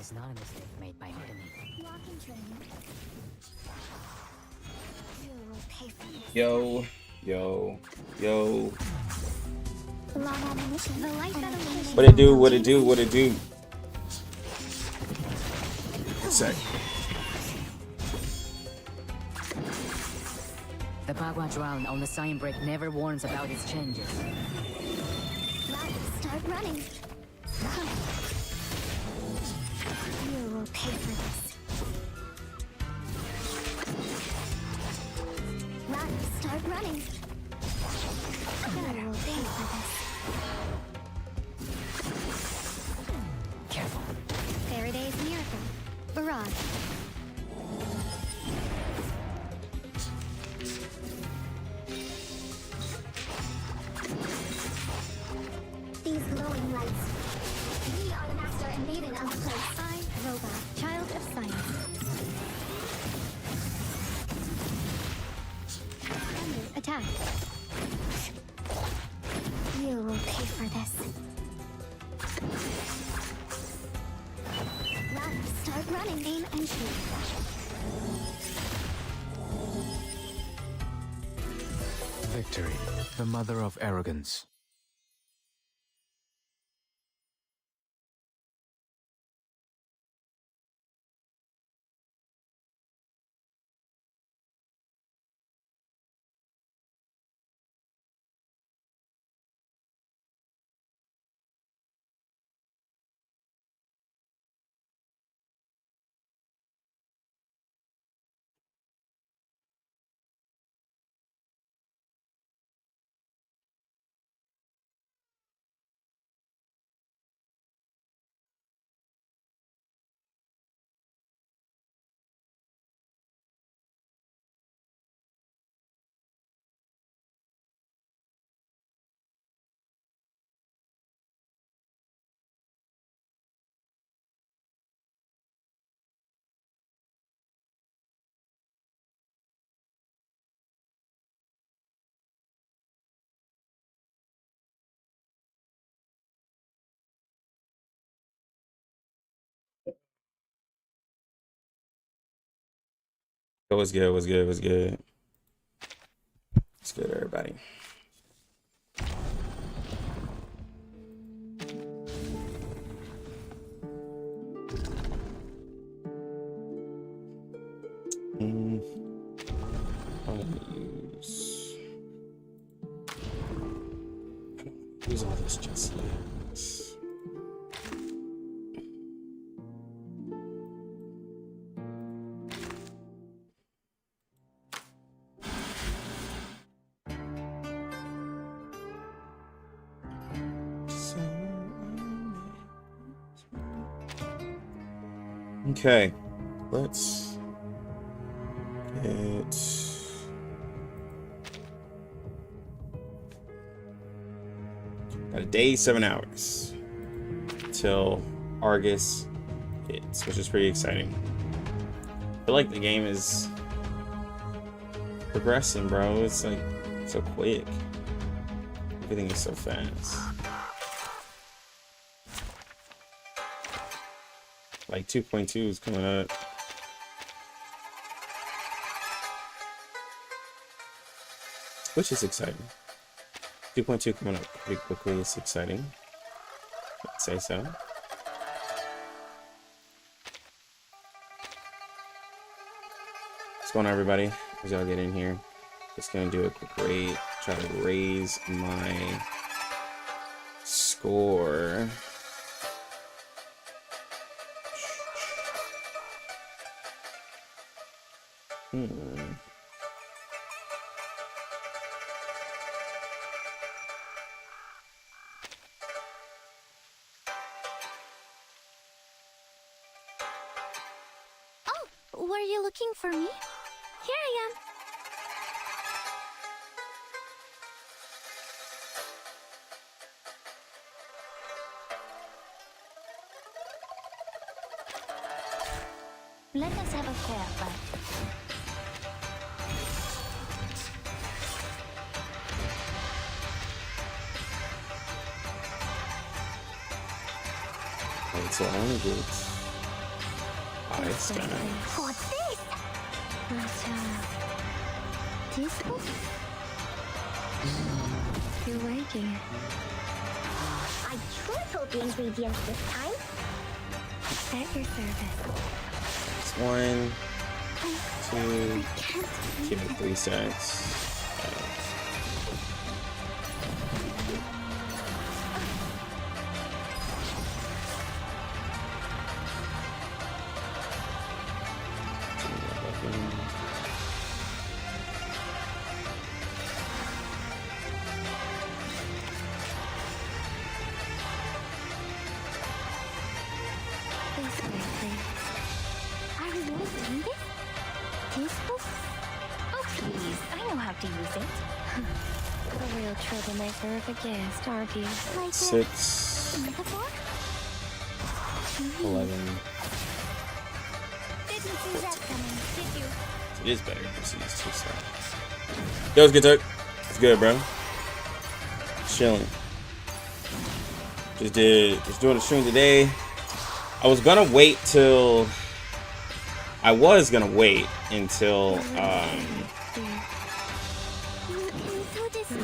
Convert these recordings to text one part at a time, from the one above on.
is not a mistake made by enemy. Walking train. You will pay for this. Yo, yo, yo. Long ammunition. The light that illuminates. What it do? What it do? What it do? Sec. The Bagua drown on the sign break never warns about its changes. Start running. You will pay for this. Run, start running. You will pay for this. Careful. Faraday's miracle. Barrage. These glowing lights. We are the master and maiden of the place. I, robot, child of science. Under attack. You will pay for this. Run, start running, aim and shoot. Victory, the mother of arrogance. What's good? What's good? What's good? What's good, everybody? I'm gonna use all this just yet. Okay, let's get got a day, 7 hours till Argus hits, which is pretty exciting. I feel like the game is progressing, bro. It's like so quick. Everything is so fast. Like 2.2 is coming up. Which is exciting. 2.2 coming up pretty quickly. It's exciting. I'd say so. What's going on, everybody? As y'all get in here, just gonna do a quick raid. Try to raise my score. Oh, were you looking for me? Here I am. Let us have a chat. It's all good. What's this? Teaspoon? You're waking. I tripled the ingredients this time. At your service. It's 1, 2, keep it 3 stacks. This way, please. Are we really doing this? Teaspoon? Oh, please. I know how to use it. A real troublemaker of a guest, aren't you? Like 6, a metaphor? 11. Didn't see that coming, did you? It is better if you use 2 stacks. Yo, it's good, Turk. It's good, bro. Chilling. Just doing a stream today. I was gonna wait until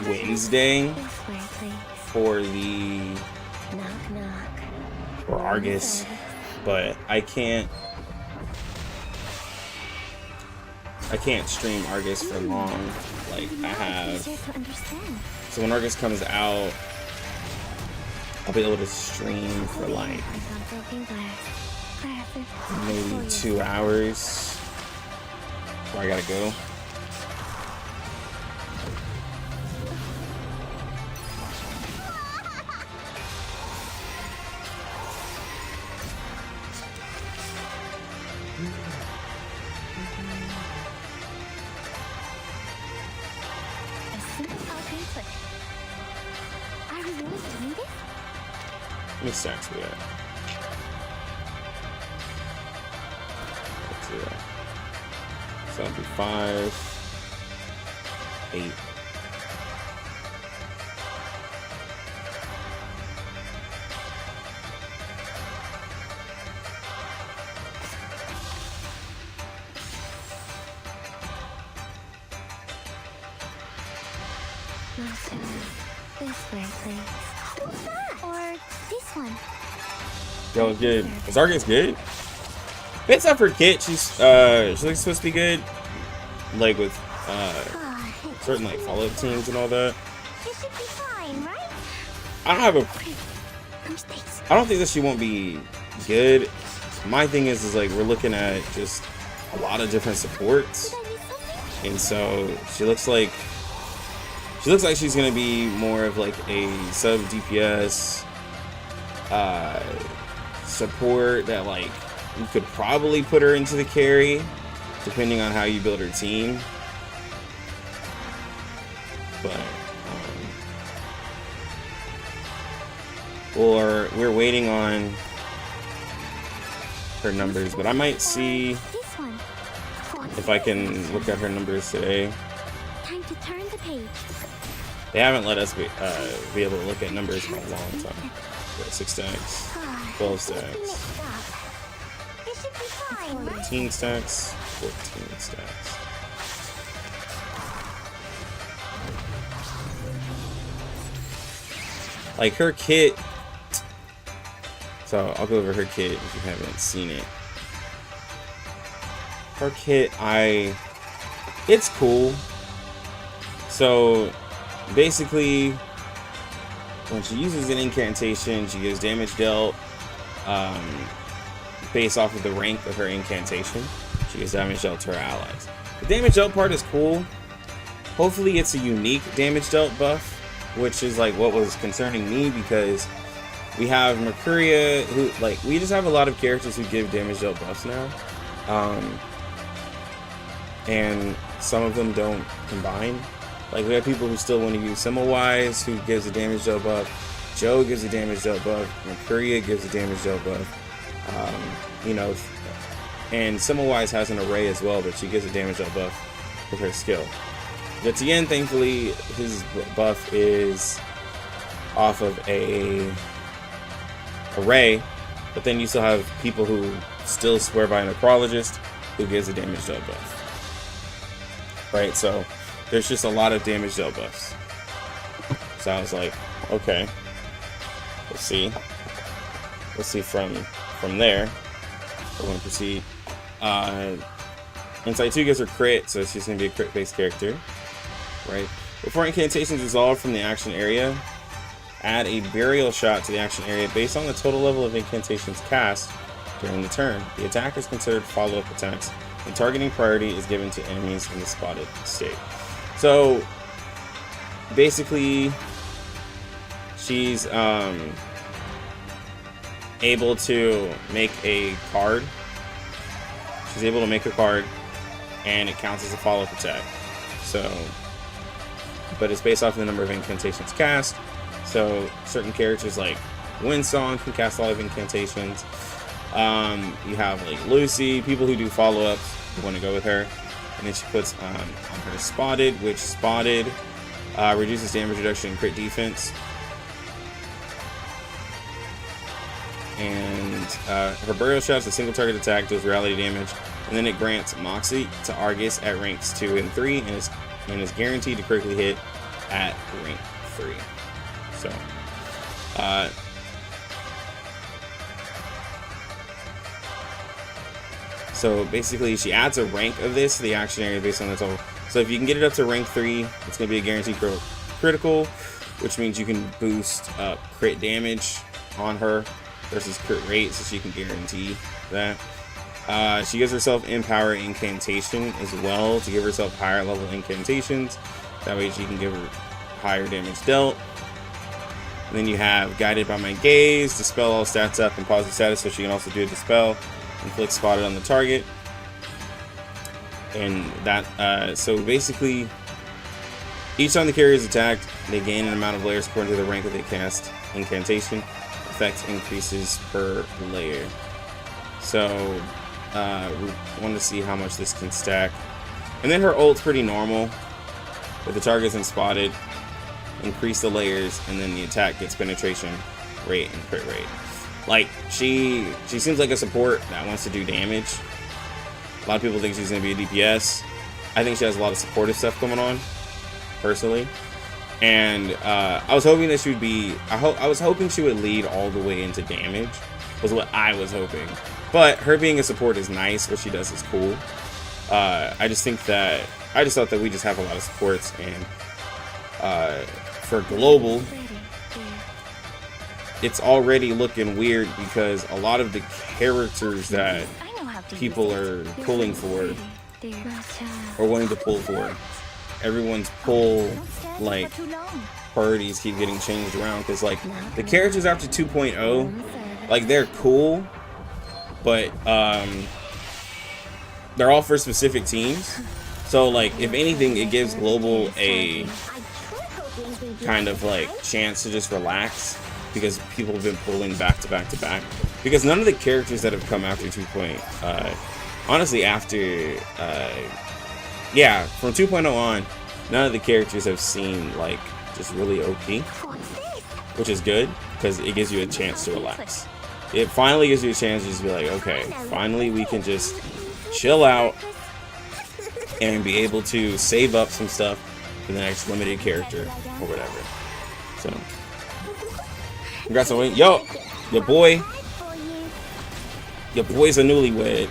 Wednesday This way, please. for the Knock, knock. for Argus, but I can't stream Argus for long. Like I have, Easier to understand. so when Argus comes out, I'll be able to stream for like On broken glass. Glasses. maybe 2 hours before I gotta go. As simple as we put. Are we really doing this? How many stacks we got? Let's see that. So that'll be 5, 8. This way, please. Or this one? Yo, it's good. Is Argus good? It's up for Kit. She's supposed to be good. Like with certain like follow-up teams and all that. You should be fine, right? I don't have a No mistakes. I don't think that she won't be good. My thing is like we're looking at just a lot of different supports. Did I miss something? And so she looks like she's gonna be more of like a sub DPS support that like you could probably put her into the carry depending on how you build her team. But we're waiting on her numbers, but I might see This one. if I can look at her numbers today. Time to turn the page. They haven't let us be able to look at numbers in a long time. Got 6 stacks, 12 stacks, Mixed up. You should be fine, right? 15 stacks, 14 stacks. Like her kit. So I'll go over her kit if you haven't seen it. Her kit, it's cool. So basically, when she uses an incantation, she gives damage dealt based off of the rank of her incantation. She gives damage dealt to her allies. The damage dealt part is cool. Hopefully it's a unique damage dealt buff, which is like what was concerning me, because we have Mercuria, who like we just have a lot of characters who give damage dealt buffs now. And some of them don't combine. Like we have people who still want to use Semmelweis, who gives a damage dealt buff. Joe gives a damage dealt buff. Mercuria gives a damage dealt buff. You know, and Semmelweis has an array as well, but she gives a damage dealt buff with her skill. Etienne, thankfully, his buff is off of a array, but then you still have people who still swear by a necrologist who gives a damage dealt buff. Right, so there's just a lot of damage dealt buffs. So I was like, okay, let's see from there. We're going to proceed. Insight 2 gives her crit, so she's going to be a crit-based character, right? Before incantations resolve from the action area, add a burial shot to the action area based on the total level of incantations cast during the turn. The attack is considered follow-up attacks, and targeting priority is given to enemies in the spotted state. So basically, she's able to make a card. She's able to make a card, and it counts as a follow-up attack. So, but it's based off of the number of incantations cast. So certain characters like Windsong can cast a lot of incantations. You have like Lucy, people who do follow-ups who want to go with her. And then she puts on her Spotted, which Spotted reduces damage reduction and crit defense. And her Burial Shot is a single target attack, does reality damage. And then it grants Moxie to Argus at ranks 2 and 3 and is guaranteed to critically hit at rank 3. So basically she adds a rank of this to the action area based on the total. So if you can get it up to rank 3, it's going to be a guaranteed critical, which means you can boost crit damage on her versus crit rate, so she can guarantee that. She gives herself Empower Incantation as well to give herself higher level incantations. That way she can give her higher damage dealt. And then you have Guided by My Gaze, dispel all stats up and positive status, so she can also do a dispel. Inflict Spotted on the target. And that, so basically, each time the carrier is attacked, they gain an amount of layers according to the rank of the cast incantation. Effect increases per layer. So, we want to see how much this can stack. And then her ult's pretty normal. With the targets and Spotted, increase the layers, and then the attack gets penetration rate and crit rate. Like, she seems like a support that wants to do damage. A lot of people think she's going to be a DPS. I think she has a lot of supportive stuff going on, personally. And I was hoping that she would be... I was hoping she would lead all the way into damage, was what I was hoping. But her being a support is nice. What she does is cool. I just thought that we just have a lot of supports, and for global, it's already looking weird because a lot of the characters that people are pulling for or wanting to pull for, everyone's pull like priorities keep getting changed around, because like the characters after 2.0, like they're cool, but they're all for specific teams. So like if anything, it gives global a kind of like chance to just relax, because people have been pulling back to back to back, because none of the characters that have come after 2.0, honestly after yeah, from 2.0 on, none of the characters have seemed like just really OP, which is good because it gives you a chance to relax. It finally gives you a chance to just be like, okay, finally we can just chill out and be able to save up some stuff for the next limited character or whatever. So congrats on winning. Yo, your boy's a newlywed.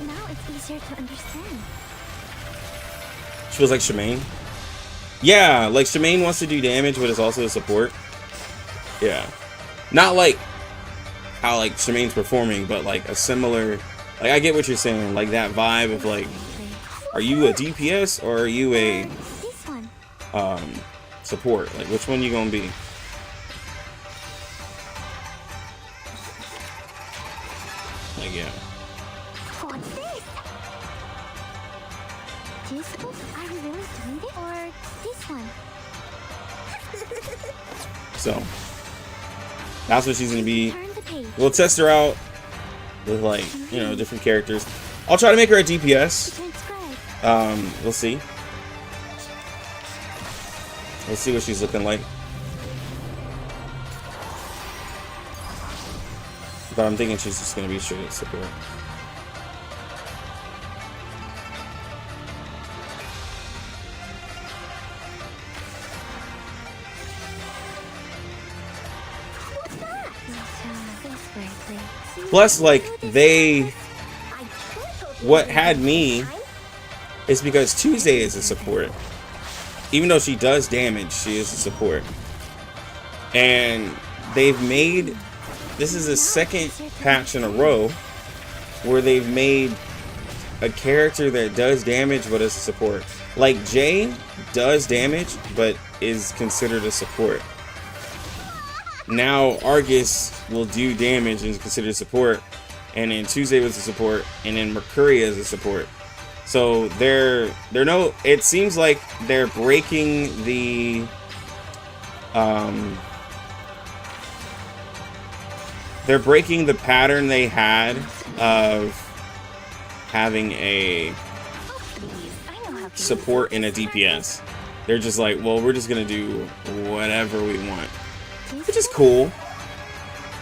Now it's easier to understand. She feels like Shemaine. Yeah, like Shemaine wants to do damage, but is also a support. Yeah, not like how like Shemaine's performing, but like a similar. Like I get what you're saying, like that vibe of like, are you a DPS or are you a support? Like which one you gonna be? Like yeah. Do you suppose are you really doing it or this one? So that's what she's gonna be. Turn the page. We'll test her out with like, you know, different characters. I'll try to make her a DPS. Transcribe. We'll see. We'll see what she's looking like. But I'm thinking she's just gonna be straight support. This way, please. Plus, like, what had me is because Tuesday is a support. Even though she does damage, she is a support. And they've made, this is the second patch in a row where they've made a character that does damage but is a support. Like, Jay does damage but is considered a support. Now Argus will do damage and is considered support, and then Tuesday was a support, and then Mercuria is a support. So it seems like they're breaking the pattern they had of having a support in a DPS. They're just like, well, we're just gonna do whatever we want, which is cool.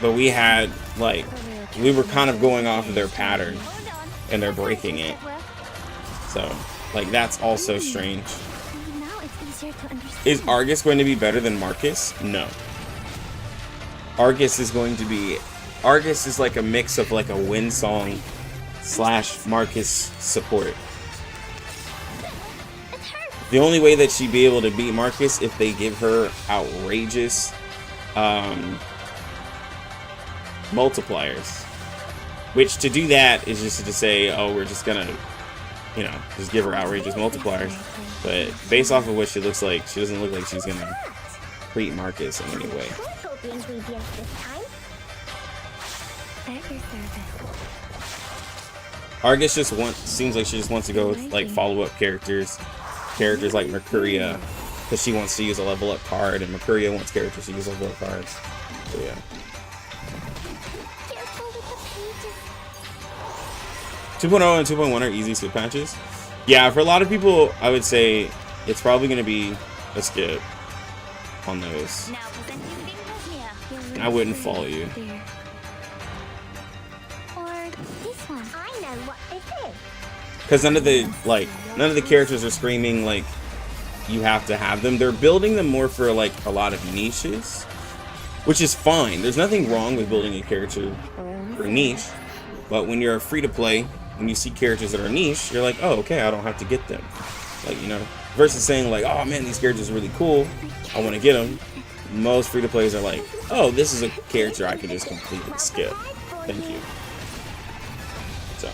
But we were kind of going off of their pattern, and they're breaking it. So, like, that's also strange. Is Argus going to be better than Marcus? No. Argus is like a mix of like a Windsong / Marcus support. The only way that she'd be able to beat Marcus if they give her outrageous multipliers. Which, to do that is just to say, oh, we're just gonna, just give her outrageous multipliers. But based off of what she looks like, she doesn't look like she's gonna beat Marcus in any way. Argus seems like she just wants to go with like follow-up characters like Mercuria, because she wants to use a level up card, and Mercuria wants characters to use level up cards. So yeah. 2.0 and 2.1 are easy skip patches. Yeah, for a lot of people, I would say it's probably going to be a skip on those. I wouldn't follow you. Because none of the characters are screaming like you have to have them. They're building them more for like a lot of niches, which is fine. There's nothing wrong with building a character for niche, but when you're free to play, when you see characters that are niche, you're like, oh, okay, I don't have to get them. Like, versus saying like, oh man, these characters are really cool, I want to get them. Most free to plays are like, oh, this is a character I can just completely skip. Thank you. So.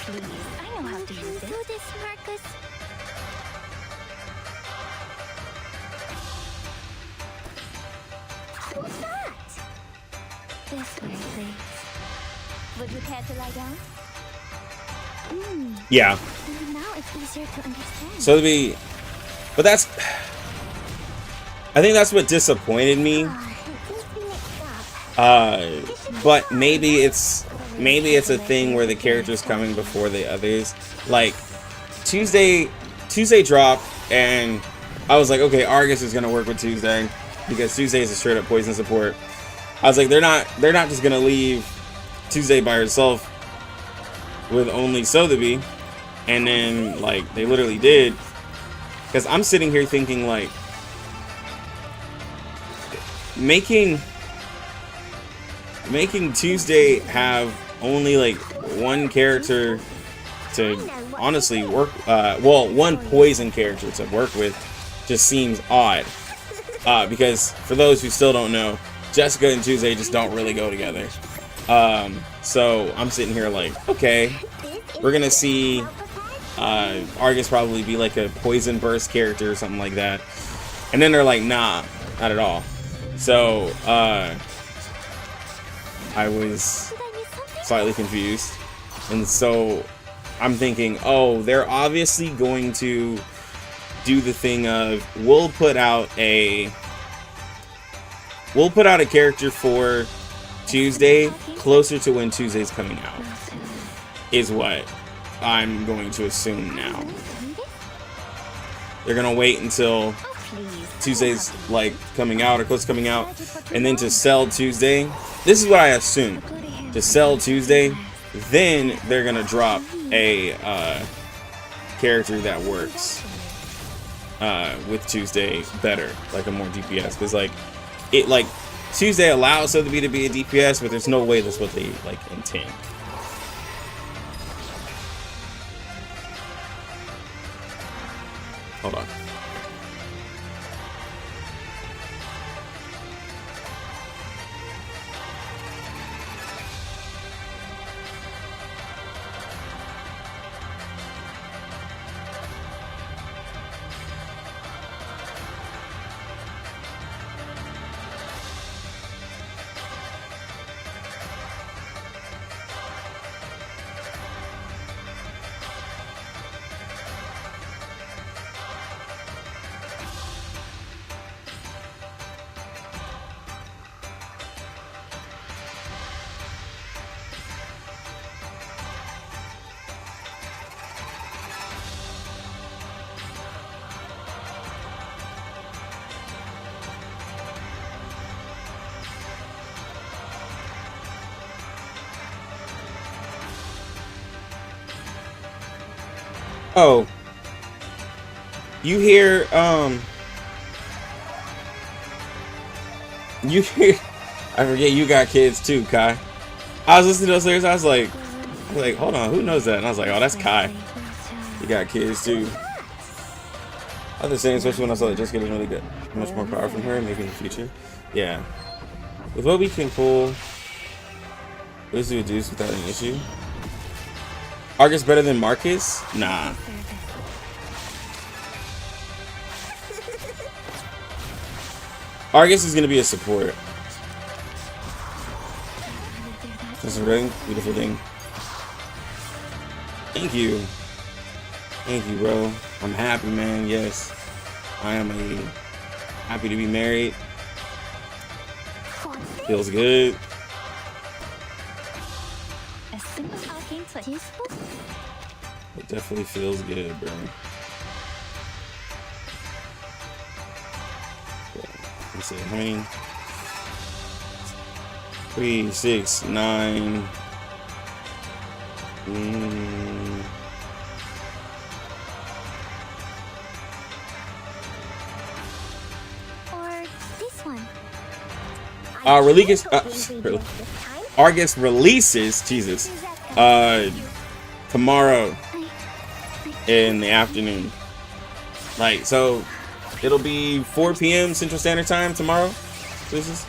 Please, I know how to use it. Do this, Marcus. Who's that? This way, please. Would you care to lie down? Yeah. Now it's easier to understand. So but that's, I think that's what disappointed me. But maybe it's a thing where the character's coming before the others. Like Tuesday dropped, and I was like, okay, Argus is gonna work with Tuesday because Tuesday is a straight up poison support. I was like, they're not just gonna leave Tuesday by herself with only Sotheby, and then like they literally did. Because I'm sitting here thinking like making Tuesday have only like one character to honestly work, one poison character to work with just seems odd. Because for those who still don't know, Jessica and Tuesday just don't really go together. So I'm sitting here like, okay, we're gonna see Argus probably be like a poison burst character or something like that. And then they're like, nah, not at all. So I was slightly confused, and so I'm thinking, oh, they're obviously going to do the thing of we'll put out a character for Tuesday, closer to when Tuesday's coming out, is what I'm going to assume now. They're gonna wait until Tuesday's like coming out or close to coming out, and then to sell Tuesday. This is what I assume. To sell Tuesday, then they're gonna drop a character that works with Tuesday better, like a more DPS, because like Tuesday allows Sotheby to be a DPS, but there's no way that's what they like intend. Hold on. Oh, you hear I forget you got kids too, Kai. I was listening to those lyrics, I was like, hold on, who knows that? And I was like, oh, that's Kai. You got kids too. I was saying, especially when I saw that just getting really good, much more power from her, maybe in the future. Yeah, with what we can pull, this is reduced without an issue. Argus better than Marcus? Nah. Argus is gonna be a support. That's a really beautiful thing. Thank you. Thank you, bro. I'm happy, man. Yes. I am happy to be married. Feels good. It definitely feels good, bro. Let's see, how many? 3, 6, 9. Or this one. Argus releases, Jesus, tomorrow in the afternoon. Like, so it'll be 4 p.m. Central Standard Time tomorrow. This is.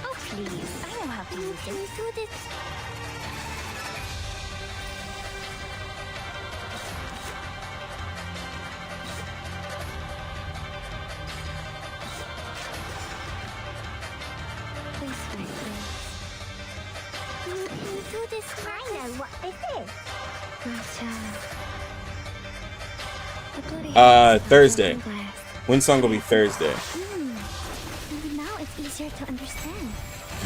Oh, please. I know how to use it. I know what this is. Thursday. Windsong will be Thursday. Now it's easier to understand.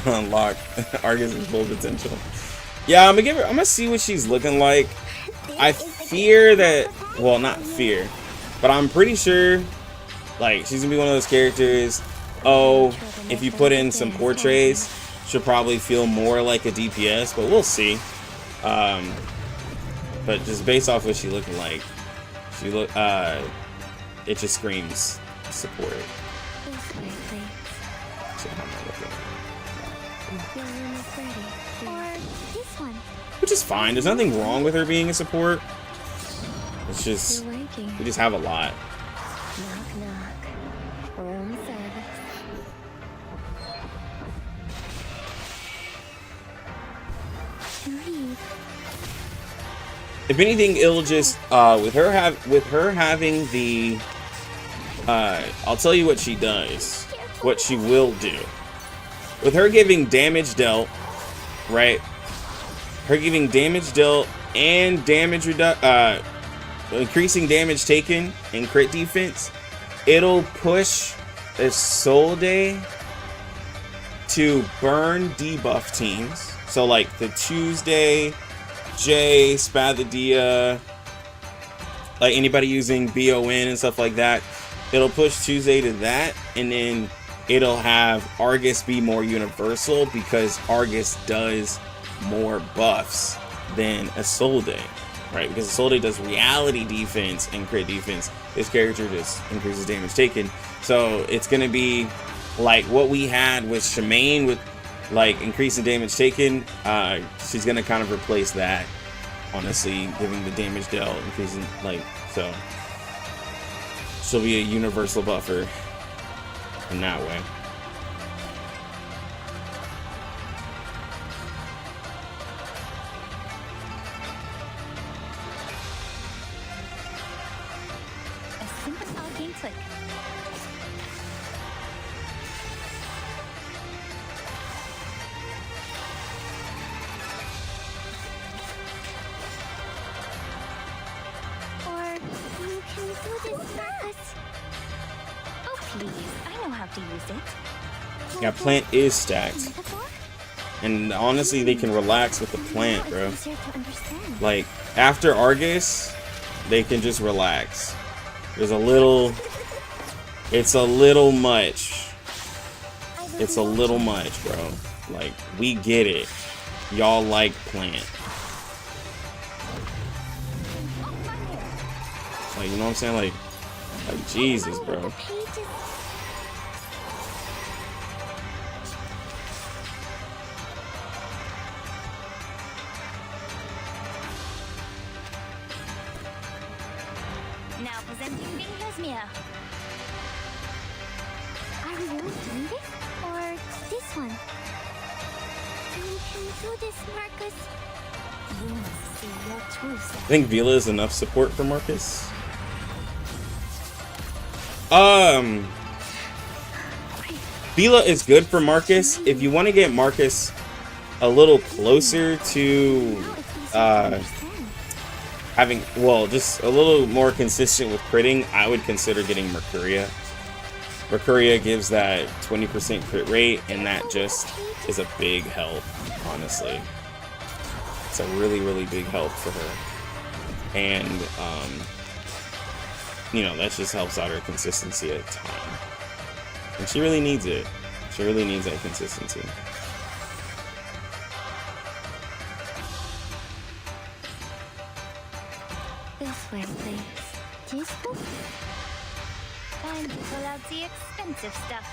Unlock Argus' full potential. Yeah, I'm gonna see what she's looking like. I fear that, well, not fear, but I'm pretty sure, like, she's gonna be one of those characters. Oh, if you put in some portraits, she'll probably feel more like a DPS, but we'll see. But just based off what she's looking like, it just screams support. So how am I looking? Which is fine. There's nothing wrong with her being a support. It's just we just have a lot. Knock, knock. Room service. If anything, it'll just with her having the I'll tell you what she does, what she will do. With her giving damage dealt, right? her giving damage dealt and damage increasing damage taken and crit defense, it'll push a Soul Day to burn debuff teams. So like the Tuesday, Jay, Spathadia, like anybody using BON and stuff like that, it'll push Tuesday to that, and then it'll have Argus be more universal because Argus does more buffs than a Soul Day, right? Because a Soul Day does reality defense and crit defense. This character just increases damage taken. So it's gonna be like what we had with Shemaine with like increasing damage taken. She's gonna kind of replace that, honestly, giving the damage dealt, increasing, like, so she'll be a universal buffer in that way. A simple arcane trick. Or you can do this, Marcus. Oh, please. I know how to use it. Yeah, plant is stacked. And honestly, they can relax with the plant, bro. Easier to understand. Like, after Argus, they can just relax. There's a little... It's a little much. It's a little much, bro. Like, we get it. Y'all like plant. Like, you know what I'm saying? Like Jesus, bro. Now presenting Vinghesmia. Are we really doing this? Or this one? You can do this, Marcus. You must see your true I self. think Vila is enough support for Marcus. Vila is good for Marcus if you want to get Marcus a little closer to having, well, just a little more consistent with critting. I would consider getting Mercuria. Mercuria gives that 20% crit rate, and that just is a big help, honestly. It's a really, really big help for her. And, you know, that just helps out her consistency at a time. And she really needs it. She really needs that consistency. This way, please. This book? Time to pull out the expensive stuff.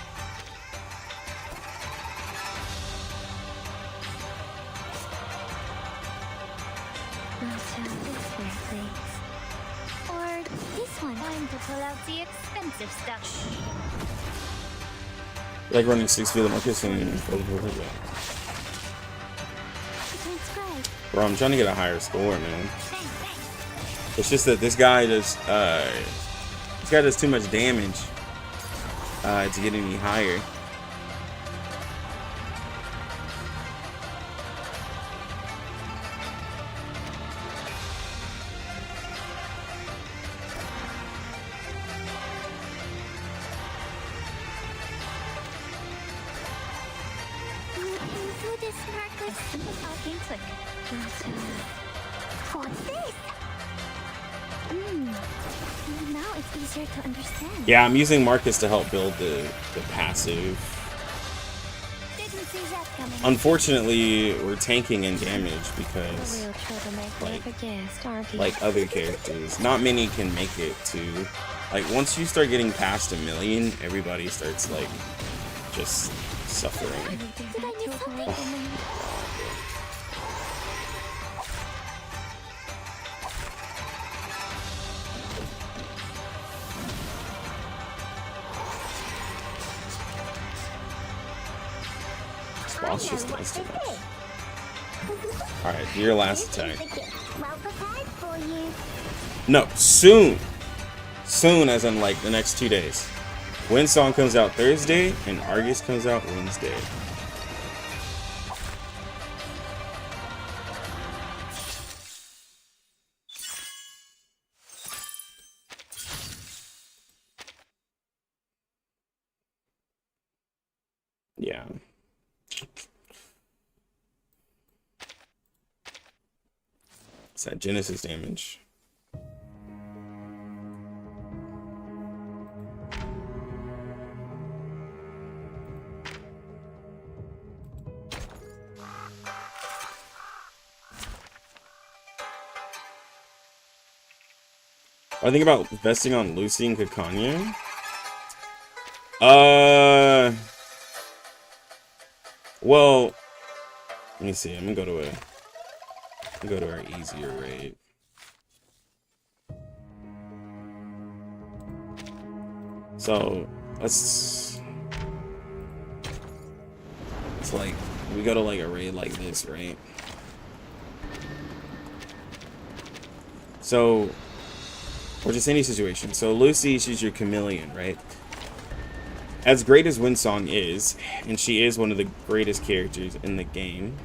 This way, please. Or this one? Time to pull out the expensive stuff. Like running 6 Vila Marcus and bro, I'm trying to get a higher score, man. It's just that this guy does too much damage to get any higher. Now it's easier to understand. Yeah, I'm using Marcus to help build the passive. Didn't see that coming. Unfortunately, we're tanking in damage A because, real troublemaker like- of a guest, aren't he? like other characters, not many can make it to, like, once you start getting past 1 million, everybody starts, like, just suffering. Did I miss something? This boss just does too much. Alright, do your last attack. Well prepared for you. No, soon! Soon, as in, like, the next 2 days. Windsong comes out Thursday, and Argus comes out Wednesday. Yeah. It's that Genesis damage. I think about investing on Lucy and Kakanya. Well, let me see. I'm gonna go to our easier raid. So it's like we go to like a raid like this, right? So, or just any situation. So Lucy, she's your chameleon, right? As great as Windsong is, and she is one of the greatest characters in the game,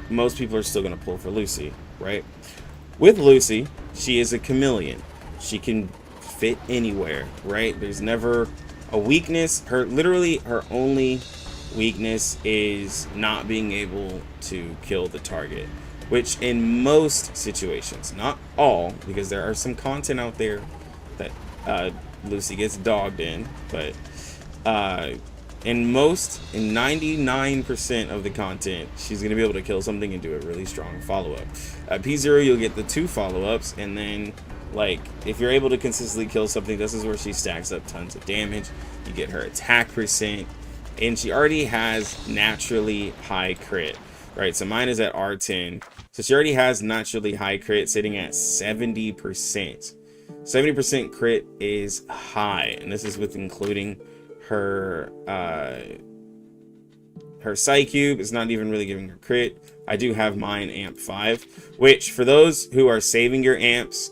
most people are still going to pull for Lucy, right? With Lucy, she is a chameleon. She can fit anywhere, right? There's never a weakness. Literally her only weakness is not being able to kill the target, which in most situations, not all, because there are some content out there that Lucy gets dogged in, but in 99% of the content, she's going to be able to kill something and do a really strong follow-up. At P0, you'll get the 2 follow-ups, and then, like, if you're able to consistently kill something, this is where she stacks up tons of damage. You get her attack percent, and she already has naturally high crit, right? So mine is at R10, so she already has naturally high crit, sitting at 70%. 70% crit is high, and this is with including her Psy Cube. Is not even really giving her crit. I do have mine amp 5, which for those who are saving your amps,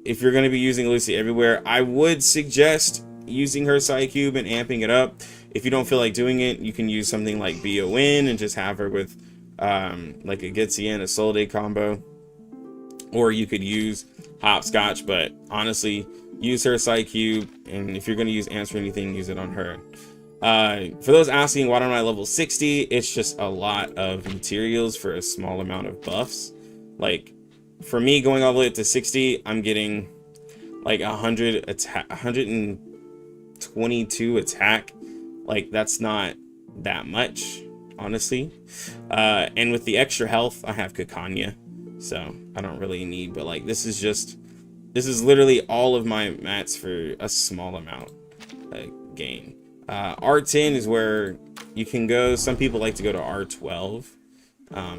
if you're going to be using Lucy everywhere, I would suggest using her Psy Cube and amping it up. If you don't feel like doing it, you can use something like BON and just have her with like a Gitzian, a Solde combo, or you could use Hopscotch, but honestly, use her Psy Cube, and if you're going to use amps for anything, use it on her. For those asking why don't I level 60, it's just a lot of materials for a small amount of buffs. Like for me, going all the way up to 60, I'm getting like 100 attack, 122 attack. Like that's not that much, honestly. And with the extra health, I have Kakanya, so I don't really need, but like this is literally all of my mats for a small amount gain. R10 is where you can go. Some people like to go to R12.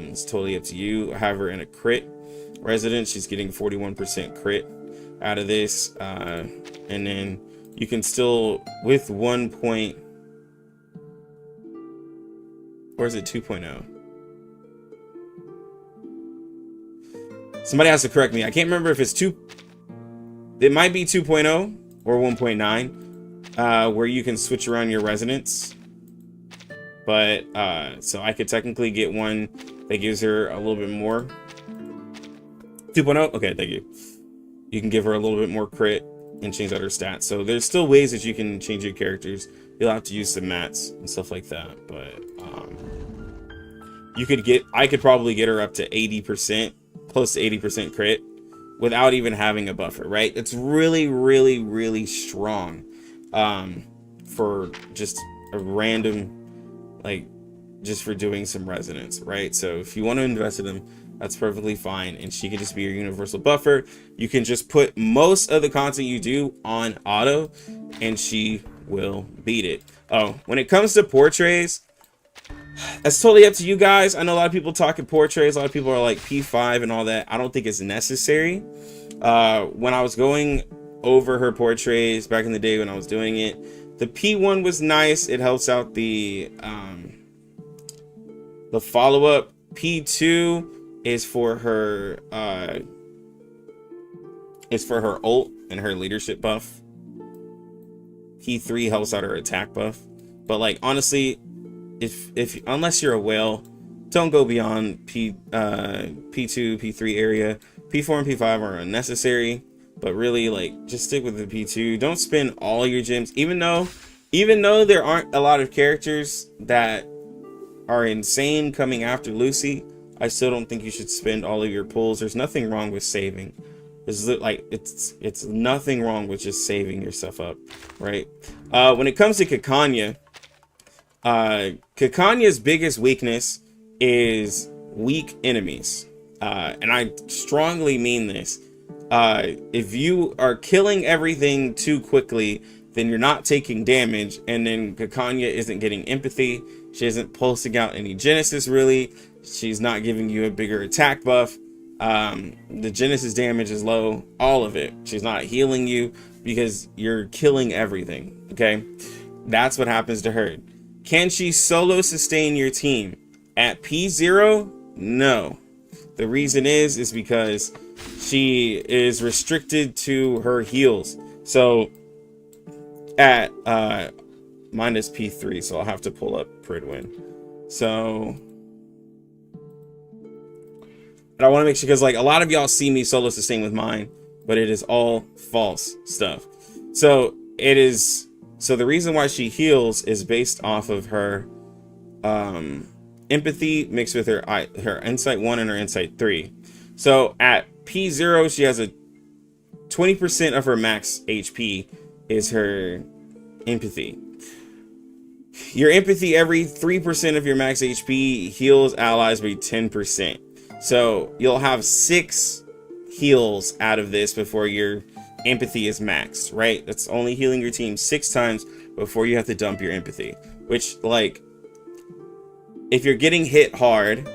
It's totally up to you. I have her in a crit resident. She's getting 41% crit out of this, and then you can still with 1 point, or is it 2.0? Somebody has to correct me. I can't remember if it's 2. It might be 2.0 or 1.9, where you can switch around your resonance. But so I could technically get one that gives her a little bit more. 2.0. Okay, thank you. You can give her a little bit more crit and change out her stats. So there's still ways that you can change your characters. You'll have to use some mats and stuff like that. But I could probably get her up to 80%. Close to 80% crit without even having a buffer, right? It's really, really, really strong for just a random, like, just for doing some resonance, right? So if you want to invest in them, that's perfectly fine, and she can just be your universal buffer. You can just put most of the content you do on auto, and she will beat it. Oh, when it comes to portraits, that's totally up to you guys. I know a lot of people talking portraits. A lot of people are like P5 and all that. I don't think it's necessary. When I was going over her portraits back in the day when I was doing it, the P1 was nice. It helps out the follow-up. P2 is for her ult and her leadership buff. P3 helps out her attack buff. But like honestly, if unless you're a whale, don't go beyond P2, P3 area. P4 and P5 are unnecessary, but really like just stick with the P2. Don't spend all your gems, even though even though there aren't a lot of characters that are insane coming after Lucy, I still don't think you should spend all of your pulls. There's nothing wrong with saving. It's nothing wrong with just saving yourself up, right? When it comes to Kekanya, Kekanya's biggest weakness is weak enemies. And I strongly mean this. If you are killing everything too quickly, then you're not taking damage, and then Kekanya isn't getting empathy. She isn't pulsing out any Genesis, really. She's not giving you a bigger attack buff. The Genesis damage is low, all of it. She's not healing you because you're killing everything, okay? That's what happens to her. Can she solo sustain your team? At P0, no. The reason is because she is restricted to her heals. So at mine is P3, so I'll have to pull up Pridwin. So, and I want to make sure, because like a lot of y'all see me solo sustain with mine, but it is all false stuff. So it is, so the reason why she heals is based off of her empathy mixed with her insight 1 and her insight 3. So at P0, she has a 20% of her max HP is her empathy. Your empathy, every 3% of your max HP heals allies by 10%. So you'll have 6 heals out of this before your empathy is maxed, right? That's only healing your team 6 times before you have to dump your empathy. Which, like, if you're getting hit hard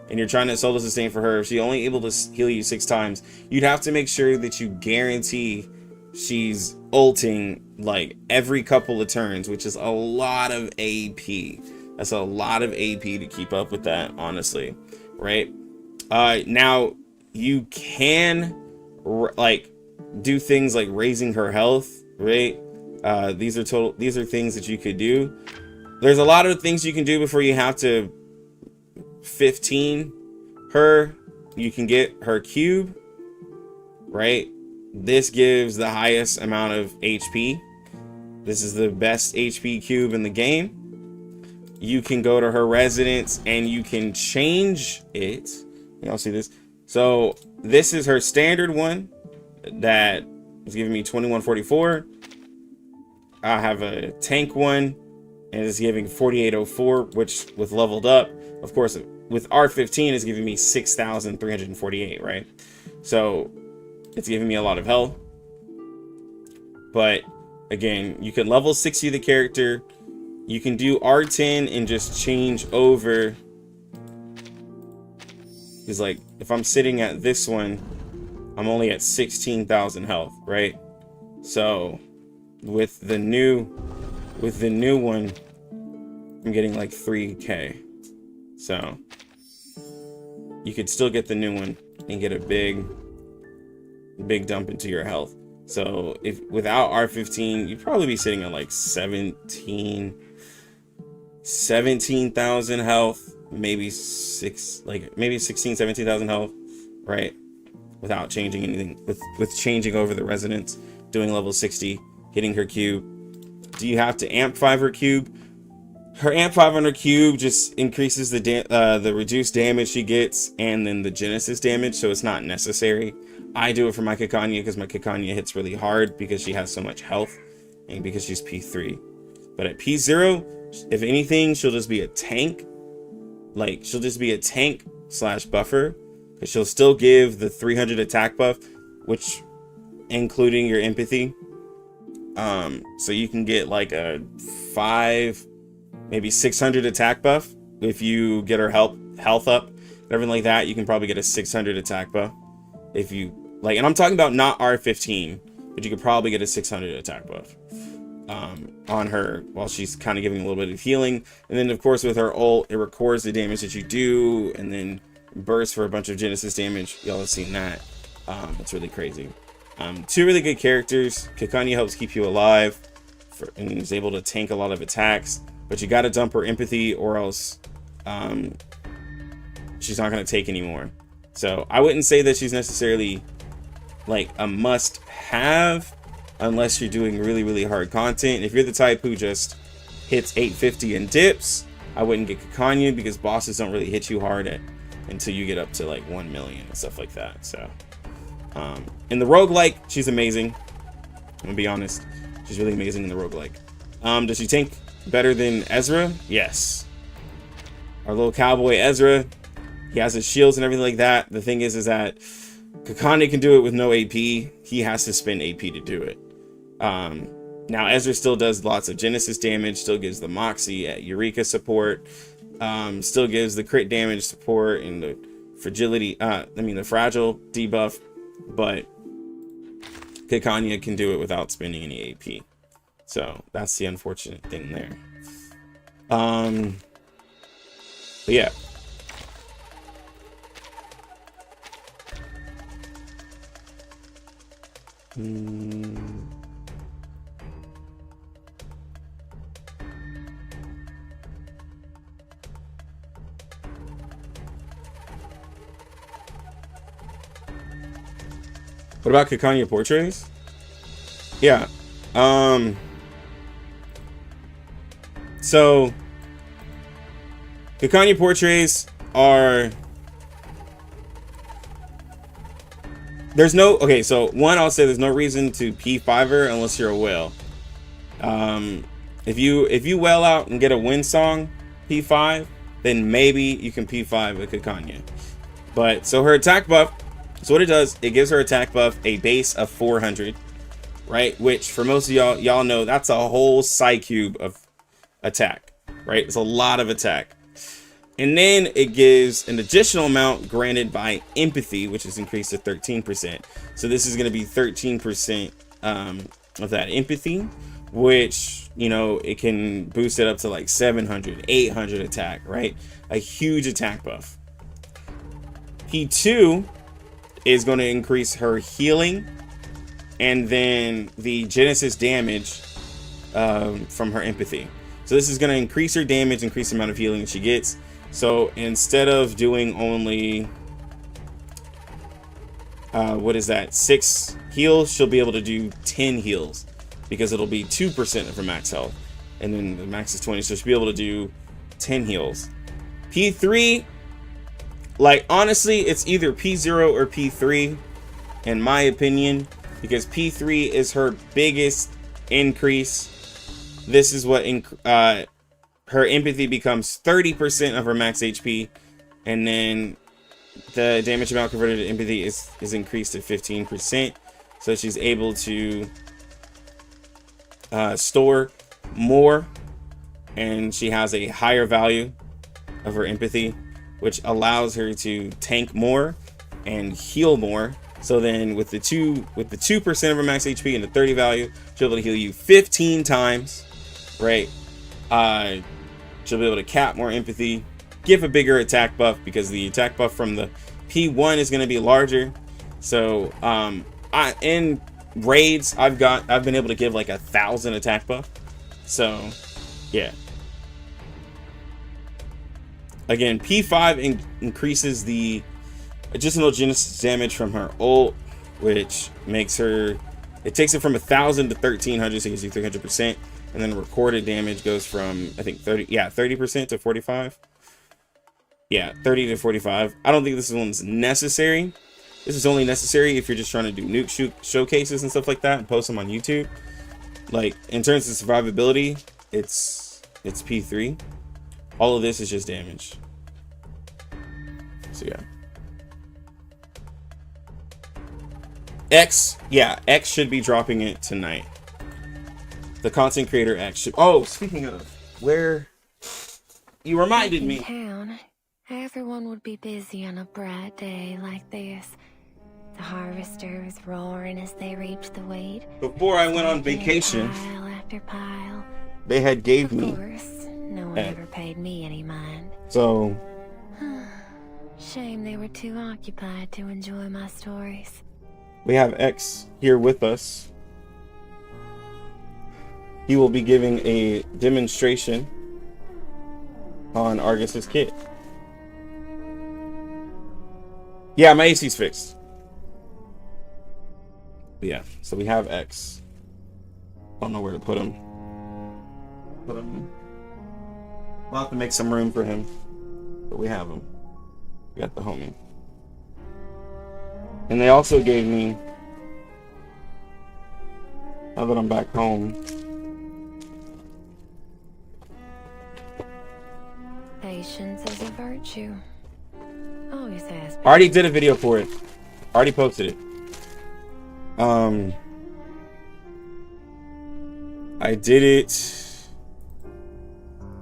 and you're trying to solo sustain for her, if she's only able to heal you 6 times, you'd have to make sure that you guarantee she's ulting like every couple of turns, which is a lot of AP. That's a lot of AP to keep up with that, honestly, right? Now you can like do things like raising her health, right? These are things that you could do. There's a lot of things you can do before you have to 15 her. You can get her cube, right? This gives the highest amount of HP. This is the best HP cube in the game. You can go to her residence and you can change it. Y'all see this? So this is her standard one that is giving me 2144. I have a tank one and it's giving 4804, which with leveled up, of course, with R15 is giving me 6,348, right? So it's giving me a lot of health. But again, you can level 60 the character. You can do R10 and just change over. Because like if I'm sitting at this one, I'm only at 16,000 health, right? So with the new one, I'm getting like 3k. So you could still get the new one and get a big dump into your health. So if without R15, you'd probably be sitting at like 17,000 health, maybe 17,000 health, right? Without changing anything, with changing over the residence, doing level 60, hitting her cube. Do you have to amp 5 her cube? Her amp 5 on her cube just increases the reduced damage she gets and then the Genesis damage, so it's not necessary. I do it for my Kekanya because my Kekanya hits really hard because she has so much health and because she's P3. But at P0, if anything, she'll just be a tank. Like, she'll just be a tank / buffer, because she'll still give the 300 attack buff, which including your empathy. So you can get like a 5, maybe 600 attack buff if you get her health up and everything like that. You can probably get a 600 attack buff if you like, and I'm talking about not R15, but you could probably get a 600 attack buff on her while she's kind of giving a little bit of healing. And then of course with her ult, it records the damage that you do and then bursts for a bunch of Genesis damage. Y'all have seen that. It's really crazy. 2 really good characters. Kekanya helps keep you alive and is able to tank a lot of attacks, but you got to dump her empathy or else she's not going to take anymore. So I wouldn't say that she's necessarily like a must have unless you're doing really, really hard content. If you're the type who just hits 850 and dips, I wouldn't get Kakanya, because bosses don't really hit you hard until you get up to like 1 million and stuff like that. So in the roguelike, she's amazing. I'm gonna be honest, she's really amazing in the roguelike. Does she tank better than Ezra? Yes. Our little cowboy Ezra, he has his shields and everything like that. The thing is that Kakane can do it with no AP. He has to spend AP to do it. Now Ezra still does lots of Genesis damage, still gives the Moxie at Eureka support, still gives the crit damage support and the fragility, the fragile debuff, but Kakanya can do it without spending any AP. So that's the unfortunate thing there. But yeah. What about Kakanya portraits? Yeah. So Kakanya portraits are, there's no, okay, so one, I'll say there's no reason to P5 her unless you're a whale. If you whale out and get a Windsong P5, then maybe you can P5 a Kakanya. But so her attack buff, so what it does, it gives her attack buff a base of 400, right? Which for most of y'all know that's a whole psi cube of attack, right? It's a lot of attack. And then it gives an additional amount granted by empathy, which is increased to 13%. So this is going to be 13% of that empathy, which, you know, it can boost it up to like 700, 800 attack, right? A huge attack buff. P2 is going to increase her healing and then the Genesis damage from her empathy. So this is going to increase her damage, increase the amount of healing she gets. So instead of doing only, what is that, 6 heals, she'll be able to do 10 heals because it'll be 2% of her max health. And then the max is 20, so she'll be able to do 10 heals. P3, like, honestly, it's either P0 or P3, in my opinion, because P3 is her biggest increase. This is what her empathy becomes 30% of her max HP, and then the damage amount converted to empathy is increased to 15%. So she's able to store more, and she has a higher value of her empathy, which allows her to tank more and heal more. So then with the 2% of her max HP and the 30 value, she'll be able to heal you 15 times, right? She'll be able to cap more empathy, give a bigger attack buff because the attack buff from the P1 is going to be larger. So in raids, I've been able to give like 1,000 attack buff. So yeah. Again, P5 increases the additional Genesis damage from her ult, which makes her, it takes it from 1,000 to 1,300, so it gives you 300%. And then recorded damage goes from, I think 30% to 45. Yeah, 30 to 45. I don't think this one's necessary. This is only necessary if you're just trying to do nuke showcases and stuff like that and post them on YouTube. Like, in terms of survivability, it's P3. All of this is just damage. So yeah. X should be dropping it tonight. The content creator X should. Oh, speaking of, where you reminded me. In town, everyone would be busy on a bright day like this. The harvesters roaring as they reaped the wheat. Before I went on vacation, pile after pile. they had gave Of me. course, no one ever paid me any mind. So. Shame they were too occupied to enjoy my stories. We have X here with us. He will be giving a demonstration on Argus's kit. Yeah, my AC's fixed. But yeah, so we have X. don't know where to put him. We'll have to make some room for him. But we have him. We got the homie. And they also gave me, now that I'm back home, Patience is a virtue. Always has been. I already did a video for it. Already posted it. I did it.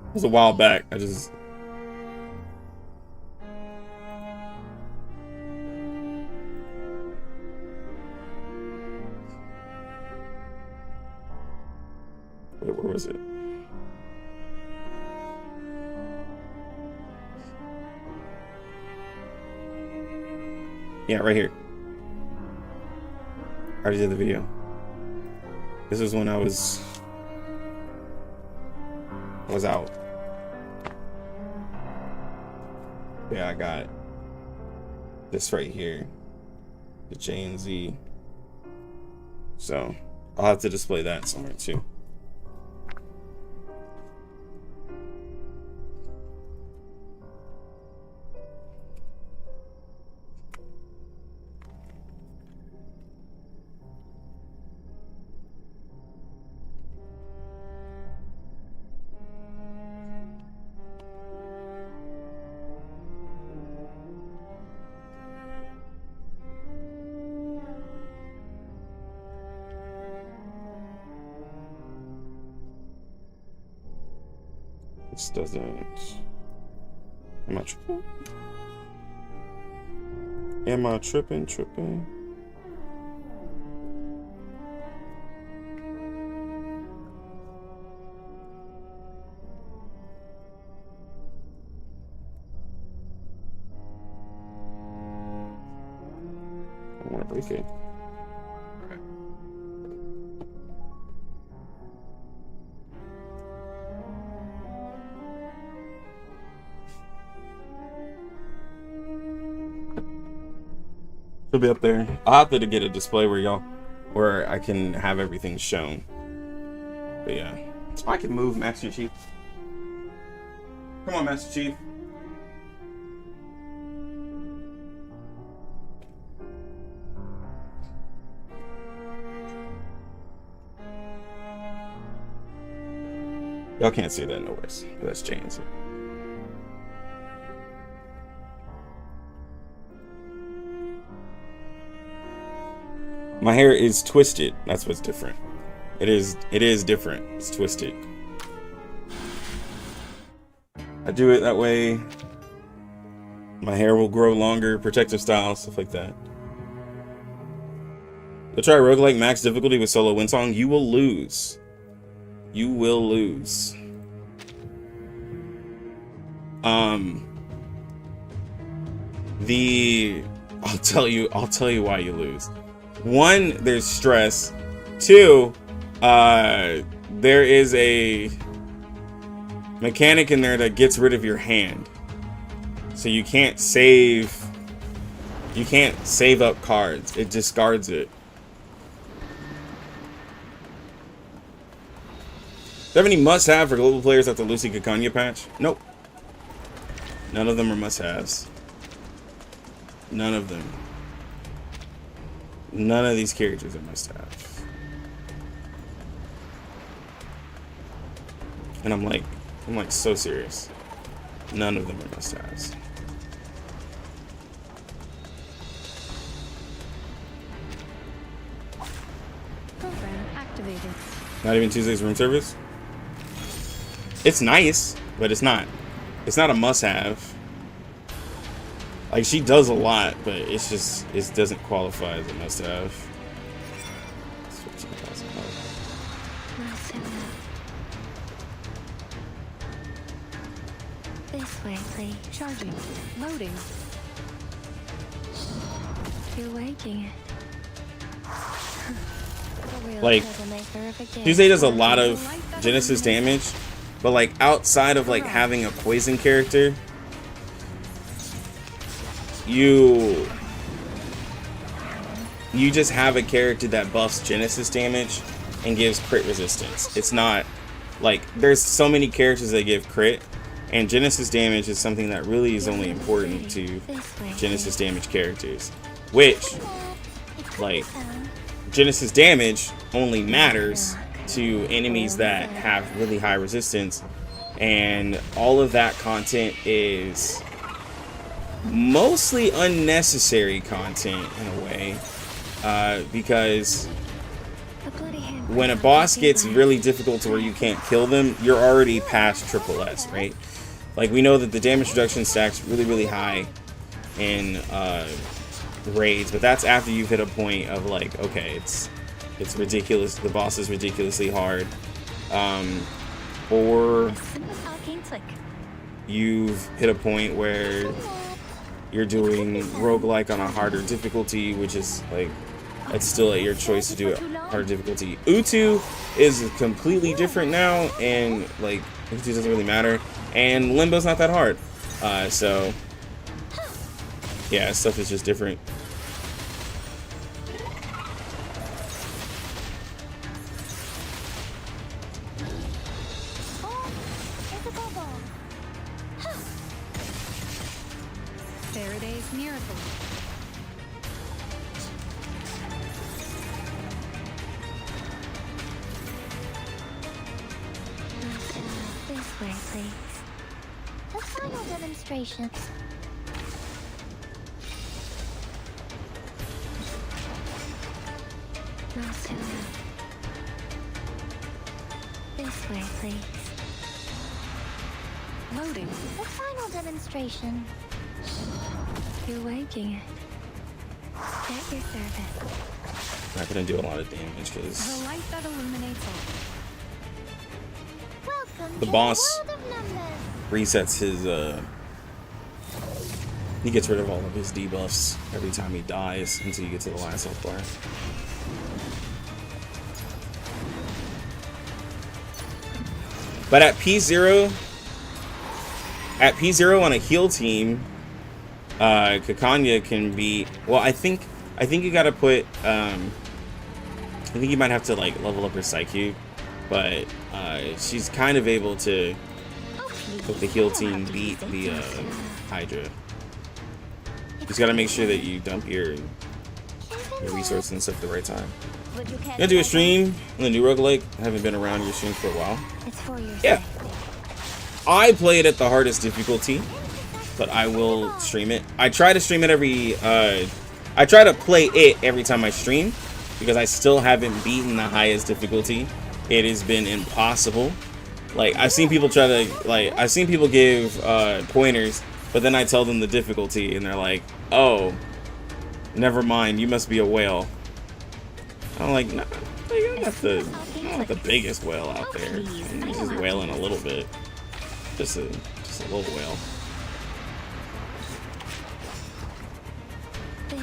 It was a while back. I just. Wait, where was it? Yeah, right here. I already did the video. This is when I was out. Yeah, I got this right here. The J and Z. So I'll have to display that somewhere too. This doesn't. Am I tripping? Am I tripping? I want to break it. She'll be up there. I'll have to get a display where I can have everything shown. But yeah. So I can move, Master Chief. Come on, Master Chief. Y'all can't see that in the words. That's James. My hair is twisted. That's what's different. It is different. It's twisted. I do it that way. My hair will grow longer, protective style, stuff like that. You'll try roguelike max difficulty with solo Windsong. You will lose. You will lose. I'll tell you why you lose. One, there's stress. Two, there is a mechanic in there that gets rid of your hand. So you can't save up cards. It discards it. Do you have any must-have for global players after Lucy Kakanya patch? Nope. None of them are must-haves. None of them. None of these characters are must-have. And I'm like so serious. None of them are must-haves. Program activated. Not even Tuesday's room service? It's nice, but it's not a must-have. Like, she does a lot, but it doesn't qualify as a must-have. It's $15,000. This way, please. Charging. Loading. You're waking it. Like, Tuesday does a lot of Genesis damage, but like outside of like having a poison character, you just have a character that buffs Genesis damage and gives crit resistance. It's not like there's so many characters that give crit, and Genesis damage is something that really is only important to Genesis damage characters, which like Genesis damage only matters to enemies that have really high resistance, and all of that content is mostly unnecessary content in a way, because when a boss gets really difficult to where you can't kill them, you're already past triple S, right? Like, we know that the damage reduction stacks really high in raids, but that's after you've hit a point of like, okay, it's ridiculous, the boss is ridiculously hard, or you've hit a point where you're doing roguelike on a harder difficulty, which is like, it's still at your choice to do it harder difficulty. Utu is completely different now, and like Utu doesn't really matter, and Limbo's not that hard, so yeah, stuff is just different. Faraday's miracle. This way, please. The final demonstration. Not too loud. This way, please. Loading. The final demonstration. You're waking it. Get your service. Not gonna do a lot of damage The because light that illuminates all. Welcome the to boss the world of numbers. resets his he gets rid of all of his debuffs every time he dies until you get to the last health bar. But at P0 on a heal team, Kakanya can be, well, I think you gotta put I think you might have to like level up her psyche, but she's kind of able to, with the heal team, beat the Hydra. You just gotta make sure that you dump your resources and stuff at the right time. You gonna do a stream on the new roguelike? I haven't been around your stream for a while. It's for your Yeah. I play it at the hardest difficulty, but I will stream it. I try to stream it I try to play it every time I stream, because I still haven't beaten the highest difficulty. It has been impossible. Like, I've seen people try to, like, I've seen people give pointers, but then I tell them the difficulty, and they're like, oh, never mind, you must be a whale. I'm like, nah, I'm not the biggest whale out there. I'm just whaling a little bit. Just a little whale.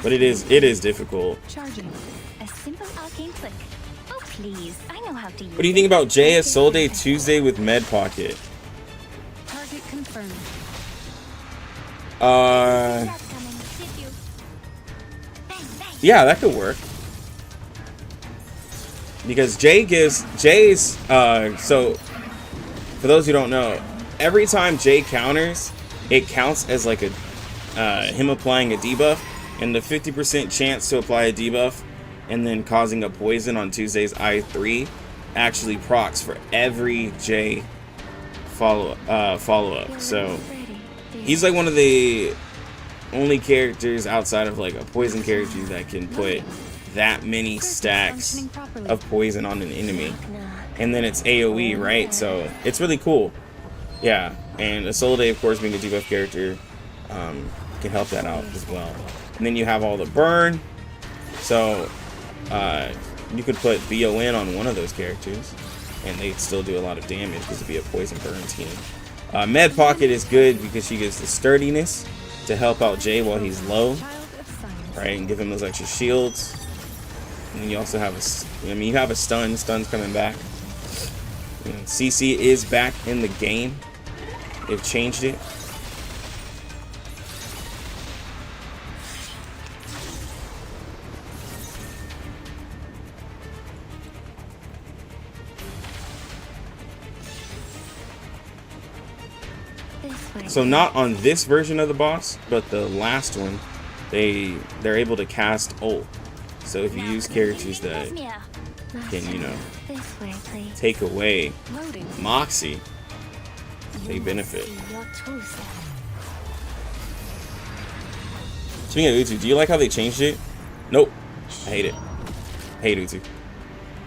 But it is difficult. Charging. A simple arcane flick. Oh please, I know how to use. What do you think about JS Soul Day Tuesday with Med Pocket? Target confirmed. Yeah, that could work. Because Jay's so for those who don't know, every time Jay counters, it counts as like a him applying a debuff, and the 50% chance to apply a debuff and then causing a poison on Tuesday's I3 actually procs for every Jay follow up. So he's like one of the only characters outside of like a poison character that can put that many stacks of poison on an enemy, and then it's AoE, right? So it's really cool. Yeah, and a Soul Day, of course, being a debuff character, can help that out as well. And then you have all the burn, so you could put BON on one of those characters and they'd still do a lot of damage because it'd be a poison burn team. Med Pocket is good because she gives the sturdiness to help out Jay while he's low, right, and give him those extra shields. And then you also have you have a stun's coming back. CC is back in the game. They've changed it. This way. So not on this version of the boss, but the last one, they're able to cast ult. So if you use characters that can, you know, This way, please. take away Loading. Moxie, they benefit. See your true self. Speaking of Utu, do you like how they changed it? Nope. I hate it. I hate Utu.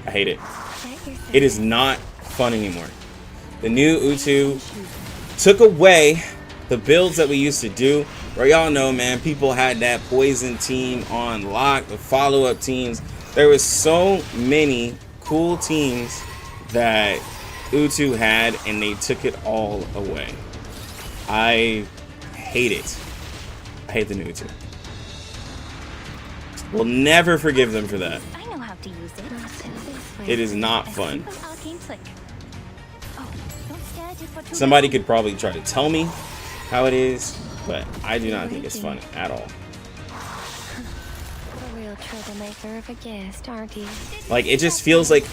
I hate it. Get yourself It is not fun anymore. The new Utu took away the builds that we used to do. Where y'all know, man, people had that poison team on lock, the follow-up teams. There was so many cool teams that Utu had, and they took it all away. I hate it. I hate the new Utu. We'll never forgive them for that. I know how to use it. this way. It is not fun. Simple arcane trick. Oh, don't stare at it for too Somebody long. could probably try to tell me how it is, but I do not think it's fun at all. A real troublemaker of a guest, aren't you? Like, it just feels like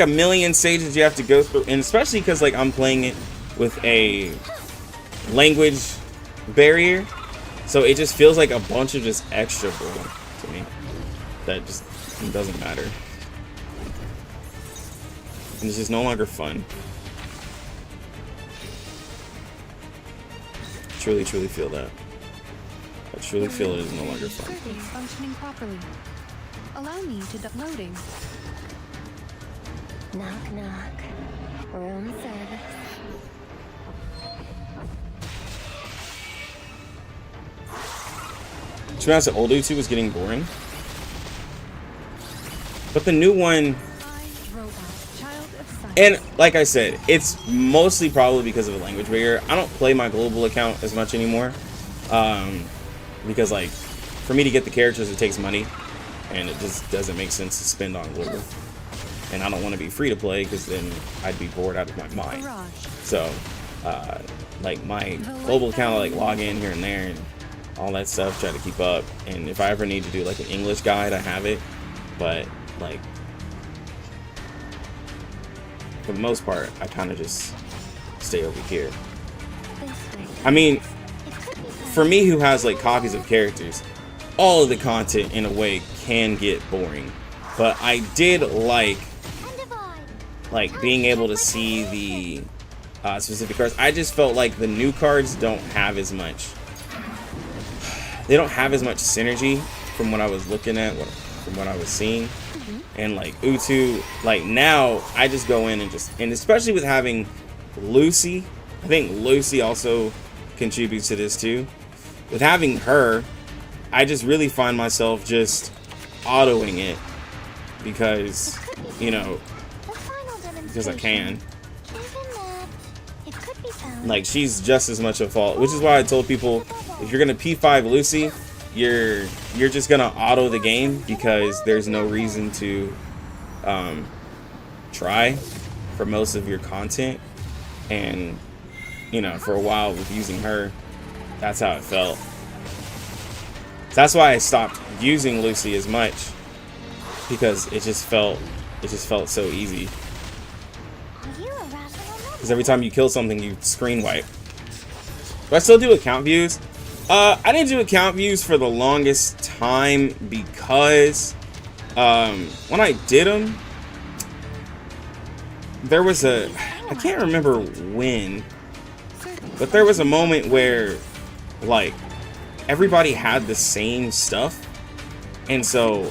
a million stages you have to go through, and especially because like I'm playing it with a language barrier, so it just feels like a bunch of just extra bull to me that just doesn't matter, and it's just no longer fun. Truly feel that. I truly feel it is no longer fun. Circuits functioning properly. Allow me to loading. Knock, knock. Room service. To be honest, the old Utu was getting boring, but the new one, I, robot, child of science. and like I said, it's mostly probably because of the language barrier. I don't play my global account as much anymore, because like for me to get the characters, it takes money, and it just doesn't make sense to spend on global. And I don't want to be free to play because then I'd be bored out of my mind. Barrage. So, like my global account, I like log in here and there and all that stuff, try to keep up. And if I ever need to do like an English guide, I have it. But like, for the most part, I kind of just stay over here. This way. I mean, It could be fun. for me who has like copies of characters, all of the content in a way can get boring. But I did like being able to see the specific cards. I just felt like the new cards don't have as much. They don't have as much synergy from what I was looking at, from what I was seeing. And like Utu, like now I just go in and and especially with having Lucy, I think Lucy also contributes to this too. With having her, I just really find myself just autoing it because, you know, The final because I can. demonstration. Isn't that? It could be fun. Like, she's just as much a fault, which is why I told people, if you're gonna P5 Lucy, you're just gonna auto the game because there's no reason to try for most of your content. And you know, for a while with using her, that's how it felt. That's why I stopped using Lucy as much, because it just felt so easy. Are you a rational Because every time you kill something, you screen wipe. Do I still do account views? I didn't do account views for the longest time because when I did them, there was I can't remember when, but there was a moment where like everybody had the same stuff, and so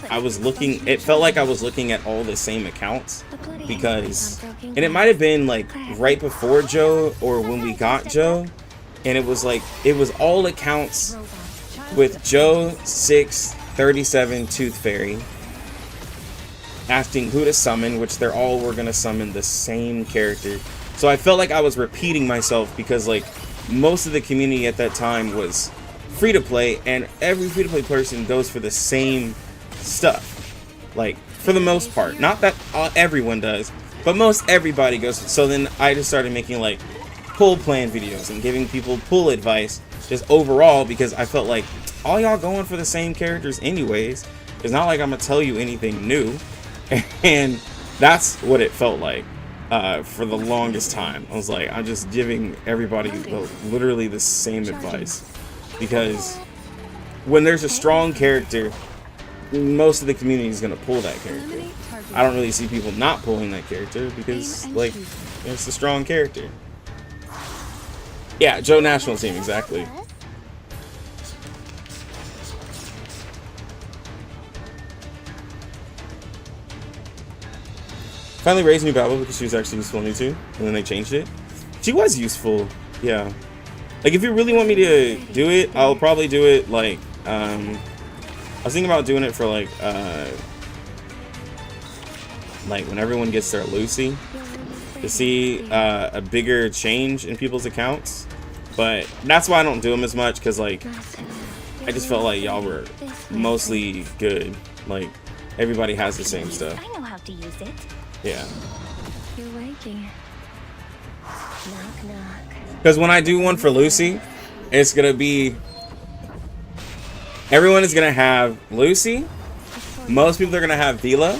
I was looking, it felt like I was looking at all the same accounts, because, and it might have been like right before Joe or when we got Joe, and it was like, it was all accounts Robot, child with of Joe 637 Tooth Fairy asking who to summon, which they're all were gonna summon the same character. So I felt like I was repeating myself because like most of the community at that time was free to play, and every free to play person goes for the same stuff, like for the most part. Not that everyone does, but most everybody goes. So then I just started making like pull plan videos and giving people pull advice just overall, because I felt like all y'all going for the same characters anyways. It's not like I'm gonna tell you anything new. And that's what it felt like. for the longest time. I was like, I'm just giving everybody literally the same advice, because when there's a strong character, most of the community is going to pull that character. I don't really see people not pulling that character because, like, it's a strong character. Yeah, Joe National Team, exactly. Finally raised New Babel because she was actually useful in New 2, and then they changed it. She was useful, yeah. Like, if you really want me to do it, I'll probably do it, like, I was thinking about doing it for, like when everyone gets their Lucy, to see a bigger change in people's accounts. But that's why I don't do them as much, because, like, I just felt like y'all were mostly good. Like, everybody has the same stuff. I know how to use it. Yeah. You're waking. Knock, knock. Because when I do one for Lucy, it's going to be... Everyone is going to have Lucy. Most people are going to have Vila.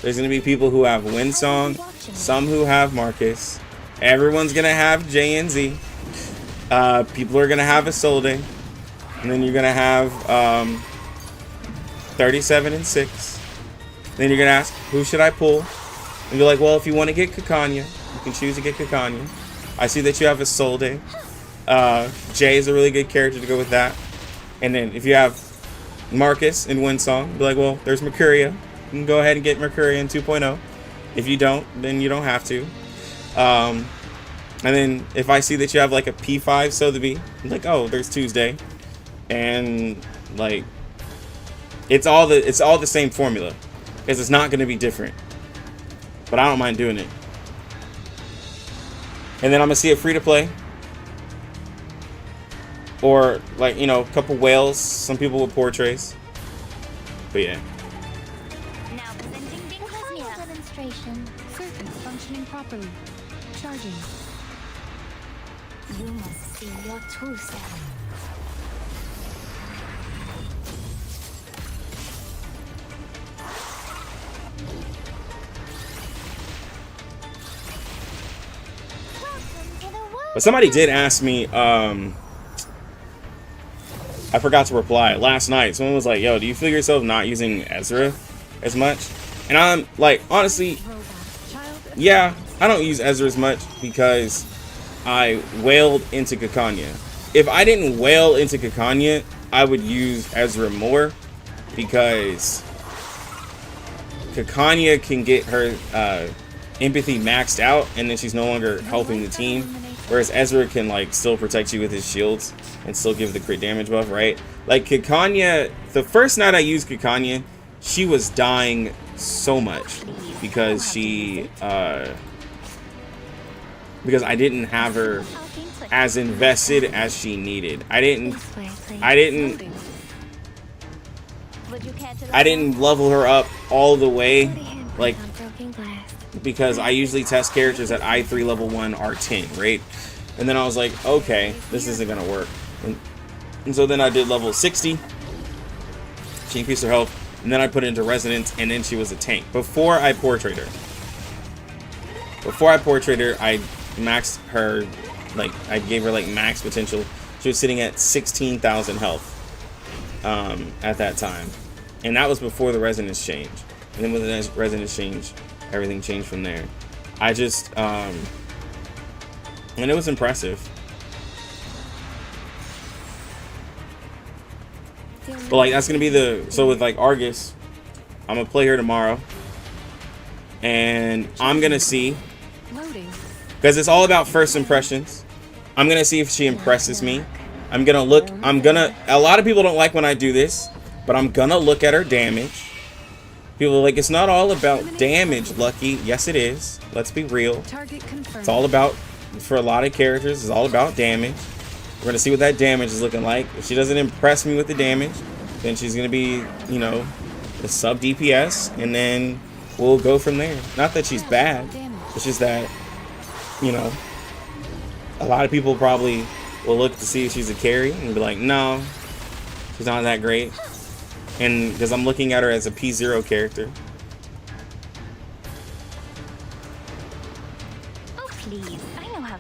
There's going to be people who have Windsong. Some who have Marcus. Everyone's going to have J and Z. People are going to have Isolde. And then you're going to have 37 and 6. Then you're going to ask, who should I pull? And you're like, well, if you want to get Kakanya, you can choose to get Kakanya. I see that you have Isolde. Jay is a really good character to go with that. And then if you have Marcus and Windsong, be like, well, there's Mercuria. You can go ahead and get Mercuria in 2.0. If you don't, then you don't have to. And then if I see that you have like a P5 Sotheby, I'm like, oh, there's Tuesday. And like, it's all the same formula, because it's not going to be different. But I don't mind doing it. And then I'm gonna see it free to play, or like, you know, a couple whales. Some people with portraits. But yeah. Now presenting Dinklesmia demonstration. Circuits functioning properly. Charging. You must see your true self. But somebody did ask me, I forgot to reply last night. Someone was like, yo, do you feel yourself not using Ezra as much? And I'm like, honestly, yeah, I don't use Ezra as much because I wailed into Kakanya. If I didn't wail into Kakanya, I would use Ezra more, because Kakanya can get her empathy maxed out, and then she's no longer helping the team. Whereas Ezra can, like, still protect you with his shields and still give the crit damage buff, right? Like, Kakanya, the first night I used Kakanya, she was dying so much because she, because I didn't have her as invested as she needed. I didn't level her up all the way, like, because I usually test characters at I3 level 1 R10, right? And then I was like, okay, this isn't gonna work. And so then I did level 60. She increased her health, and then I put it into Resonance, and then she was a tank. Before I portrait her, I maxed her, like, I gave her like max potential. She was sitting at 16,000 health at that time, and that was before the Resonance change. And then with the Resonance change, everything changed from there. I just and it was impressive. But like, that's gonna be the, so with like Argus, I'm gonna play her tomorrow, and I'm gonna see, because it's all about first impressions. I'm gonna see if she impresses me. A lot of people don't like when I do this, but I'm gonna look at her damage. People are like, it's not all about damage, Lucky. Yes, it is. Let's be real. It's all about, for a lot of characters, it's all about damage. We're gonna see what that damage is looking like. If she doesn't impress me with the damage, then she's gonna be, you know, the sub DPS, and then we'll go from there. Not that she's bad, it's just that, you know, a lot of people probably will look to see if she's a carry and be like, no, she's not that great. And because I'm looking at her as a P0 character.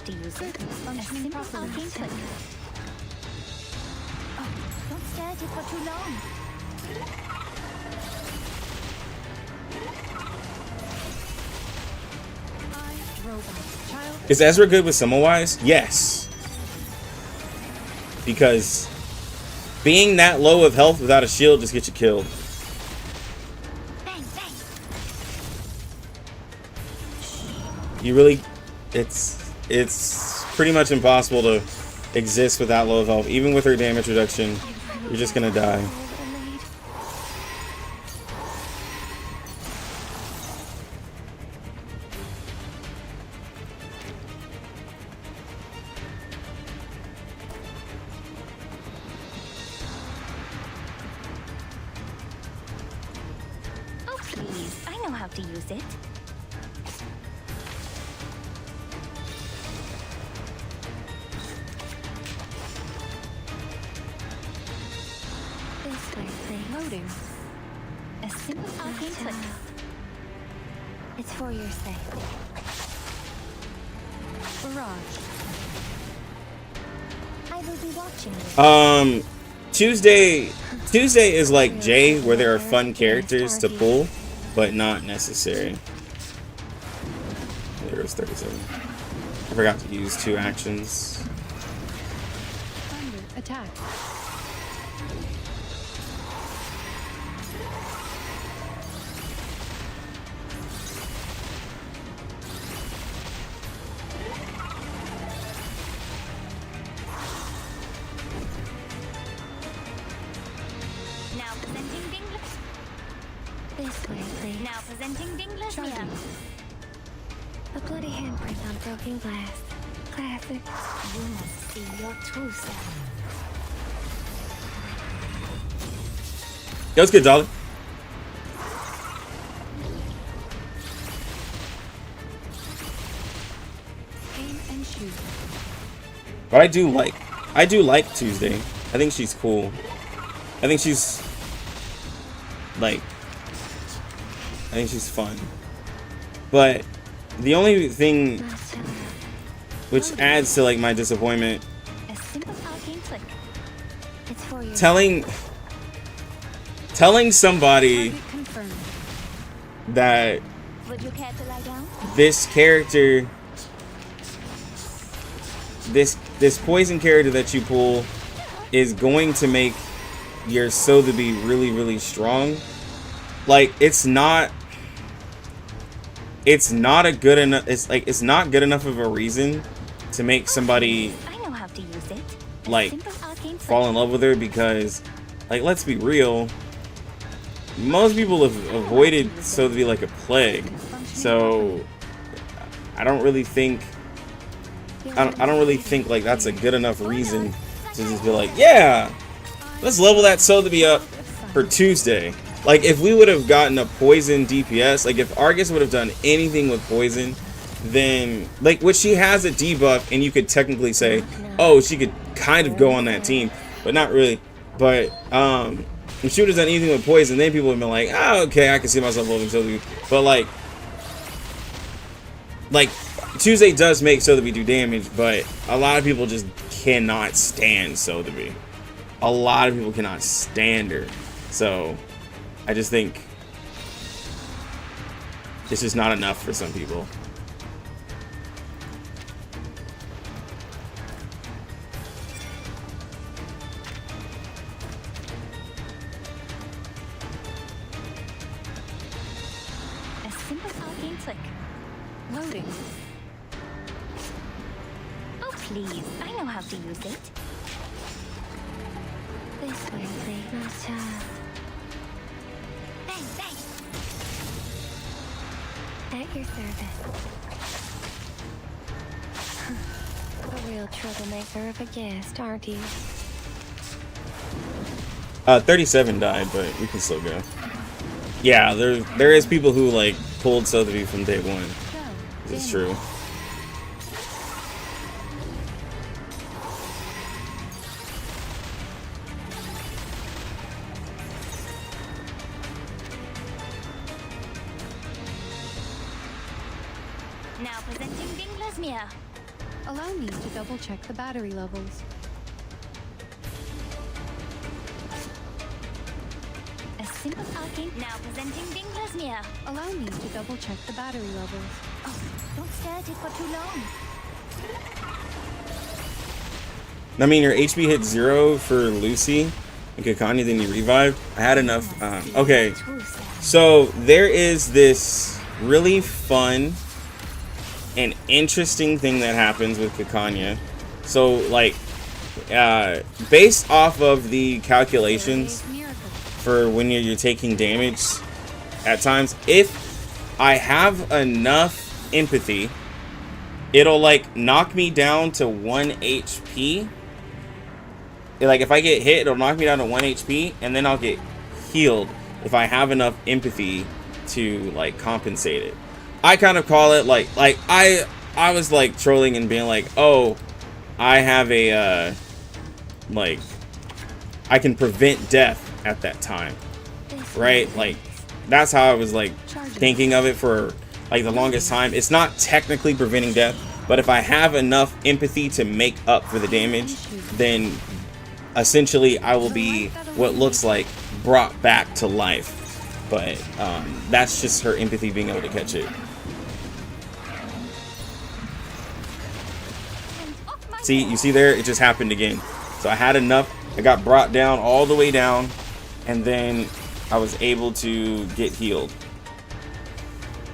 to use it. Functioning Simple properly. arcane trick. Oh, don't stare at it for too long. I, robot, child. Is Ezra good with Semmelwise? Yes. Because being that low of health without a shield just gets you killed. Bang, bang. You really, it's pretty much impossible to exist with that low of health. Even with her damage reduction, you're just gonna die. Oh, please. I know how to use it. This way, please. Loading. A simple arcane trick. It's for your sake. Barrage. I will be watching you. Tuesday is like Jay, where there are fun characters to pull, but not necessary. There was 37. I forgot to use 2 actions. Thunder. Attack. Now presenting Dingler. This way, please. Now presenting Dingler. Charging. A bloody handprint on broken glass. Classic. You must see your true self. That was good, Dolly. Aim and shoot. But I do like Tuesday. I think she's cool. I think she's fun. But the only thing which adds to like my disappointment, A simple arcane trick. It's for your telling somebody Target confirmed. that Would you care to lie down? this character, this poison character that you pull is going to make your Sotheby really, really strong. Like, it's not a good enough, it's not good enough of a reason to make somebody I know how to use it. A like simple arcane trick. fall in love with her, because like, let's be real, most people have avoided Sotheby like a plague. So I don't really think like that's a good enough reason to just be like, yeah, let's level that Sotheby up for Tuesday. Like, if we would have gotten a poison DPS, like if Argus would have done anything with poison, then like, which she has a debuff, and you could technically say, oh, she could kind of go on that team, but not really. But if she would have done anything with poison, then people would have been like, oh, okay, I can see myself leveling Sotheby. But like Tuesday does make Sotheby do damage, but a lot of people just cannot stand Sotheby. A lot of people cannot stand her. So I just think it's just not enough for some people. A simple arcane trick. Loading. Oh, please. I know how to use it. This way, please. My child. Bang, bang. At your service. A real troublemaker of a guest, aren't you? 37 died, but we can still go. Yeah, there is people who like pulled Sotheby from day one. It's true. Now presenting Dingler's Mirror. Allow me to double check the battery levels. A simple arcane now presenting Dingler's Mirror. Allow me to double check the battery levels. Oh, don't stare at it for too long. I mean, your HP hit 0 for Lucy and Kakanya, then you revived. I had enough. Okay, so there is this really fun and interesting thing that happens with Kakanya. So, like, based off of the calculations for when you're taking damage at times, if I have enough empathy, it'll like knock me down to 1 HP. Like if I get hit, it'll knock me down to 1 HP, and then I'll get healed if I have enough empathy to like compensate it. I kind of call it like I was like trolling and being like, oh, I have a like I can prevent death at that time, right? Like that's how I was like thinking of it for like the longest time. It's not technically preventing death, but if I have enough empathy to make up for the damage, then essentially I will be what looks like brought back to life. But that's just her empathy being able to catch it. See, you see there, it just happened again. So I had enough, I got brought down all the way down, and then I was able to get healed.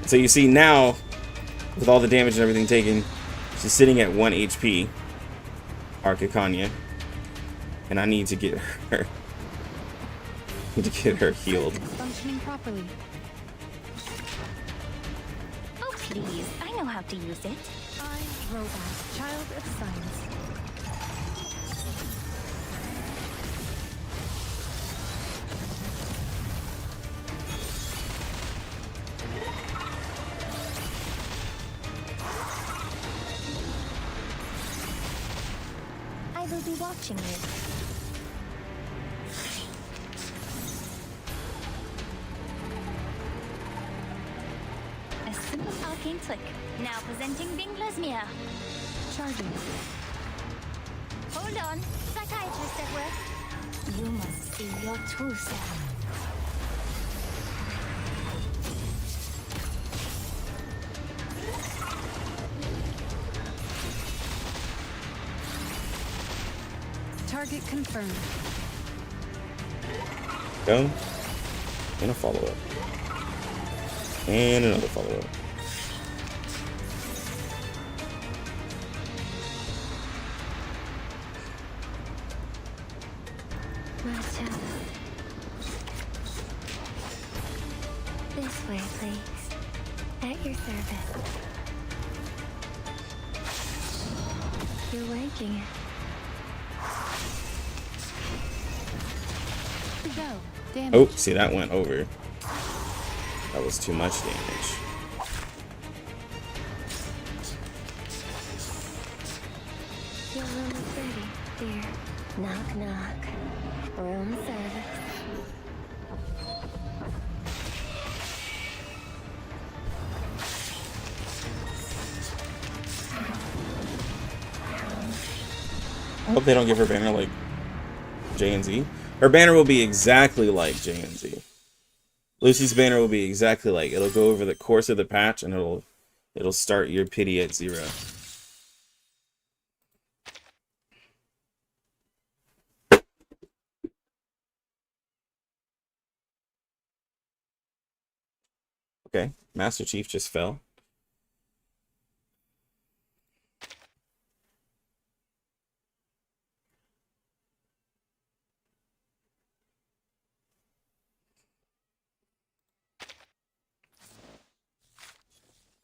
So you see now, with all the damage and everything taken, she's sitting at 1 HP, Arkakanya, and I need to get her, healed. Functioning properly. Oh, please. I know how to use it. I, Robot, child of science. I will be watching you. A simple arcane trick. Now presenting Dingler's Mirror. Charging. Hold on. Psychiatrist at work. You must see your true self. Target confirmed. Go. And a follow-up. And another follow-up. My child. This way, please. At your service. You're waking. Go. Damage. Oh, see, that went over. That was too much damage. Your room is ready, dear. Knock, knock. Room service. I hope they don't give her banner like J and Z. Her banner will be exactly like J and Z. Lucy's banner will be exactly like, it'll go over the course of the patch and it'll start your pity at 0. Okay, Master Chief just fell.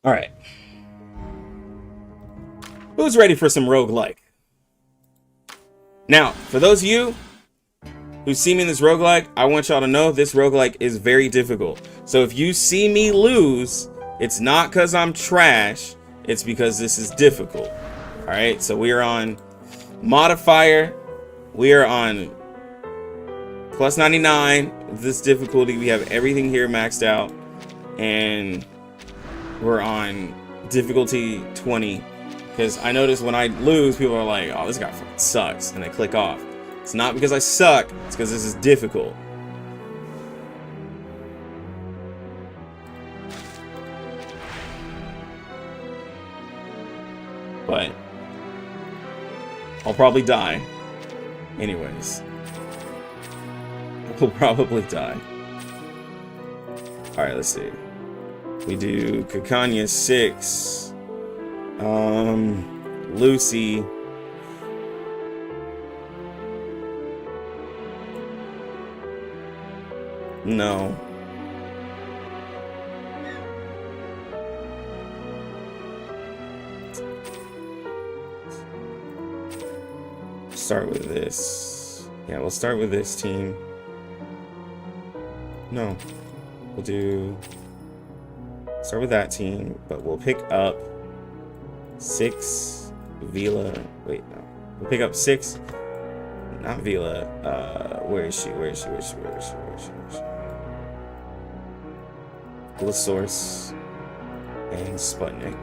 All right. Who's ready for some roguelike? Now, for those of you who see me in this roguelike, I want y'all to know this roguelike is very difficult. So if you see me lose, it's not because I'm trash. It's because this is difficult. All right. So we are on modifier. We are on plus 99. This difficulty, we have everything here maxed out. And we're on difficulty 20 Because I notice when I lose, people are like, oh, this guy fucking sucks, and they click off. It's not because I suck, it's because this is difficult. But I'll probably die. Anyways. We'll probably die. Alright, let's see. We do Kakanya 6. Lucy. No. Start with this. Yeah, we'll start with this team. No. We'll do... Start with that team, but we'll pick up 6 Vila. Wait, no. We'll pick up 6. Not Vila. Where is she? Blisource and Sputnik.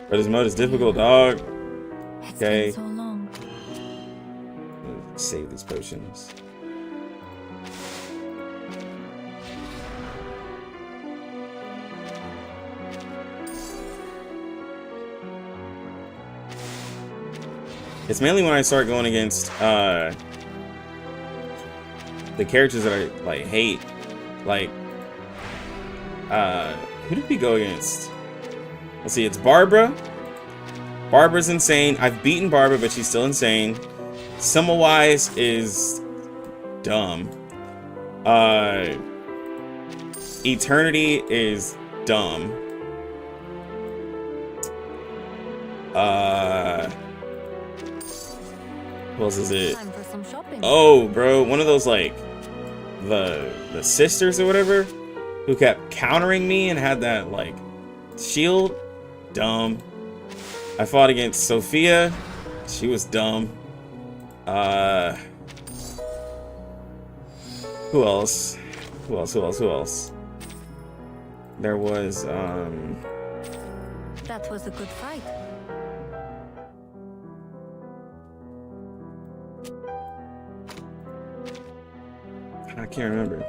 But this mode is difficult, dog. Okay. So long. Save these potions. It's mainly when I start going against the characters that I like hate. Like who did we go against? Let's see, it's Barbara. Barbara's insane. I've beaten Barbara, but she's still insane. Semmelweis is dumb. Eternity is dumb. Who else is it? Time for some shopping. Oh, bro, one of those like the sisters or whatever who kept countering me and had that like shield. Dumb. I fought against Sophia. She was dumb. Who else? Who else? There was That was a good fight. I can't remember.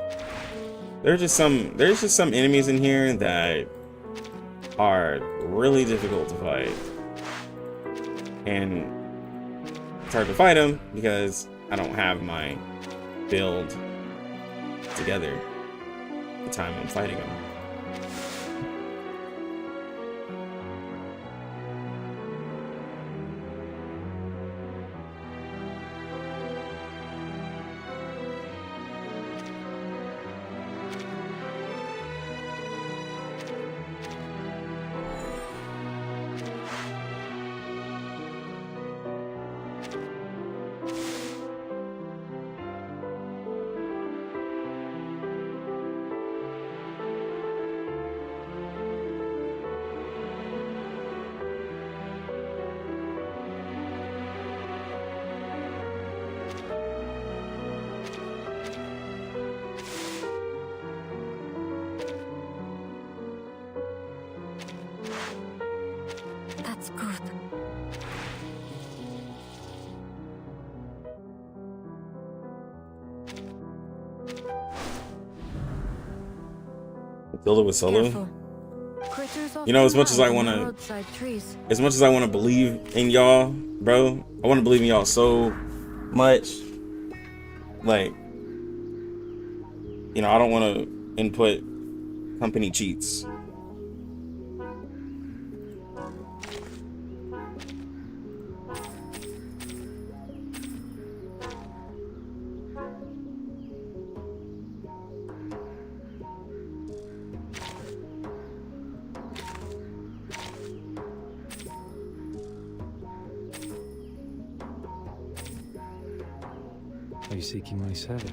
There's just some enemies in here that are really difficult to fight. And it's hard to fight them because I don't have my build together at the time I'm fighting them. That's good. Build it with solo. Careful. Critters You know, as much as I often want hide in to, roadside trees. as much as I want to believe in y'all, bro, I want to believe in y'all so much. Like, you know, I don't want to input company cheats. Are you seeking my service?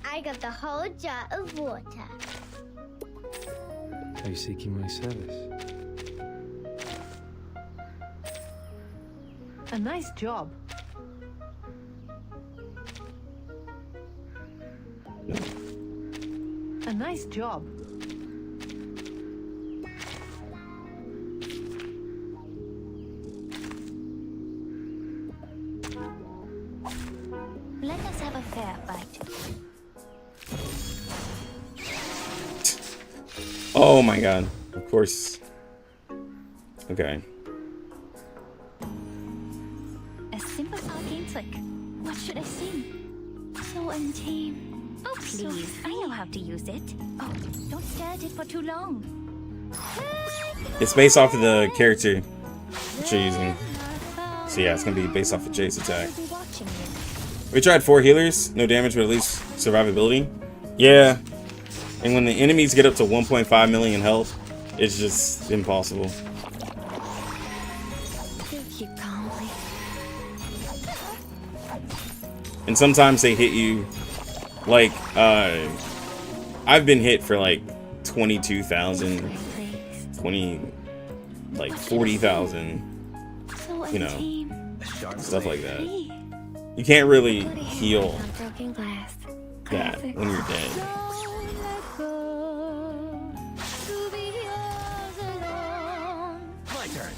I got the whole jar of water. Are you seeking my service? A nice job. A nice job. Let us have a fair fight. Oh my god. Of course. Okay. A simple arcane trick. What should I sing? So untamed. Oh, please. I know how to use it. Oh, don't stare at it for too long. It's based off of the character that you're using. So yeah, it's gonna be based off of Jay's attack. I'll be watching you. We tried 4 healers, no damage, but at least survivability. Yeah. And when the enemies get up to 1.5 million health, it's just impossible. Take you calmly. And sometimes they hit you like I've been hit for like 22,000, 40,000, So you know, untamed. stuff like that. You can't really Put a hand heal on broken glass. that Classic. when you're dead. My turn.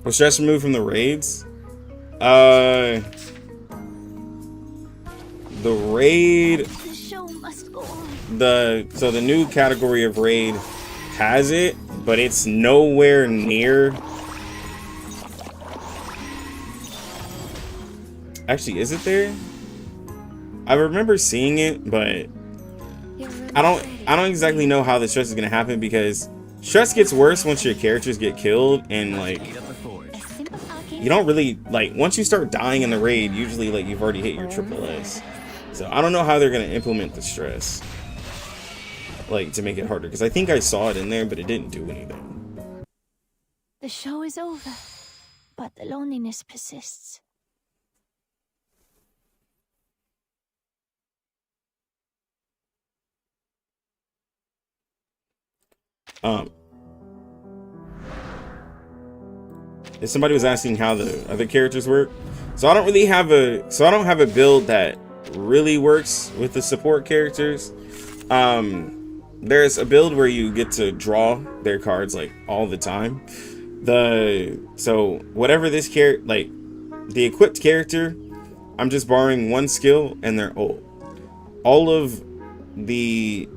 Was stress removed from the raids? The raid, The show must go on. so the new category of raid has it, but it's nowhere near. Actually, is it there? I remember seeing it, but I don't exactly know how the stress is gonna happen, because stress gets worse once your characters get killed, and like Eat up the forge. A simple arcane. you don't really like, once you start dying in the raid, usually like you've already hit your triple S. So I don't know how they're gonna implement the stress, like to make it harder, because I think I saw it in there, but it didn't do anything. The show is over, but the loneliness persists. If somebody was asking how the other characters work, so I don't have a build that really works with the support characters. There's a build where you get to draw their cards like all the time. So whatever this character, like the equipped character, I'm just borrowing one skill and their ult. All of the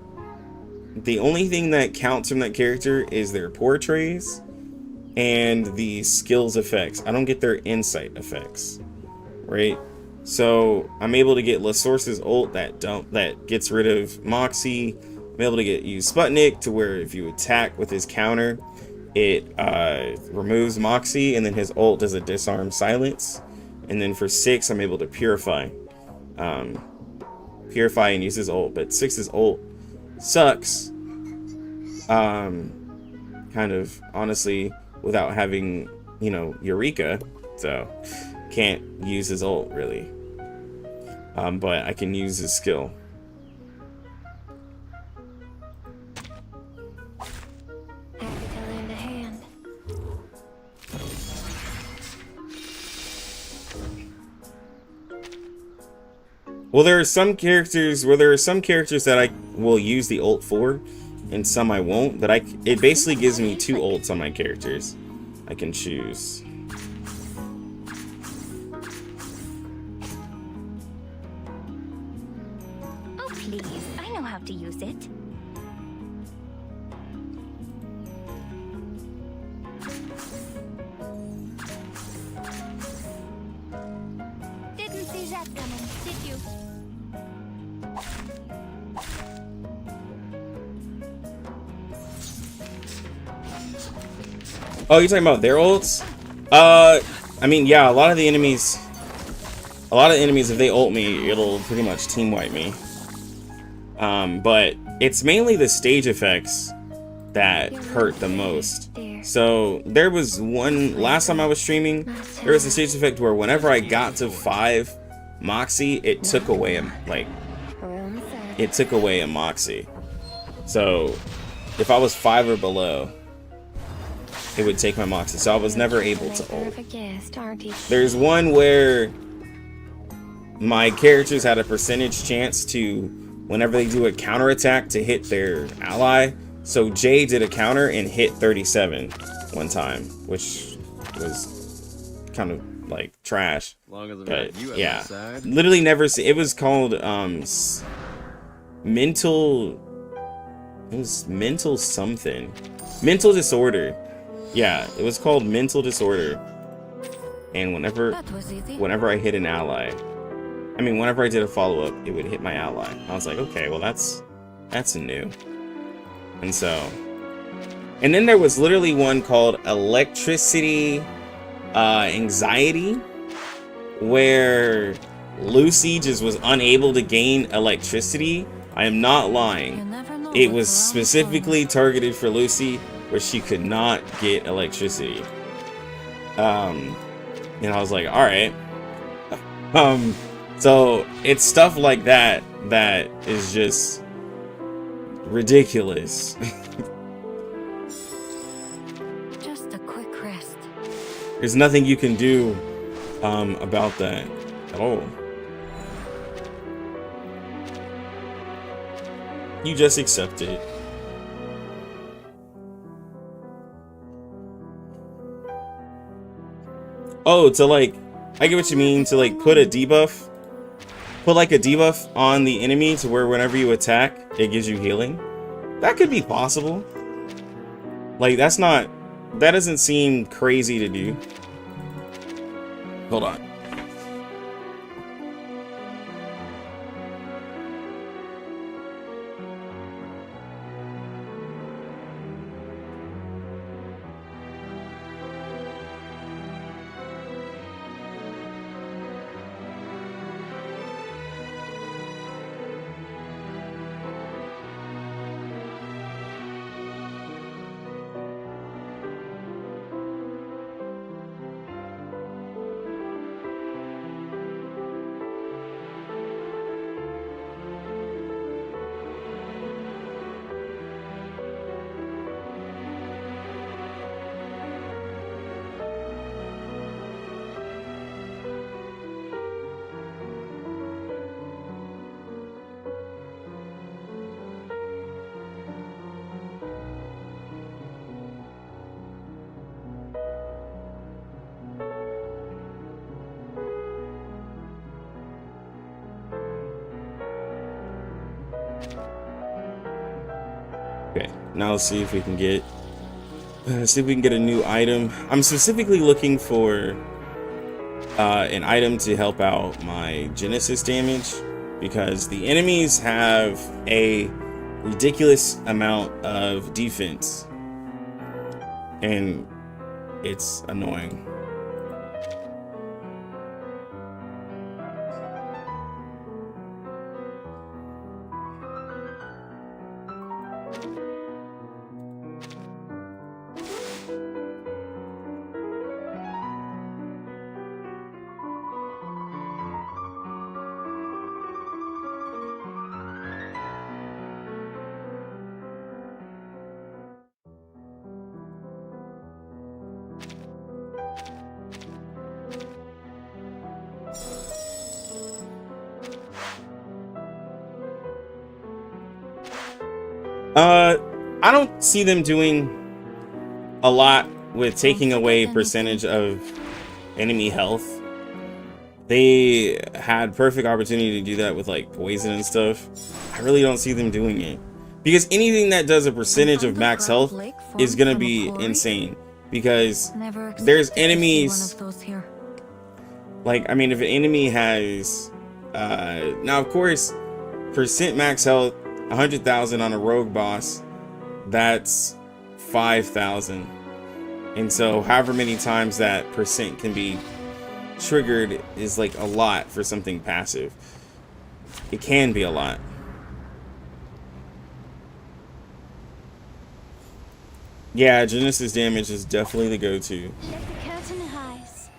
only thing that counts from that character is their portraits and the skills effects. I don't get their insight effects, right? So I'm able to get La Source's ult that gets rid of Moxie. I'm able to use Sputnik to where if you attack with his counter, it removes Moxie, and then his ult does a disarm silence. And then for 6, I'm able to purify and use his ult. But 6's ult sucks, kind of honestly, without having, you know, Eureka, so can't use his ult really, but I can use his skill. Happy to lend a hand. Well, there are some characters that I will use the ult for, and some I won't, but it basically gives me 2 ults on my characters I can choose. Oh, please. I know how to use it. Didn't see that coming, did you? Oh, you're talking about their ults? I mean, yeah, a lot of the enemies, if they ult me, it'll pretty much team wipe me. But it's mainly the stage effects that hurt the most. So there was one, last time I was streaming, there was a stage effect where whenever I got to 5 Moxie, it took away a, like, Room set. it took away a Moxie. So if I was 5 or below, it would take my Moxie. So I was never able to Maker ult. of a guest, aren't you? There's one where my characters had a percentage chance to, whenever they do a counterattack, to hit their ally. So Jay did a counter and hit 37 one time, which was kind of like trash. But yeah, literally never see. It was called mental. It was mental something, mental disorder. Yeah, it was called mental disorder. And whenever I hit an ally, I mean, whenever I did a follow up, it would hit my ally. I was like, okay, well that's new. And so, and then there was literally one called electricity anxiety, where Lucy just was unable to gain electricity. I am not lying. It was specifically targeted for Lucy, where she could not get electricity. And I was like, all right. So it's stuff like that that is just ridiculous. Just a quick rest. There's nothing you can do about that at all. You just accept it. Oh, to like, I get what you mean, to like put a debuff. Put like a debuff on the enemy to where whenever you attack, it gives you healing. That could be possible. Like, that doesn't seem crazy to do. Hold on. Okay, now let's see if we can get a new item. I'm specifically looking for an item to help out my Genesis damage, because the enemies have a ridiculous amount of defense and it's annoying. I don't see them doing a lot with taking away percentage of enemy health. They had perfect opportunity to do that with like poison and stuff. I really don't see them doing it, because anything that does a percentage of max health is gonna be insane, because there's enemies like, I mean, if an enemy has now of course percent max health 100,000 on a rogue boss, that's 5,000, and so however many times that percent can be triggered is like a lot for something passive. It can be a lot. Yeah, Genesis damage is definitely the go-to. Let the curtain rise.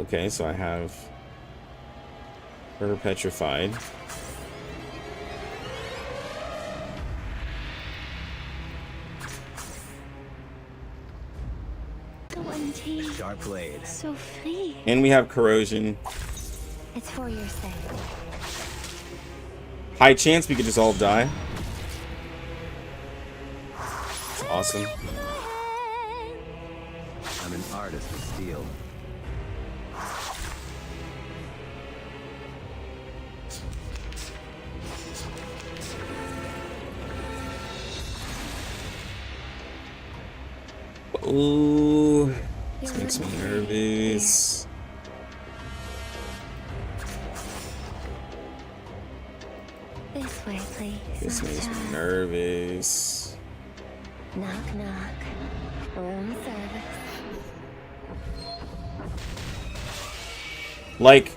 Okay, so I have her petrified. So untamed. Sharp blade. So free. And we have corrosion. It's for your sake. High chance we could just all die. It's awesome. I'm an artist with steel. Ooh, this makes me nervous. This way, please. This makes me child. nervous. Knock, knock. Room service. Like,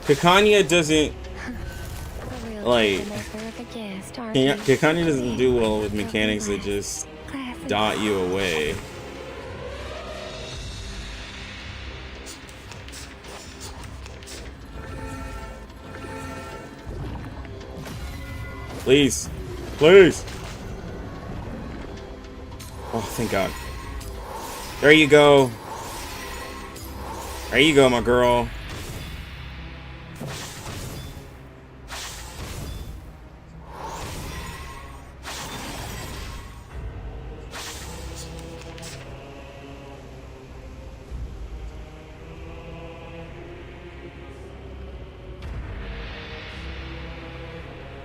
Kikanya doesn't, A real like, troublemaker of a guest, aren't you? Kikanya doesn't do well with mechanics that just Classic. dot you away. Please. Please. Oh, thank God. There you go. There you go, my girl.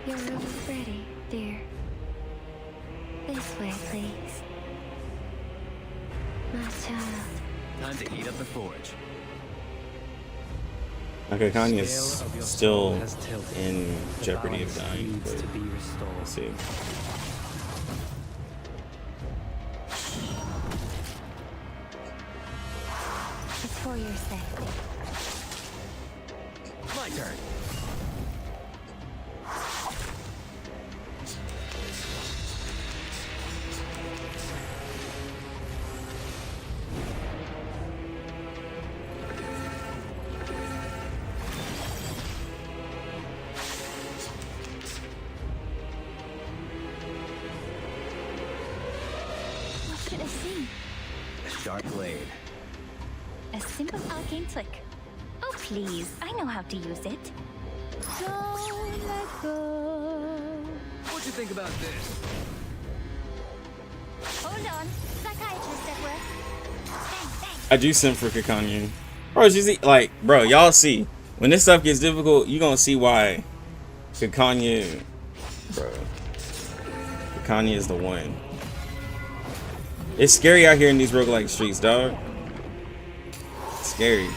Your room is ready, dear. This way, please. My child. Time to heat up the forge. Okay, Kanye's Scale of your still soul has tilted. in The jeopardy of balance dying, needs but to be restored. let's see. It's for your sake. My turn. What should I sing? A sharp blade. A simple arcane flick. Oh, please. I know how to use it. Don't let go. What'd you think about this? Hold on. Psychiatrist at work. Bang, bang. I do simp for Kikanya. Bro, you see, like, bro, y'all see. When this stuff gets difficult, you gonna see why Kikanya, bro. Kikanya is the one. It's scary out here in these roguelike streets, dog. It's scary.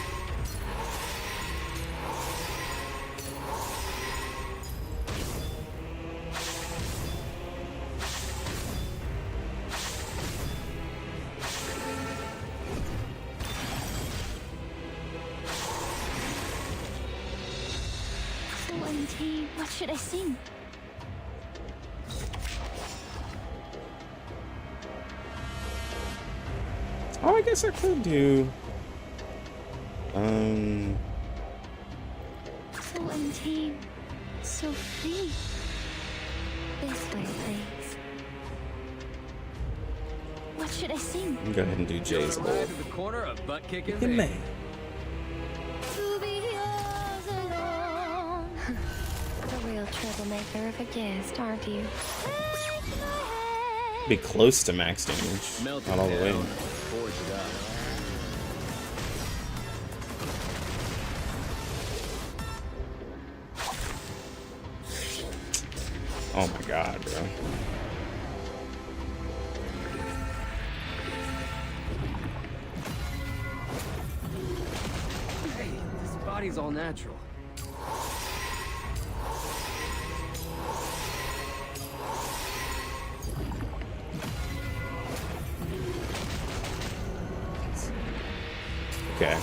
So untamed. What should I sing? Oh, I guess I could do. So untamed. So free. This way, please. What should I sing? Go ahead and do Jay's Ride bowl. to the corner of butt kicking Look at me. me. To be yours alone. A real troublemaker of a guest, aren't you? Be close to max damage. Melt Not all the way. down. Forge it up. Oh my God, bro. Hey, this body's all natural. Okay.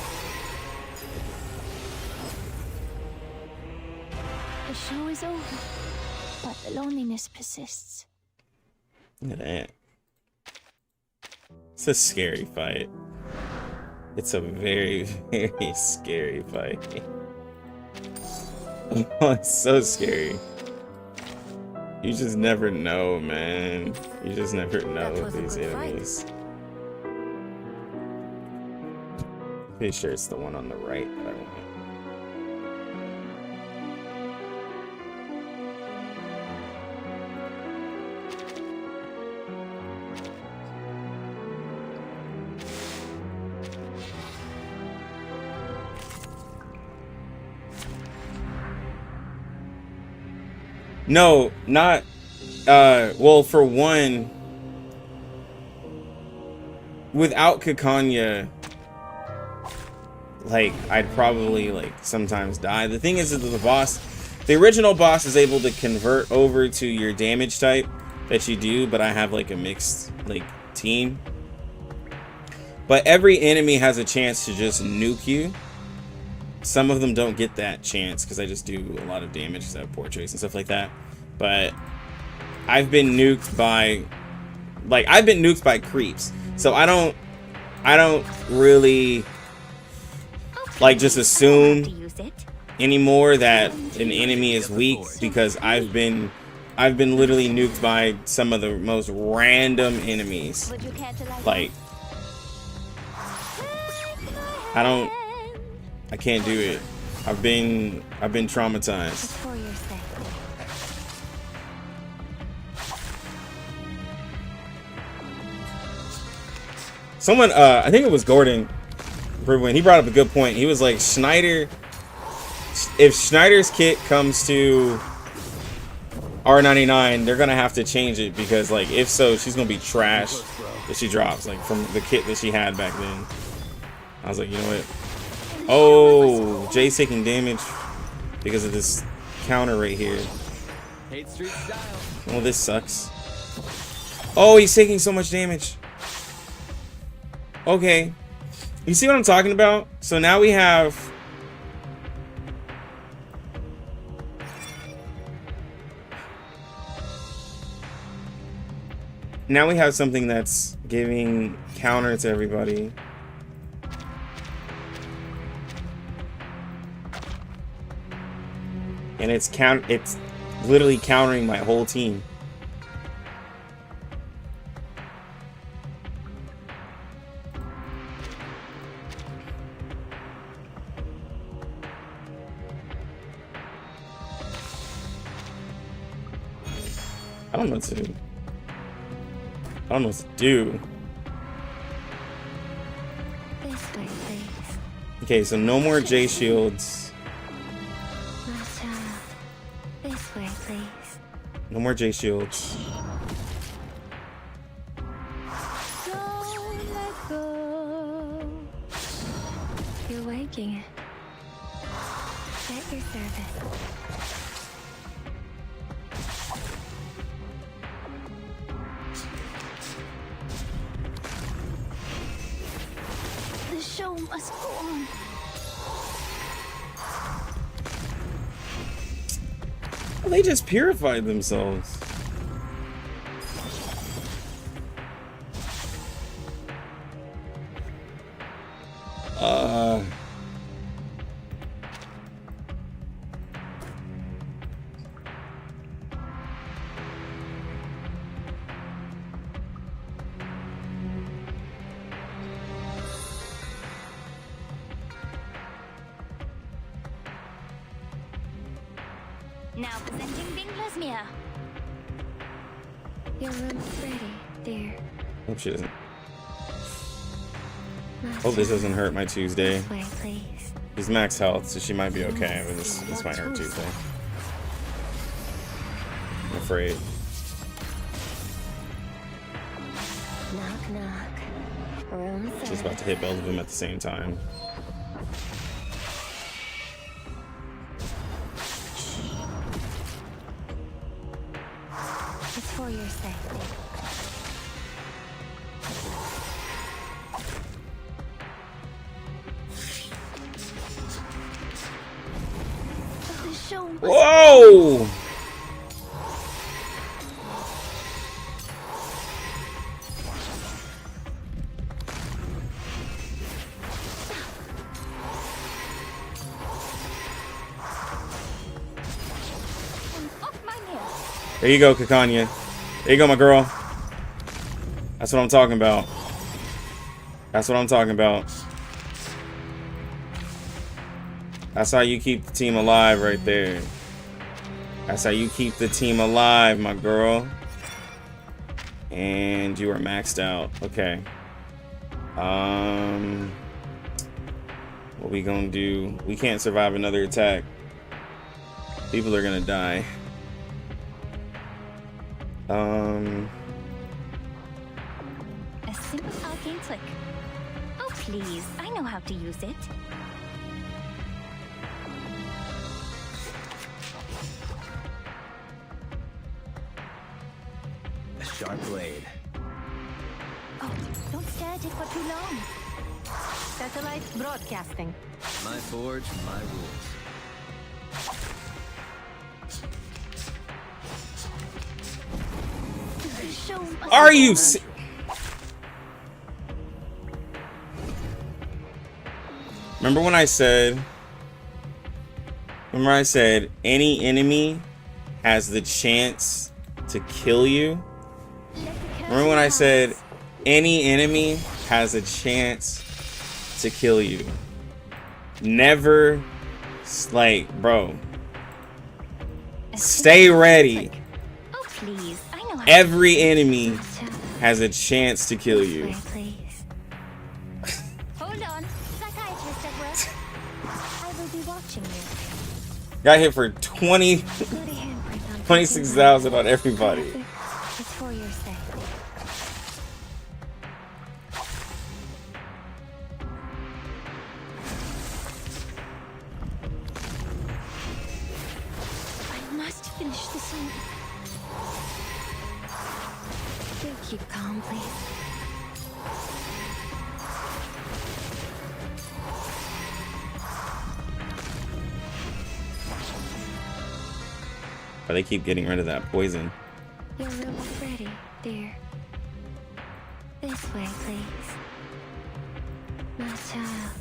The show is over, but the loneliness persists. Look at that. It's a scary fight. It's a very, very scary fight. Oh, it's so scary. You just never know, man. You just never know with these enemies. Pretty sure it's the one on the right that I want. No, not well, for one, without Kakanya, like, I'd probably like sometimes die. The thing is that the original boss is able to convert over to your damage type that you do, but I have like a mixed like team. But every enemy has a chance to just nuke you. Some of them don't get that chance because I just do a lot of damage because I have portraits and stuff like that. But I've been nuked by, like, I've been nuked by creeps. So I don't really like just assume anymore that an enemy is weak, because I've been literally nuked by some of the most random enemies. Like, I can't do it. I've been traumatized. Someone, I think it was Gordon, when he brought up a good point. He was like, Schneider, if Schneider's kit comes to R99, they're gonna have to change it, because like, if so, she's gonna be trash that she drops, like from the kit that she had back then. I was like, you know what? Oh, Jay's taking damage because of this counter right here. Oh, this sucks. Oh, he's taking so much damage. Okay. You see what I'm talking about? So now we have... Now we have something that's giving counter to everybody. And it's literally countering my whole team. I don't know what to do. I don't know what to do. Okay, so no more J shields. This way, please. No more J shields. Don't let go. You're waking. At your service. The show must go on. Well, they just purified themselves. Now presenting Binglasmia. Your room's ready, dear. Hope she doesn't. Hope this doesn't hurt my Tuesday. This way, please. She's max health, so she might be okay, but this might hurt Tuesday. I'm afraid. Knock, knock. Room service. She's about to hit both of them at the same time. It's for your safety. The show must Whoa! There you go, Kakanya. There you go, my girl. That's what I'm talking about. That's what I'm talking about. That's how you keep the team alive right there. That's how you keep the team alive, my girl. And you are maxed out. Okay. What we gonna do? We can't survive another attack. People are gonna die. A simple arcane trick. Oh, please. I know how to use it. A sharp blade. Oh, don't stare at it for too long. Satellite broadcasting. My forge, my rules. The show must Are be you? over. Remember when I said? Remember I said any enemy has the chance to kill you? Remember when I said any enemy has a chance to kill you? Never, like, bro. Stay ready. Oh, please. I know how Every enemy has a chance to kill you. Wait, please. Hold on. Psychiatrist at work. I will be watching you. Got hit for 20, Include a handprint on 26,000 on everybody. It's for your sake. I must finish this soon. Do keep calm, please. But they keep getting rid of that poison. Your room is ready, dear. This way, please. My child.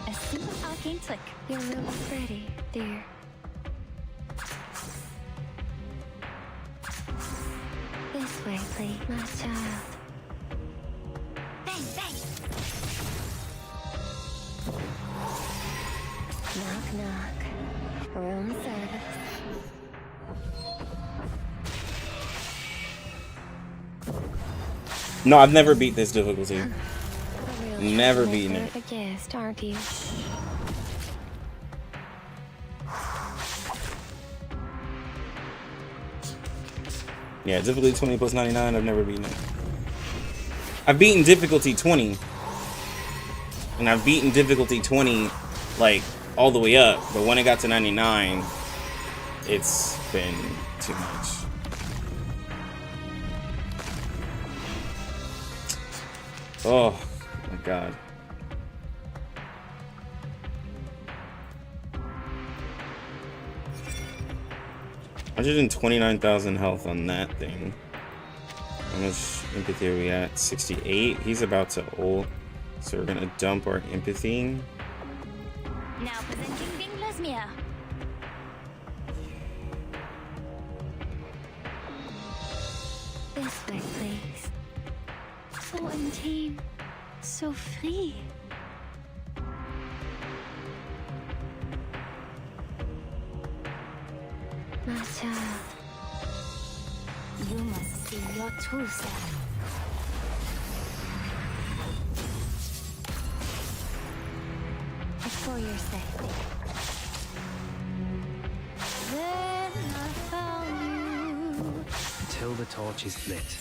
A simple arcane trick. Your room is ready, dear. This way, please. My child. Bang, bang. Knock, knock. Room service. No, I've never beat this difficulty. A real Never troublemaker beaten of a guest, aren't you? Yeah, difficulty 20 plus 99, I've never beaten it. I've beaten difficulty 20. And I've beaten difficulty 20, like, all the way up. But when it got to 99, it's been too much. Oh, my God. $129,000 health on that thing. How much empathy are we at? 68. He's about to ult. So we're gonna dump our empathy. Now presenting Lasmia. This way, please. So untamed. So free. My child. You must see your true self. It's for your sake. Then I found you. Until the torch is lit.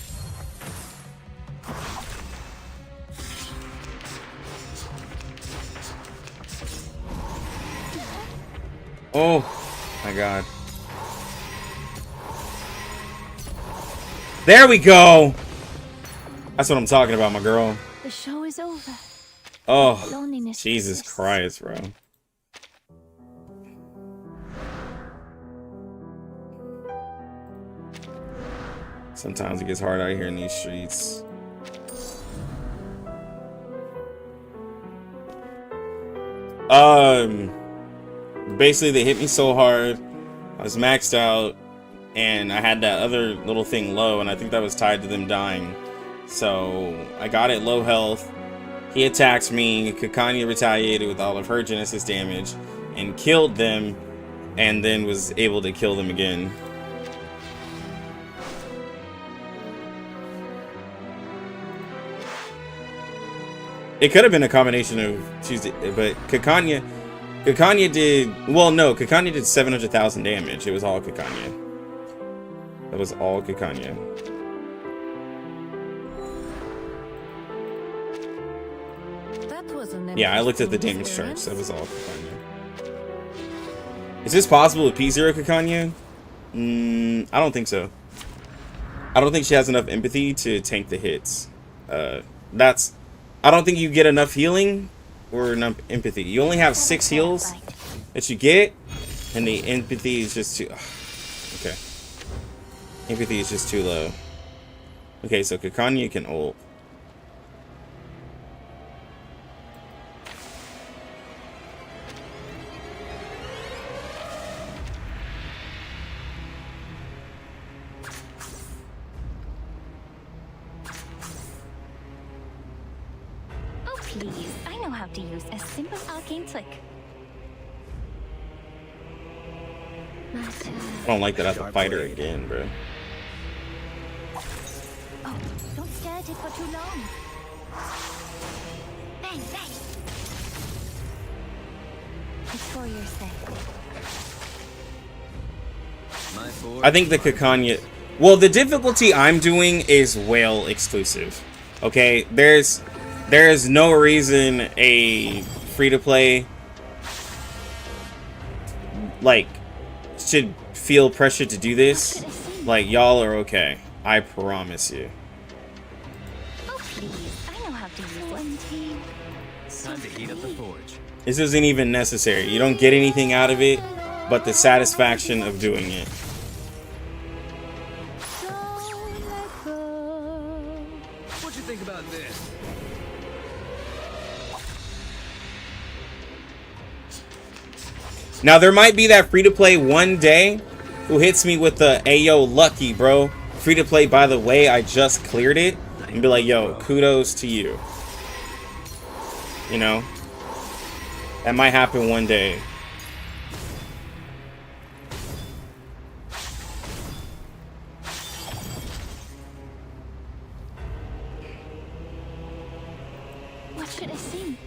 Oh my God. There we go. That's what I'm talking about, my girl. The show is over. Oh, Loneliness Jesus persists. Christ, bro. Sometimes it gets hard out here in these streets. Basically they hit me so hard. I was maxed out and I had that other little thing low, and I think that was tied to them dying. So I got it low health. He attacked me. Kakanya retaliated with all of her Genesis damage and killed them, and then was able to kill them again. It could have been a combination of Tuesday, but Kakanya did, well, no, Kakanya did 700,000 damage. It was all Kakanya. That was all Kakanya. Yeah, I looked at the damage charts. That was all Kakanya. Is this possible with P0 Kakanya? I don't think so. I don't think she has enough empathy to tank the hits. I don't think you get enough healing or enough empathy. You only have 6 heals that you get, and the empathy is just too... Okay. Empathy is just too low. Okay, so Kakanya can ult. Please, I know how to use a simple arcane trick. I don't like that I have to fight her again, bro. Oh, don't stare at it for too long. Bang, bang. It's for your sake. My forge, I think the Kakanya... Well, the difficulty I'm doing is whale exclusive. Okay, there is no reason a free-to-play like should feel pressure to do this. Like, y'all are okay. I promise you. Oh please, I know how to use one team. time to heat up the forge. This isn't even necessary. You don't get anything out of it but the satisfaction of doing it. What you think about this? Now, there might be that free-to-play one day who hits me with the, "Ayo, lucky, bro. Free-to-play, by the way, I just cleared it." And be like, "Yo, kudos to you." You know? That might happen one day. What should I sing?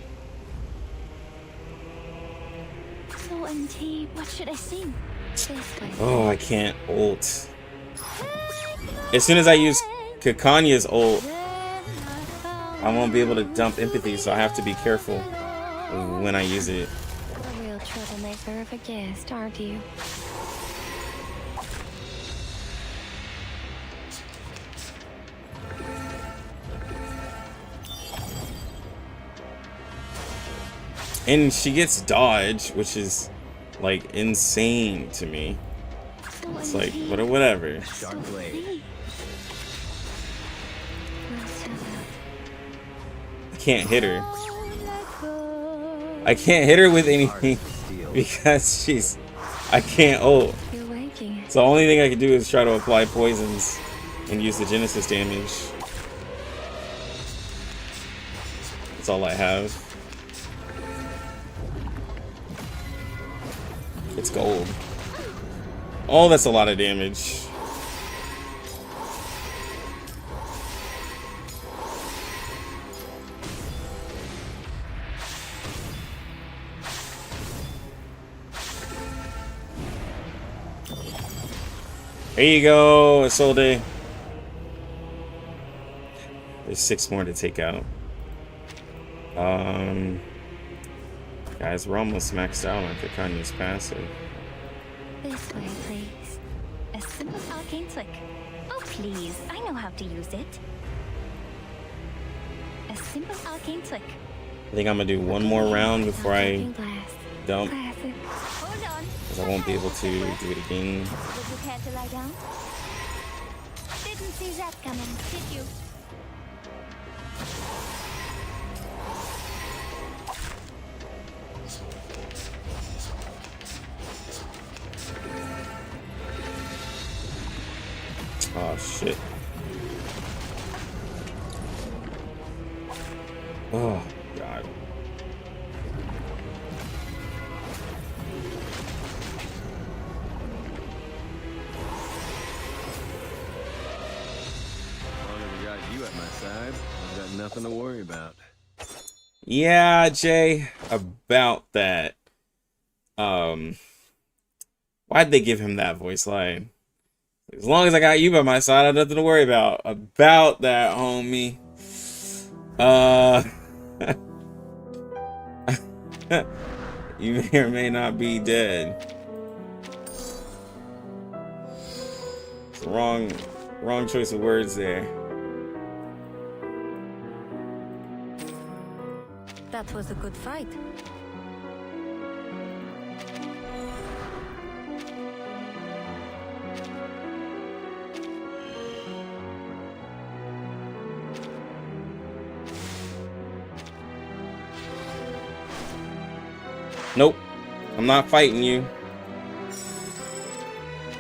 So empty. What should I sing? This way. Oh, I can't ult. As soon as I use Kakanya's ult, I won't be able to dump empathy, so I have to be careful when I use it. A real troublemaker of a guest, aren't you? And she gets dodge, which is like insane to me. It's like, whatever. Sharp blade. I can't hit her. I can't hit her with anything because I can't ult. You're waking. So the only thing I can do is try to apply poisons and use the Genesis damage. That's all I have. It's gold. Oh, that's a lot of damage. There you go, Isolde. There's 6 more to take out. Guys, we're almost maxed out on Kakanya's passive. This way, please. A simple arcane trick. Oh, please. I know how to use it. A simple arcane trick. I think I'm gonna do one more round before I dump, Hold on. because I won't be able to do it again. Would you care to lie down? This Didn't see that coming, did you? Oh shit. Oh god. As long as I got you at my side, I've got nothing to worry about. Yeah, Jay, about that. Why'd they give him that voice line? As long as I got you by my side, I have nothing to worry about. About that, homie. You may or may not be dead. It's the wrong choice of words there. That was a good fight. Nope. I'm not fighting you.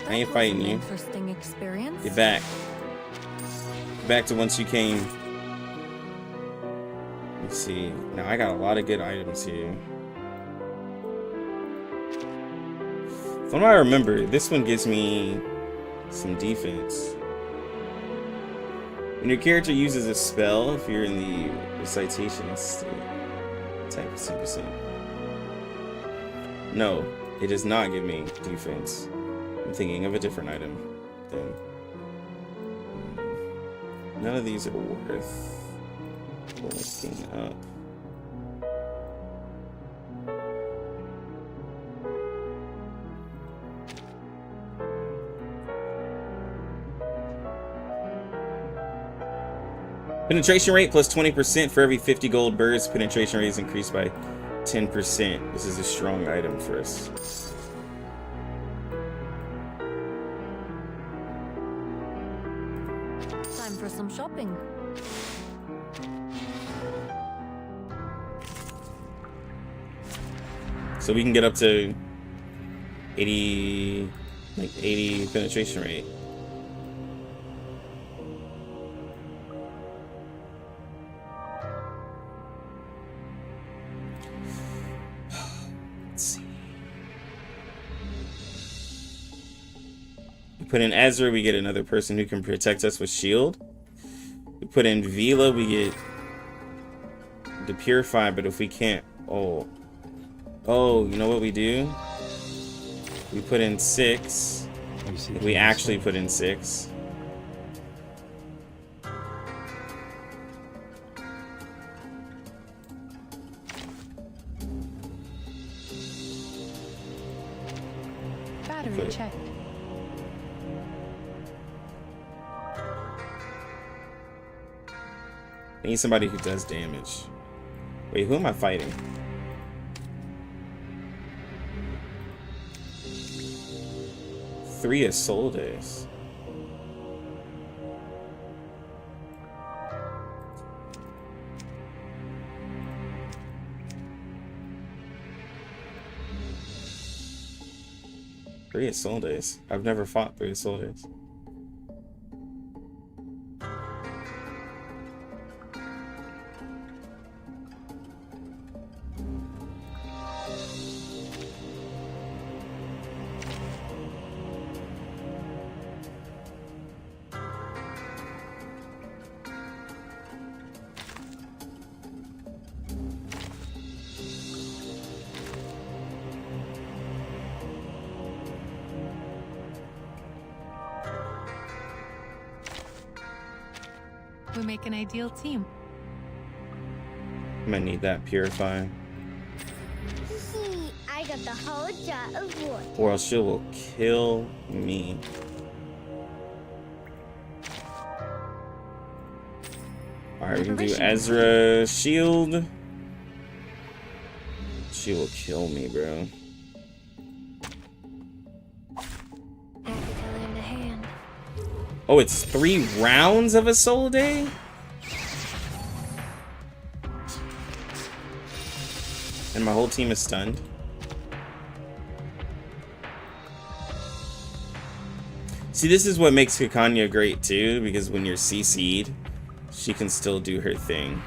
I ain't fighting you. Interesting experience. Get back. Get back to whence you came. Let's see. Now I got a lot of good items here. From what I remember, this one gives me some defense. When your character uses a spell, if you're in the recitation state, attack 10%. No, it does not give me defense. I'm thinking of a different item then. None of these are worth looking up. Penetration rate plus 20% for every 50 gold bursts. Penetration rate is increased by 10%. This is a strong item for us. Time for some shopping. So we can get up to 80 penetration rate. Let's see. We put in Ezra, we get another person who can protect us with shield. We put in Vila, we get the Purify, but if we can't, oh, you know what we do? We put in 6. We actually put in 6. Battery checked. I need somebody who does damage. Wait, who am I fighting? 3 is soul days. Three is soul days. I've never fought 3 soul days. We make an ideal team. I'm gonna need that purify. I got the whole jar of wood. Or else she will kill me. Alright, we can do Ezra shield. She will kill me, bro. Happy to lend a hand. Oh, it's 3 rounds of a soul day? And my whole team is stunned. See, this is what makes Kikanya great too, because when you're CC'd, she can still do her thing.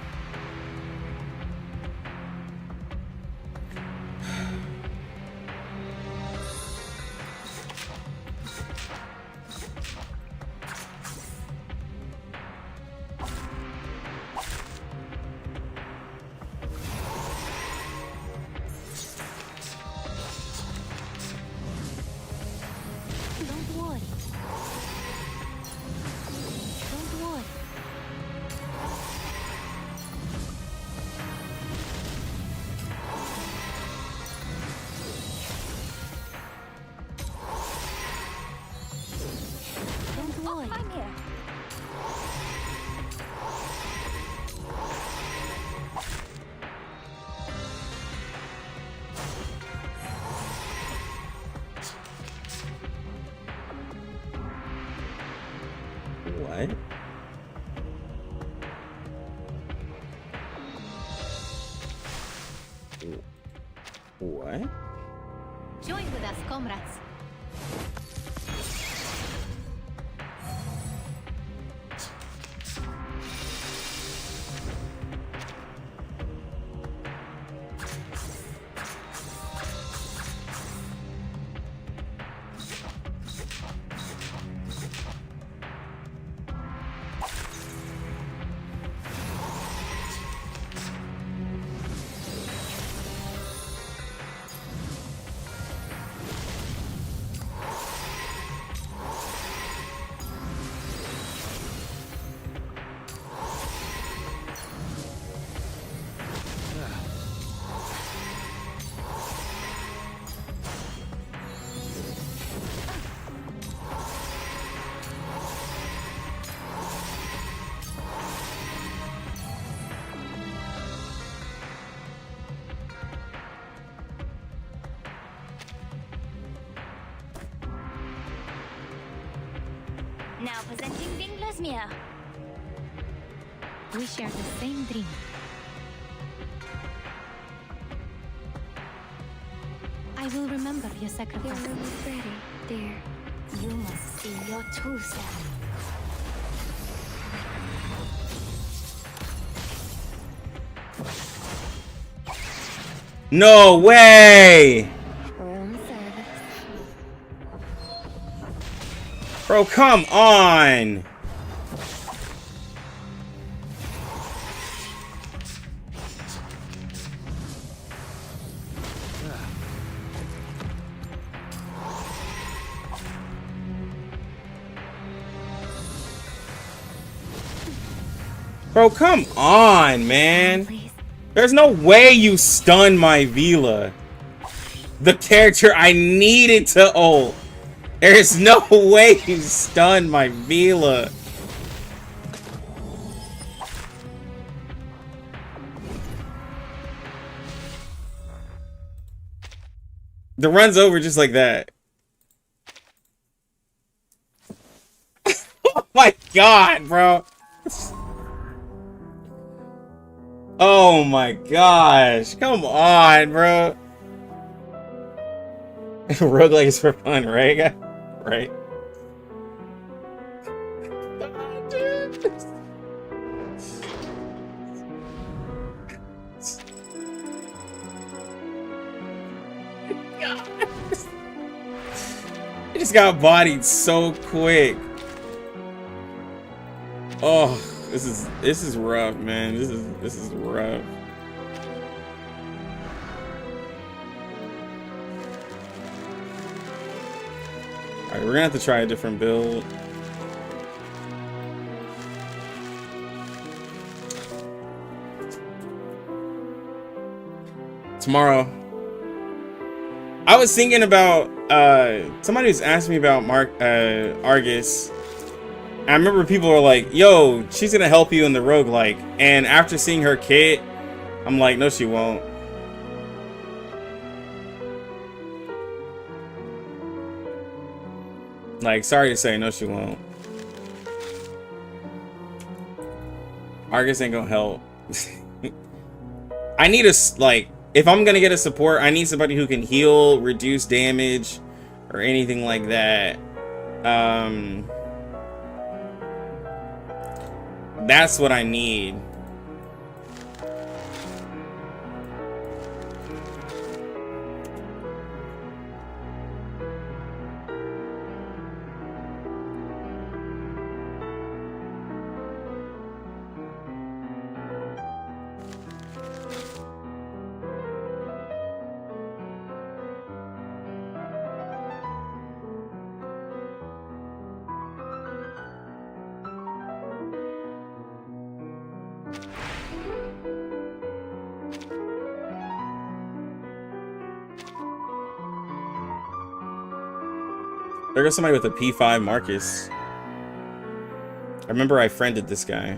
Don't worry. Don't worry. Don't worry. I'm here. What? What? Join with us, comrades. Now presenting Dinglasmere. We share the same dream. I will remember your sacrifice. You're almost ready, dear. You must see your true self. No way! Room service. Bro, come on! Bro, come on, man. Please. There's no way you stunned my Vila. The character I needed to ult. There's no way you stunned my Vila. The run's over just like that. Oh my god, bro. Oh my gosh. Come on, bro. Roguelike is for fun, right, guy? Right? I just got bodied so quick. Oh, this is rough, man. This is rough. Alright, we're gonna have to try a different build. Tomorrow. I was thinking about somebody was asking me about Argus. I remember people were like, yo, she's gonna help you in the roguelike. And after seeing her kit, I'm like, no, she won't. Like, sorry to say, no, she won't. Argus ain't gonna help. I need a, like, if I'm gonna get a support, I need somebody who can heal, reduce damage, or anything like that. That's what I need. There goes somebody with a P5 Marcus. I remember I friended this guy.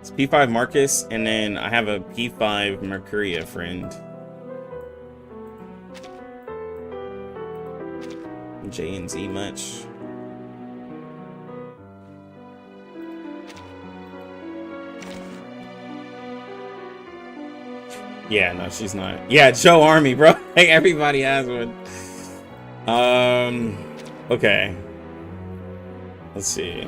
It's P5 Marcus, and then I have a P5 Mercuria friend. J and Z much. Yeah, no, she's not. Yeah, Joe Army, bro. Like, everybody has one. Okay. Let's see.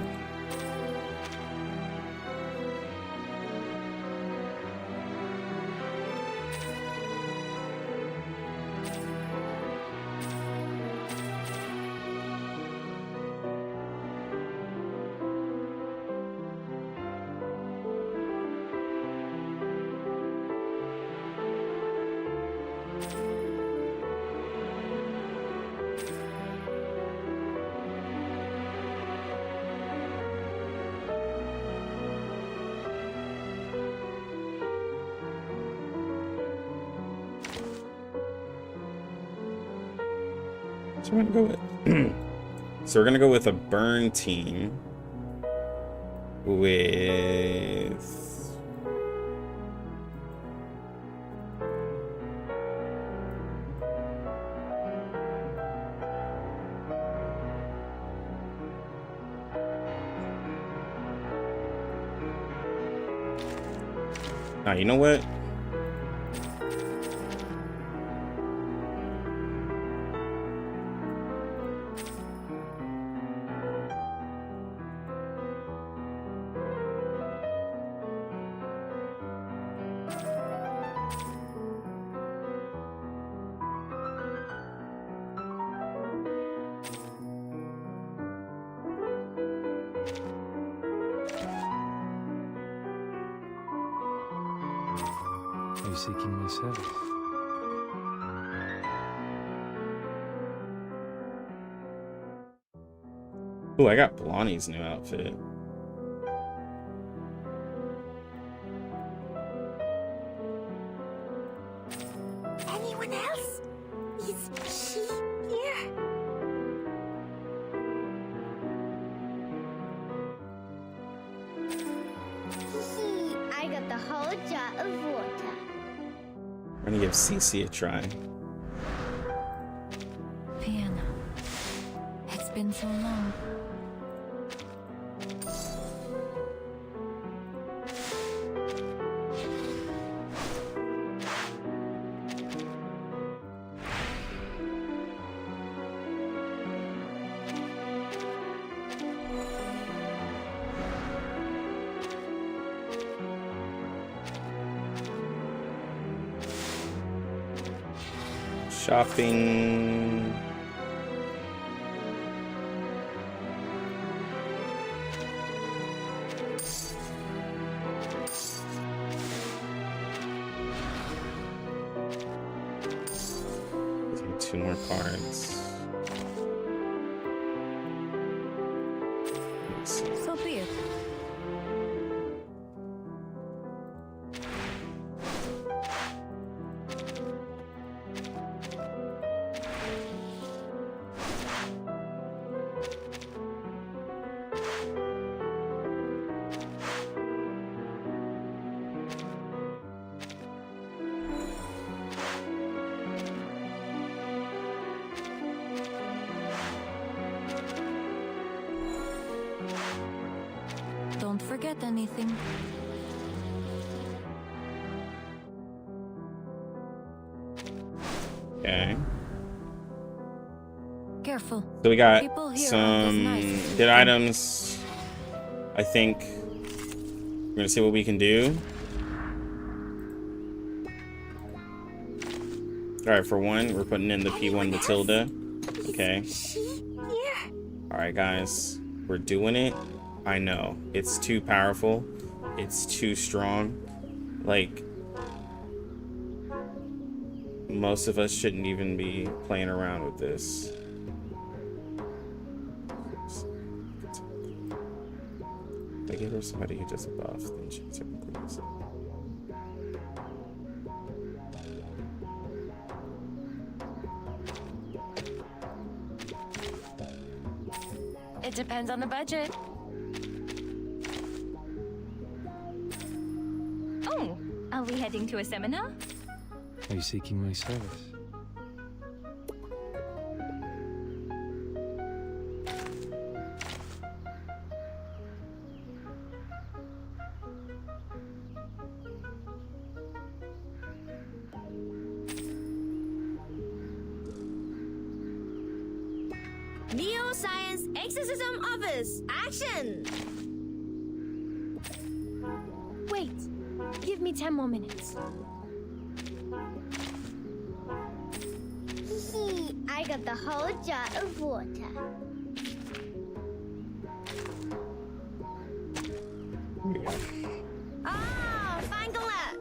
So we're gonna go with so we're gonna go with a burn team with you know what? Are you seeking my service? Ooh, I got Blondie's new outfit. Anyone else? Is she here? I got the whole jar of water. I'm gonna give Cece a try. Piano. It's been so long. Shopping. Two more cards. So be it. forget anything. Okay. Careful. So we got People here aren't as some nice as you good think. items. I think we're gonna see what we can do. Alright, for one, we're putting in the P1 Matilda. Okay. Alright, guys. We're doing it. I know. It's too powerful. It's too strong. Like, most of us shouldn't even be playing around with this. If I give her somebody who does a buff, then she typically does it. It depends on the budget. Oh, are we heading to a seminar? Are you seeking my service? Neoscience exorcism office. Action! Wait, give me 10 more minutes. I got the whole jar of water. Ah, Fangala!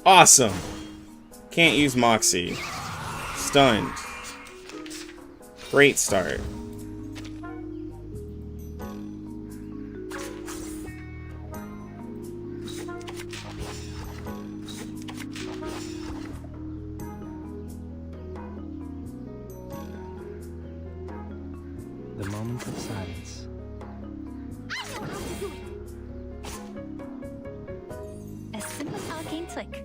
Awesome. Can't use Moxie. Stunned. Great start. The moment of silence. A simple arcane flick.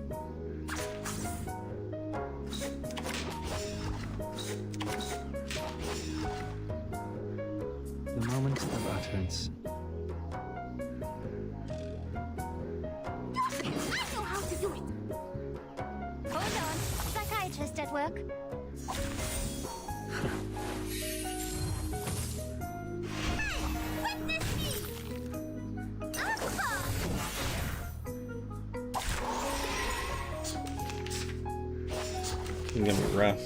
The moment of utterance. I know how to do it. Hold on, psychiatrist at work. Witness me! Alpha! It's gonna be rough.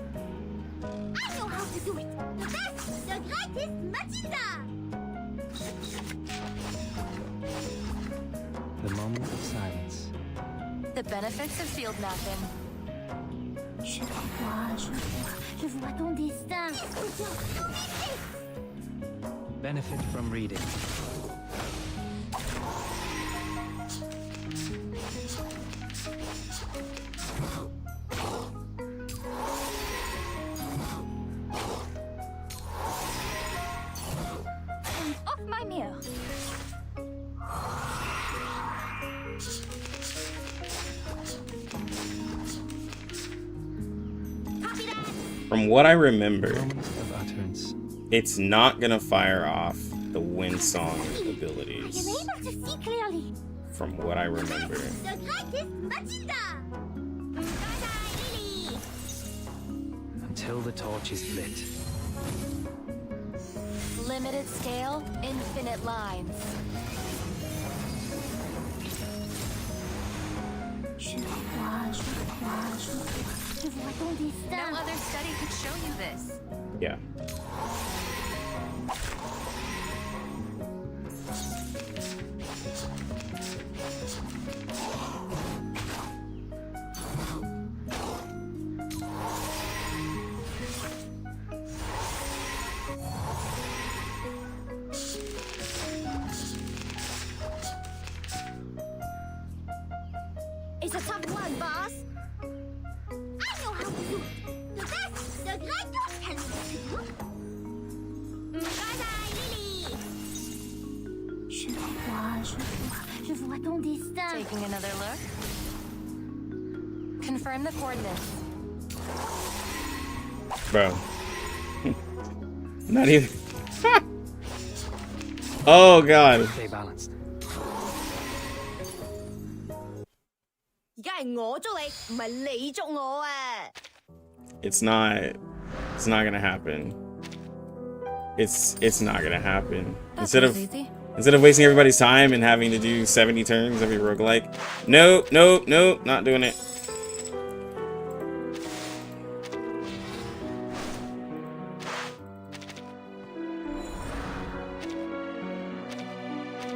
I know how to do it. The best, the greatest Matilda! The moment of silence. The benefits of field mapping. Je vois ton destin. Benefit from reading. Off my mirror. From what I remember, Moment of utterance. it's not gonna fire off the Windsong I'm abilities. able to see clearly. From what I remember. The greatest Matilda! Bye-bye, Lily! Until the torch is lit. Limited scale, infinite lines. Je vois ton No destin. other study could show you this. Yeah. It's a tough one, boss. I know how to do it. The best, the greatest, tell me what to do. Bye-bye, Lily. Je vois ton destin. Taking another look. Confirm the coordinates. Bro. Not even. Oh god. Stay balanced. 而家係我捉你，唔係你捉我啊！ It's not gonna happen. It's not gonna happen. Instead of wasting everybody's time and having to do 70 turns every roguelike. No, not doing it.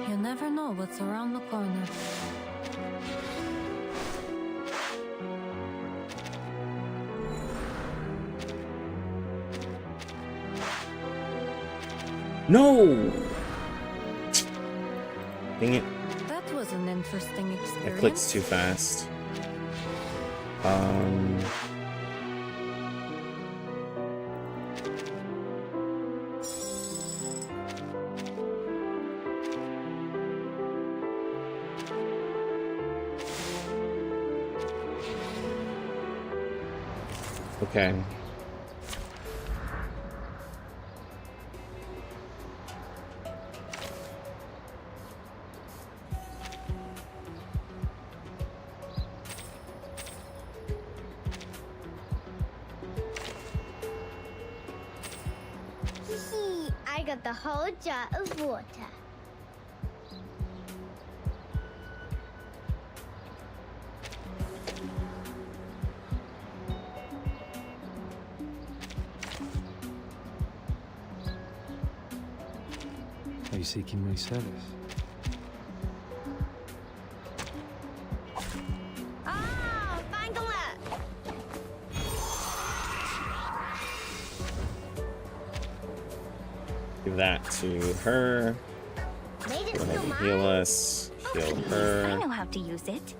You never know what's around the corner. No! Dang it. That was an interesting It experience. clicks too fast. Okay. I got the whole jar of water. Are you seeking my service? Ah, 翻工啦！ Give that to her. Made it Go ahead still and heal mine. us. Heal I her. know how to use it.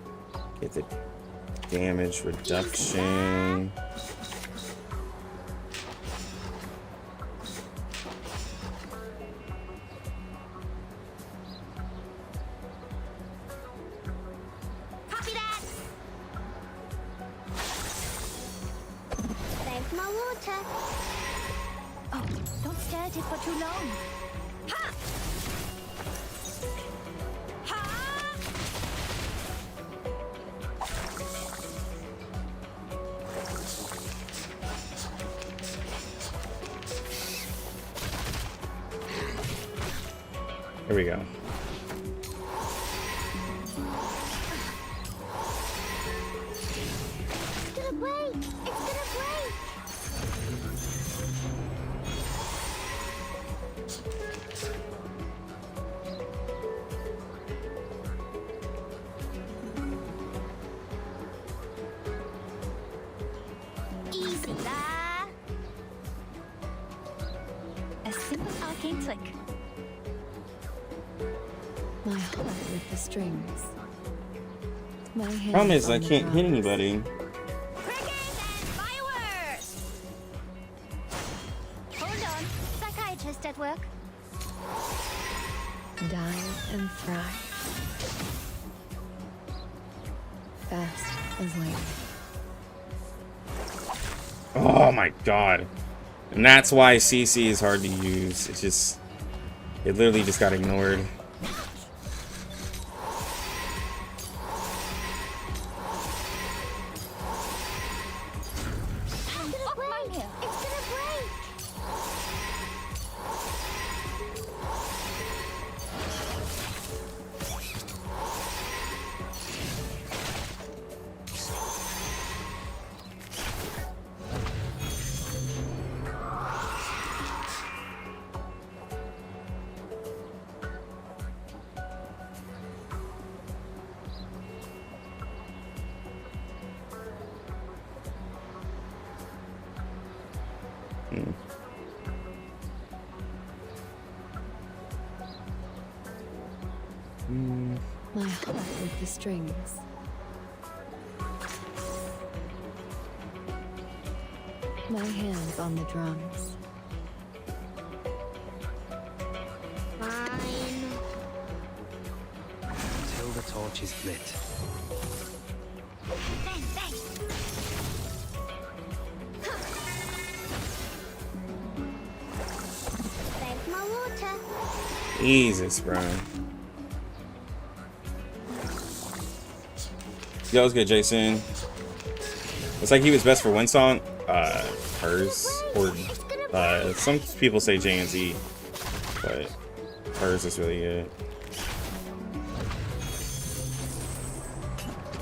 Get the damage reduction. Copy that. Thanks, my water. Oh, don't stare at it for too long. Ha! Ha! Here we go. It's gonna break. It's gonna break. Easy lah. A simple arcane flick. My heart with the strings. My hands Problem is, I on the can't hit drums. anybody. Crickets and fireworks. Hold on. Psychiatrist at work. Die and fry. Fast as lightning. Oh my god. And that's why CC is hard to use. It's just... It literally just got ignored. It's gonna break. It's gonna break. My heart with the strings. My hands on the drums. Fine. Until the torch is lit. Bang, bang. Thank my water. Jesus, bro. Yo, what's good, Jason? It's like he was best for Windsong. Hers. Or some people say J and Z, but hers is really good.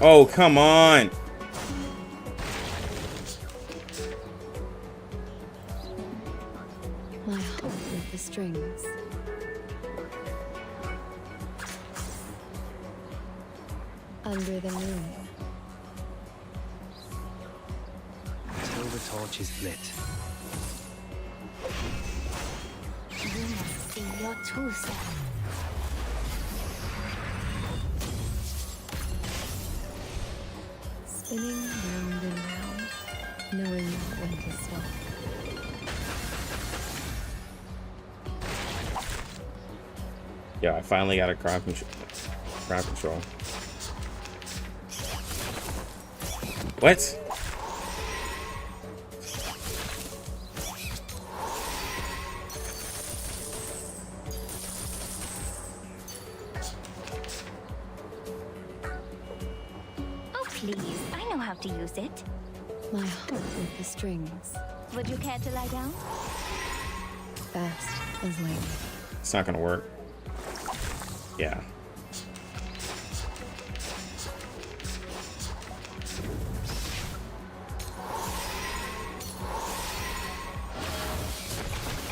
Oh, come on! My heart with the strings. Under the moon. Until the torch is lit. You must see your true self. Spinning round and round, knowing when to stop. Yeah, I finally got a crowd control. What? Oh, please. I know how to use it. My heart with the strings. Would you care to lie down? Fast as lightning. It's not gonna work. Yeah.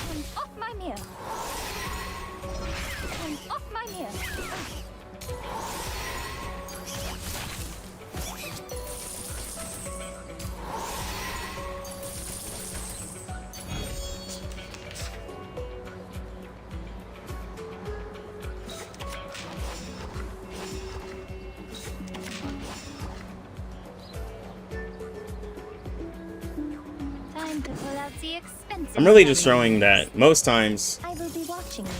Come off my mirror. Come off my mirror. Time to pull out the expensive. I'm really just money. showing that most times I will be watching you.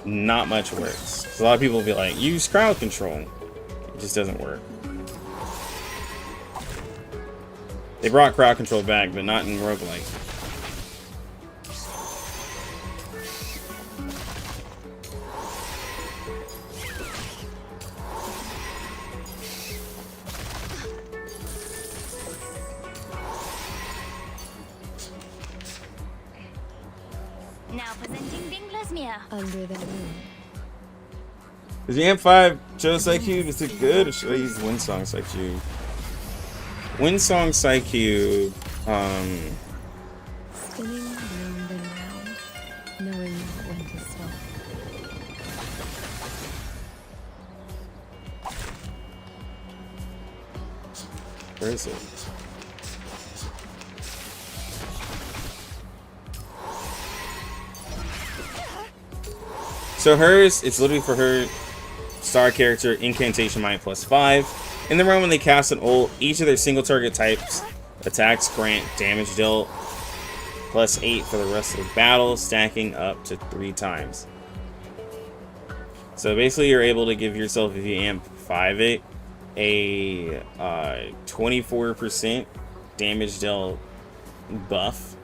not much works. So a lot of people will be like, use crowd control. It just doesn't work. They brought crowd control back, but not in roguelike. Now presenting Dingler's mirror. Under the moon. Is the Amp 5 Joe Psycube? Is it good, or should I use Windsong Psycube? Windsong Psycube, Spinning round and round, knowing when to stop. where is it? So hers, it's literally for her star character, Incantation Might +5. In the round when they cast an ult, each of their single target types attacks grant damage dealt +8 for the rest of the battle, stacking up to 3 times. So basically you're able to give yourself, if you amp 5 it, a 24% damage dealt buff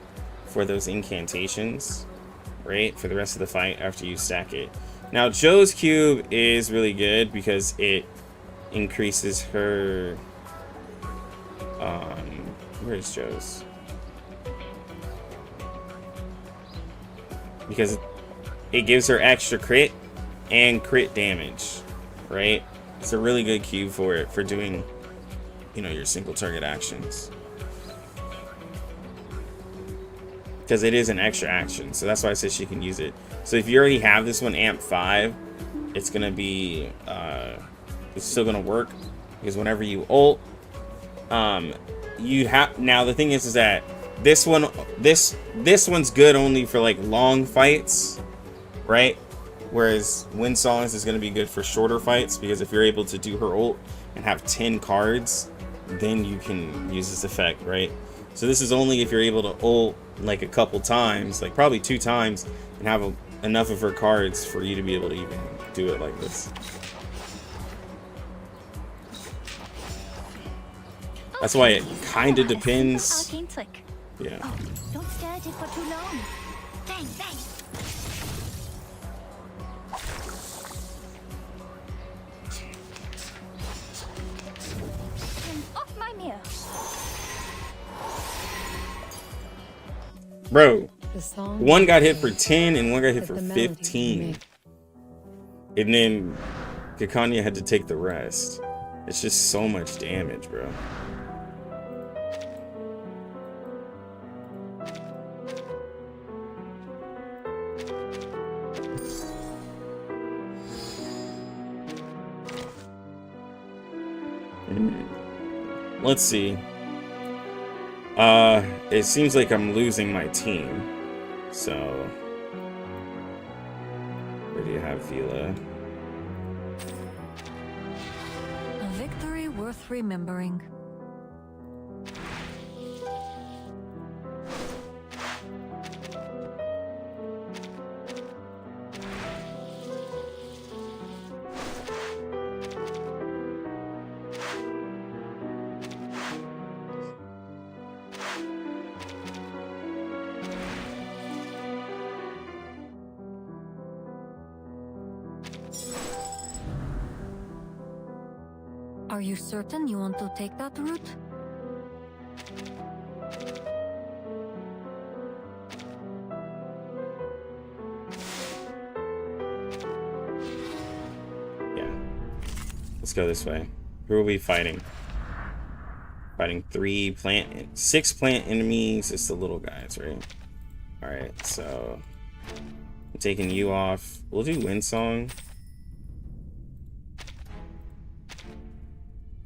for those incantations, right, for the rest of the fight after you stack it. Now Joe's cube is really good because it increases her where's Joe's, because it gives her extra crit and crit damage, right? It's a really good cube for it, for doing, you know, your single target actions, because it is an extra action. So that's why I said she can use it. So if you already have this one amp 5, it's gonna be it's still gonna work, because whenever you ult, you have, now the thing is that this one's good only for like long fights, right? Whereas Windsong's is going to be good for shorter fights, because if you're able to do her ult and have 10 cards, then you can use this effect, right? So this is only if you're able to ult like a couple times, like probably 2 times, and have enough of her cards for you to be able to even do it like this. That's why it kind of depends. Arcane trick. Yeah. Oh, don't stare at it for too long. Bang, bang. And off my mirror. Bro, The song one got hit for 10 and one got hit but for the melody 15. And then Kakanya had to take the rest. It's just so much damage, bro. Let's see. It seems like I'm losing my team. So, where do you have Vila? A victory worth remembering. Are you certain you want to take that route? Yeah. Let's go this way. Who are we fighting? Fighting 6 plant enemies. It's the little guys, right? Alright, so I'm taking you off. We'll do Windsong.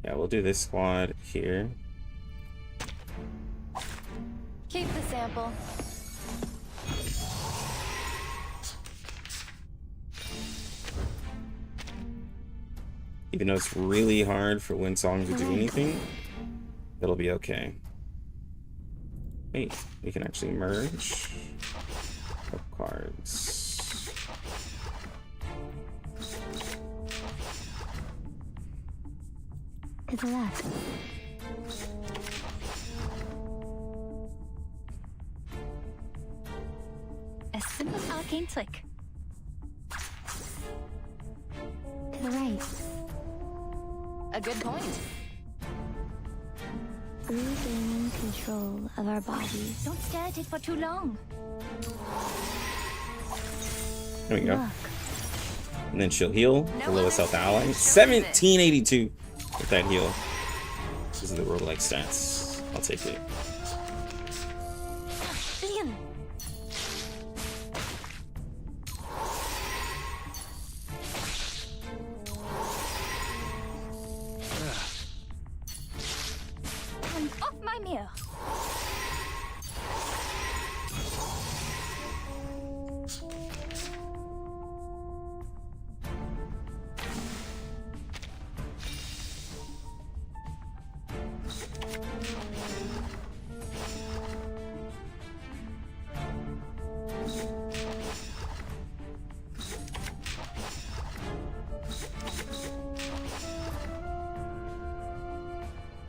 Yeah, we'll do this squad here. Keep the sample. Even though it's really hard for Windsong to do anything, it'll be okay. Wait, we can actually merge cards. To the left. A simple arcane trick. To the right. A good point. Regaining control of our bodies. Don't stare at it for too long. There we go. Look. And then she'll heal the lowest health ally. 1782 with that heal. These are the roguelike stats. I'll take it. Leon. And off my mirror.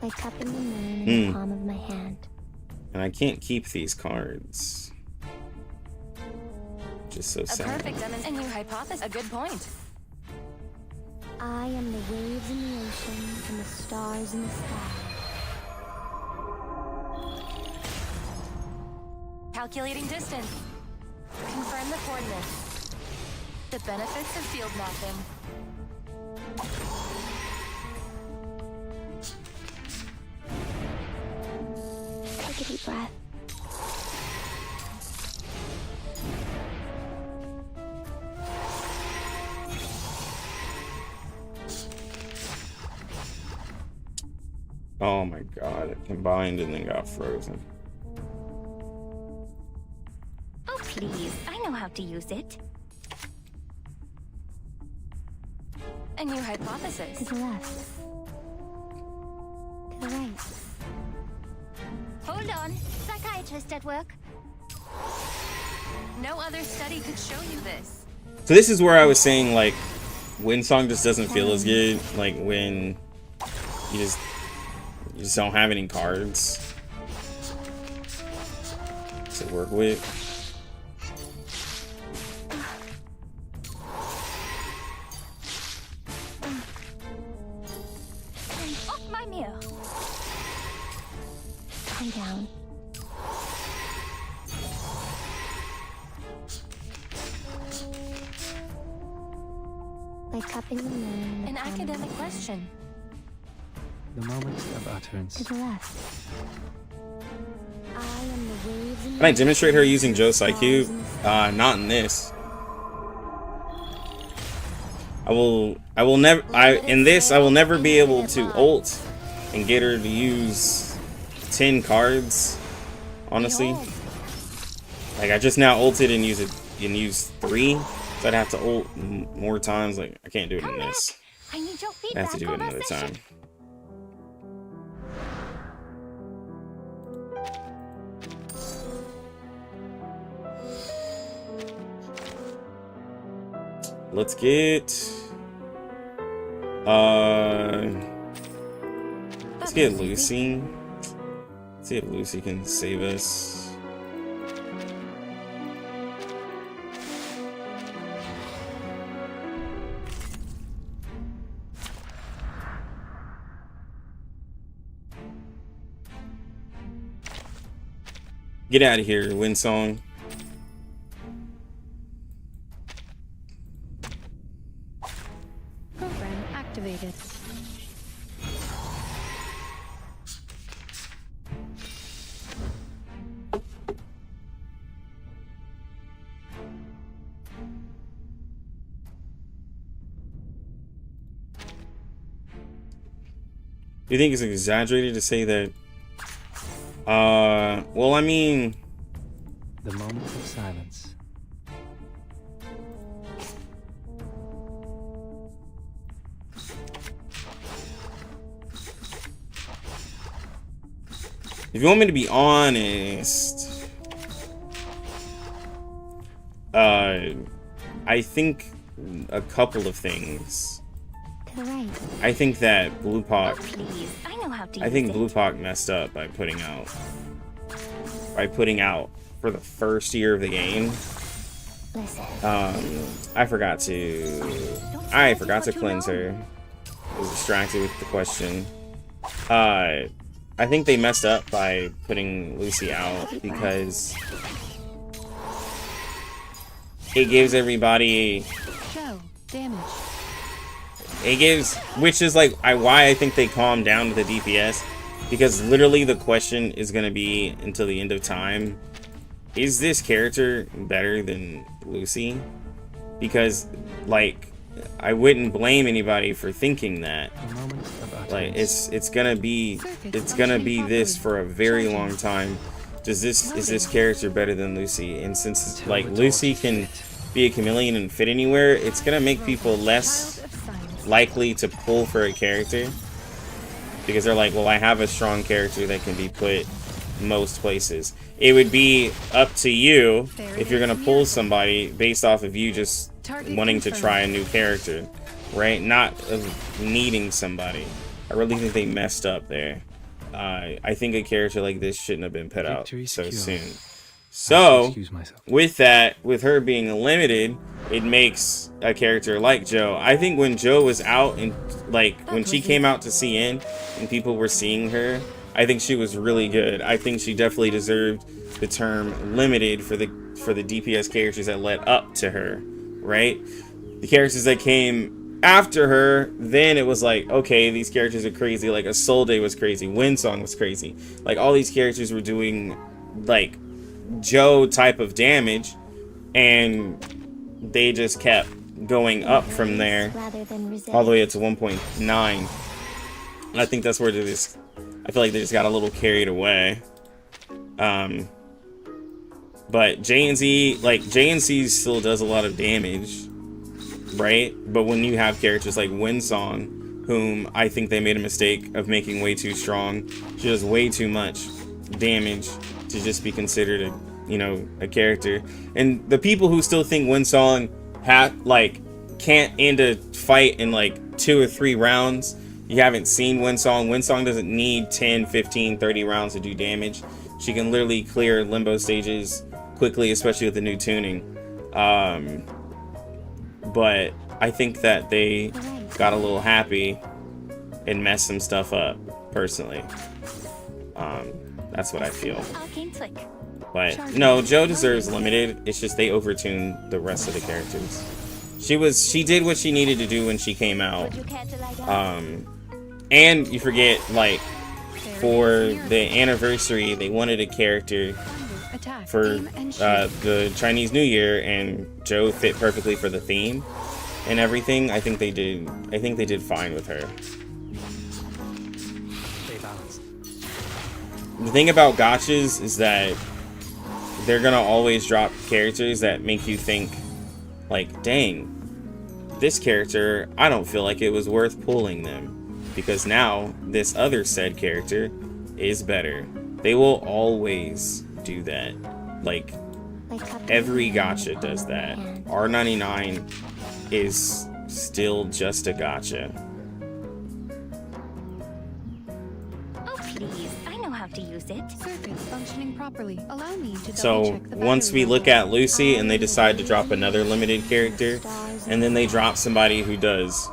Like cupping the moon in the palm of my hand. And I can't keep these cards. Just so A sad. perfect demonstration. A new hypothesis. A good point. I am the waves in the ocean and the stars in the sky. Calculating distance. Confirm the coordinates. The benefits of field mapping. Take a deep breath. Oh my god, it combined and then got frozen. Oh, please. I know how to use it. A new hypothesis. To the left. To the right. Hold on. interest at work? No other study could show you this. So this is where I was saying, like, Windsong just doesn't feel as good, like, when you just don't have any cards to work with. Off my mirror. Calm down. Like cupping the moon. An academic question. The moment of utterance. To the left. I am the waves in Can I demonstrate her using Joe Psycube? Not in this. I will never, in this, I will never be able to ult and get her to use 10 cards, honestly. Like, I just now ulted and used 3, so I'd have to ult more times. Like, I can't do it in this. I need your I feedback have to do it on our another session. time. Let's get Lucy. Let's see if Lucy can save us. Get out of here, Windsong. Program activated. Do you think it's exaggerated to say that? Well, I mean, The moment of silence. if you want me to be honest, I think a couple of things. To the right. I think that Bluepac, Please, I know how to I use think it. Bluepac messed up by putting out for the first year of the game. Listen. I forgot to cleanse her. I was distracted with the question. I think they messed up by putting Lucy out because it gives everybody, Joe, damage. which is like why I think they calmed down with the DPS, because literally the question is going to be until the end of time, is this character better than Lucy? Because, like, I wouldn't blame anybody for thinking that. The moment of utterance. Like, it's gonna be this for a very long time. Is this character better than Lucy? And since like Lucy can be a chameleon and fit anywhere, it's gonna make people less likely to pull for a character, because they're like, well, I have a strong character that can be put most places. It would be up to you if you're gonna pull somebody based off of you just wanting to try a new character, right? Not of needing somebody. I really think they messed up there. I think a character like this shouldn't have been put out Victory so secure. soon. I So excuse myself. with that, with her being limited, it makes a character like Joe. I think when Joe was out and like when she came out to CN and people were seeing her, I think she was really good. I think she definitely deserved the term limited for the DPS characters that led up to her, right? The characters that came after her, then it was like, okay, these characters are crazy. Like a Soul Day was crazy, Windsong was crazy. Like all these characters were doing like Joe type of damage, and they just kept going up from there Rather than resist. all the way up to 1.9. And I think that's where I feel like they just got a little carried away. But JNC still does a lot of damage, right? But when you have characters like Windsong, whom I think they made a mistake of making way too strong, she does way too much. damage to just be considered a, you know, a character. And the people who still think Windsong can't end a fight in like 2 or 3 rounds, you haven't seen Windsong. Windsong doesn't need 10, 15, 30 rounds to do damage. She can literally clear limbo stages quickly, especially with the new tuning. But I think that they got a little happy and messed some stuff up, personally. That's what I feel. Arcane Click. But no, Joe deserves limited. It's just they overtuned the rest of the characters. She did what she needed to do when she came out. Would you care to lie down? And you forget, like, for the anniversary, they wanted a character Attack. for Aim and shoot. the Chinese New Year, and Joe fit perfectly for the theme and everything. I think they did fine with her. Stay balanced. The thing about gotchas is that they're gonna always drop characters that make you think, like, dang, this character, I don't feel like it was worth pulling them, because now this other said character is better. They will always do that. Like, every gotcha does that. R99 is still just a gotcha. Oh, please. I know how to use it. Circuits functioning properly. Allow me to So double-check the once battery we look level. at Lucy and they decide to drop another limited character, and then they drop somebody who does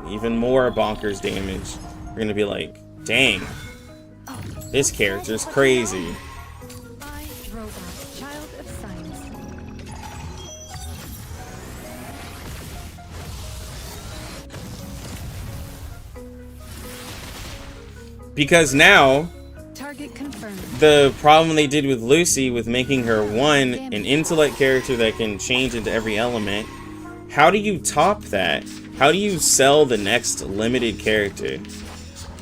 even more bonkers damage, we're gonna be like, dang, this character's crazy. I, Robot, child of science. Because now, Target confirmed. the problem they did with Lucy, with making her one, an intellect character that can change into every element, how do you top that? How do you sell the next limited character?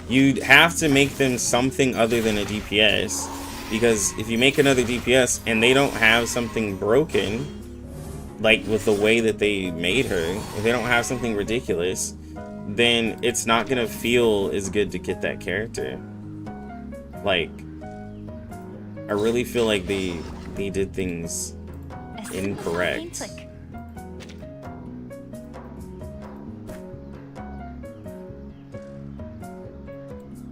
You'd have to make them something other than a DPS, because if you make another DPS and they don't have something broken, like with the way that they made her, if they don't have something ridiculous, then it's not gonna feel as good to get that character. Like, I really feel like they did things A simple incorrect. arcane click.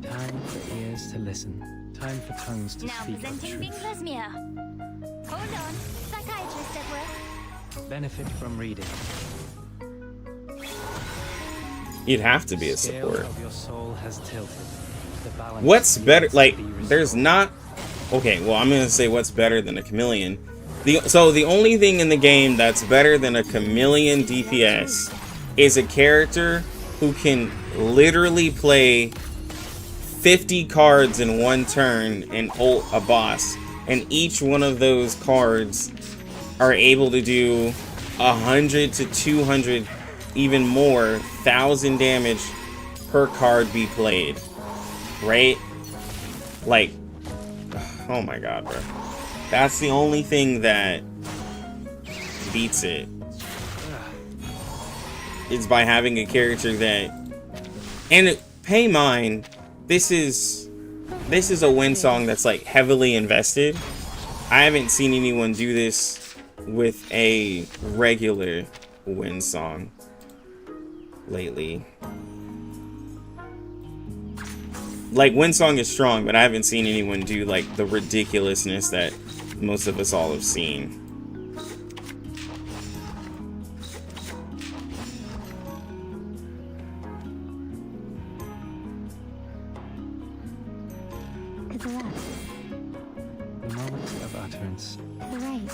Time for ears to listen. Time for tongues to Now speak of presenting Bing truth. Lesmere. Hold on. Psychiatrist at work. Benefit from reading. You'd have to be a Scale support. of your soul has tilted. The balance What's better? needs to Like, be there's restored. not. Okay, well, I'm gonna say what's better than a chameleon. So the only thing in the game that's better than a chameleon DPS is a character who can literally play 50 cards in one turn and ult a boss, and each one of those cards are able to do 100 to 200, even more, 1,000 damage per card be played, right? Like, oh my god, bro. That's the only thing that beats it. It's by having a character that, and pay mine, this is a Windsong that's like heavily invested. I haven't seen anyone do this with a regular Windsong lately. Like, Windsong is strong, but I haven't seen anyone do like the ridiculousness that most of us all have seen. To the left. The moment of utterance. To the right.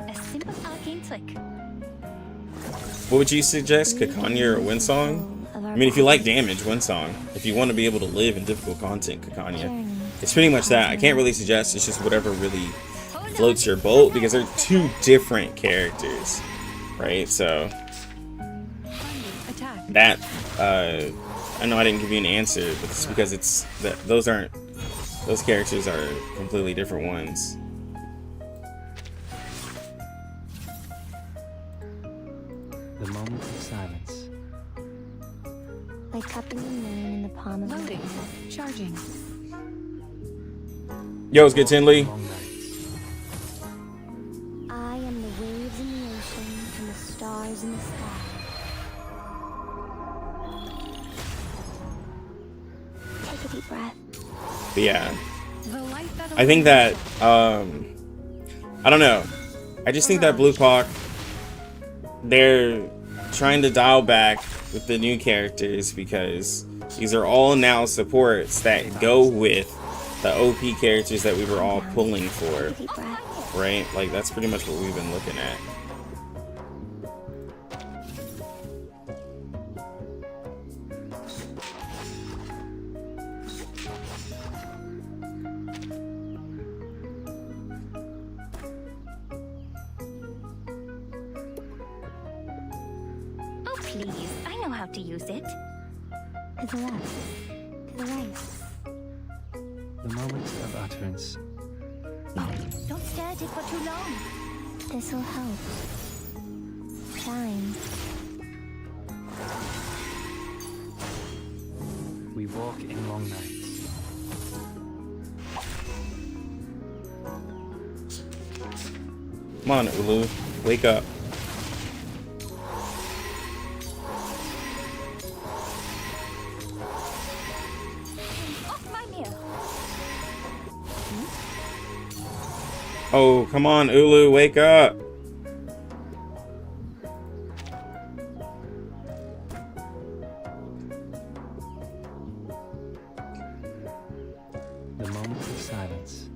A simple arcane click. What would you suggest, Kakanya or Windsong? I mean, if you like damage, Windsong. If you want to be able to live in difficult content, Kakanya. It's pretty much that. I can't really suggest. It's just whatever really floats your boat, because they're two different characters, right? So Attack. that I know I didn't give you an answer, but it's because it's that those characters are completely different ones. The moment of silence. Like cupping the moon in the palm of my Loading. hand. Charging. Yo, it's good, Tinley. Long nights. I am the waves in the ocean and the stars in the sky. Take a deep breath. But yeah, The light that I think that I don't know. I just think that Blue Hawk, they're trying to dial back with the new characters because these are all now supports that go with the OP characters that we were all pulling for, Deep breath. right? Like that's pretty much what we've been looking at. Oh, please. I know how to use it. To the left. To the right. The moment of utterance. Oh, don't stare at it for too long. This'll help. Shine. We walk in long nights. Come on, Ulu, wake up. Off my mirror. Oh, come on, Ulu, wake up. The moment of silence.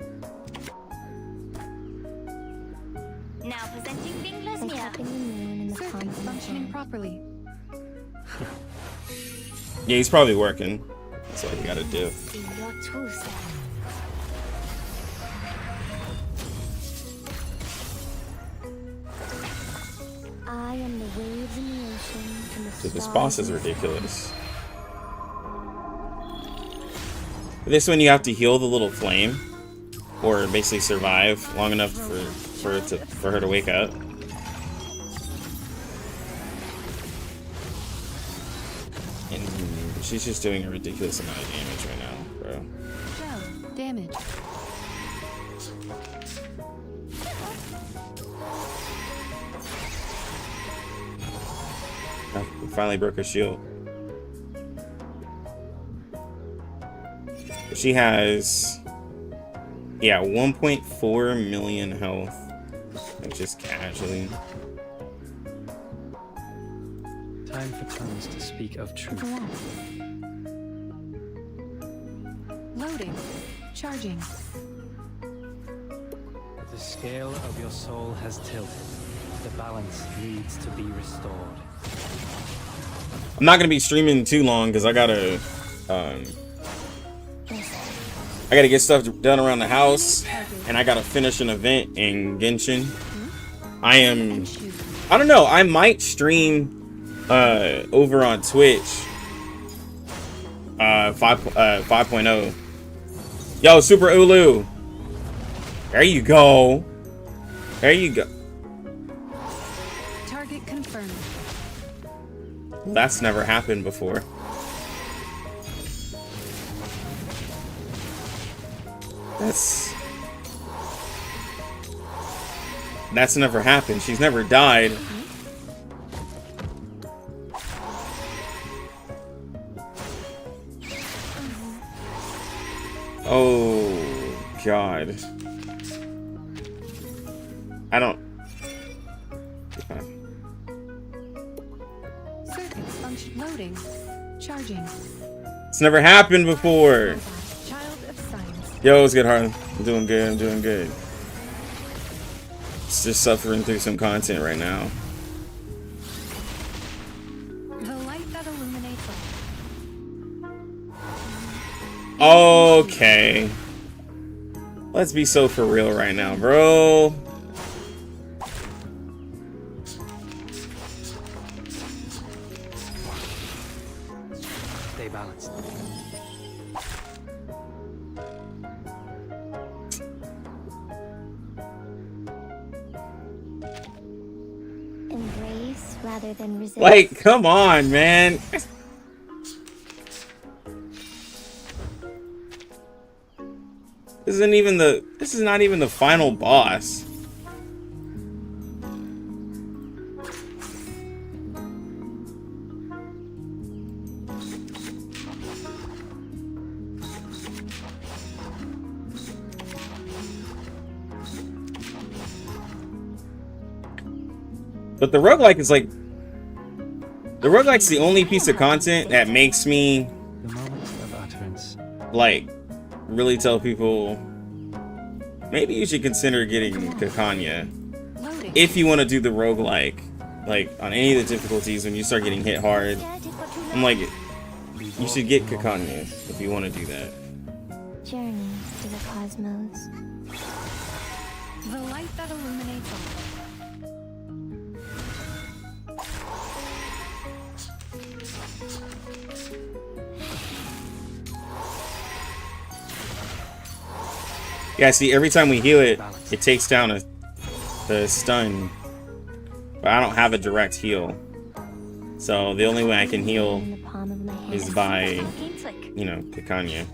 Now presenting Bingler's Like mirror. cupping the moon in the palm Circuits of my functioning hand. properly. Yeah, he's probably working. That's what you gotta do. See your true self. I am the waves in the ocean and the So this stars boss is in the sky. ridiculous. This one you have to heal the little flame, or basically survive long enough for her to wake up. And she's just doing a ridiculous amount of damage right now, bro. Gel. Damage. Oh, we finally broke her shield. She has, yeah, 1.4 million health. Like just casually. Time for tongues to speak of To the truth. left. Loading. Charging. The scale of your soul has tilted. The balance needs to be restored. I'm not gonna be streaming too long because I gotta get stuff done around the house, and I gotta finish an event in Genshin. I don't know, I might stream over on Twitch 5.0. Yo, Super Ulu, there you go, there you go. Target confirmed. That's never happened before. That's never happened. She's never died. Oh God. I don't. Circuits function. Loading. Charging. It's never happened before. Child of science. Yo, what's good, Harlan? I'm doing good. I'm doing good. It's just suffering through some content right now. The light that illuminates all. Okay. Let's be so for real right now, bro. Stay balanced. Embrace rather than resist. Like, come on, man. This is not even the final boss. But the roguelike is like... The roguelike's the only piece of content that makes me... The moment of utterance. Like, really tell people... Maybe you should consider getting Kakanya. If you want to do the roguelike. Like, on any of the difficulties, when you start getting hit hard. I'm like, you should get Kakanya if you want to do that. Journey to the cosmos. The light that illuminates all. Yeah, see, every time we heal it, it takes down the stun. But I don't have a direct heal. So the only way I can heal In the palm of my hand. is by, Arcane flick. you know, Kakanya.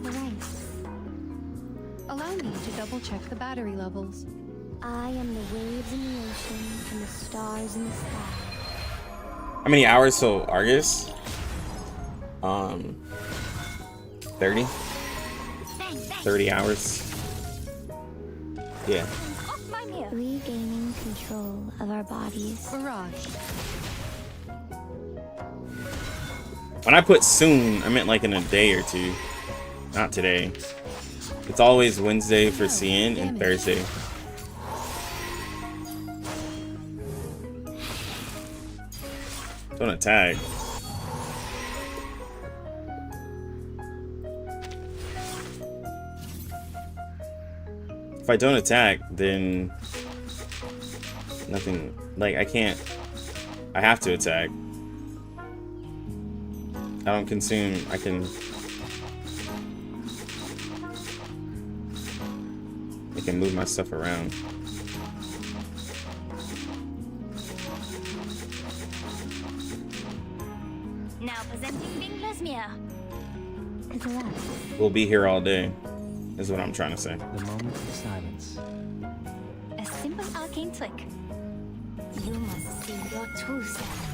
Right. Allow me to double check the battery levels. I am the waves in the ocean and the stars in the sky. How many hours till Argus? 30? 30 hours. Yeah. Off my mirror. Regaining control of our bodies. Barrage. When I put soon, I meant like in a day or two. Not today. It's always Wednesday for CN and Thursday. Don't attack. If I don't attack, then nothing, like I can't, I have to attack. I don't consume, I can move my stuff around. Now presenting Bingler's mirror. To the left. We'll be here all day, is what I'm trying to say. The moment of silence. A simple arcane flick. You must see your true self.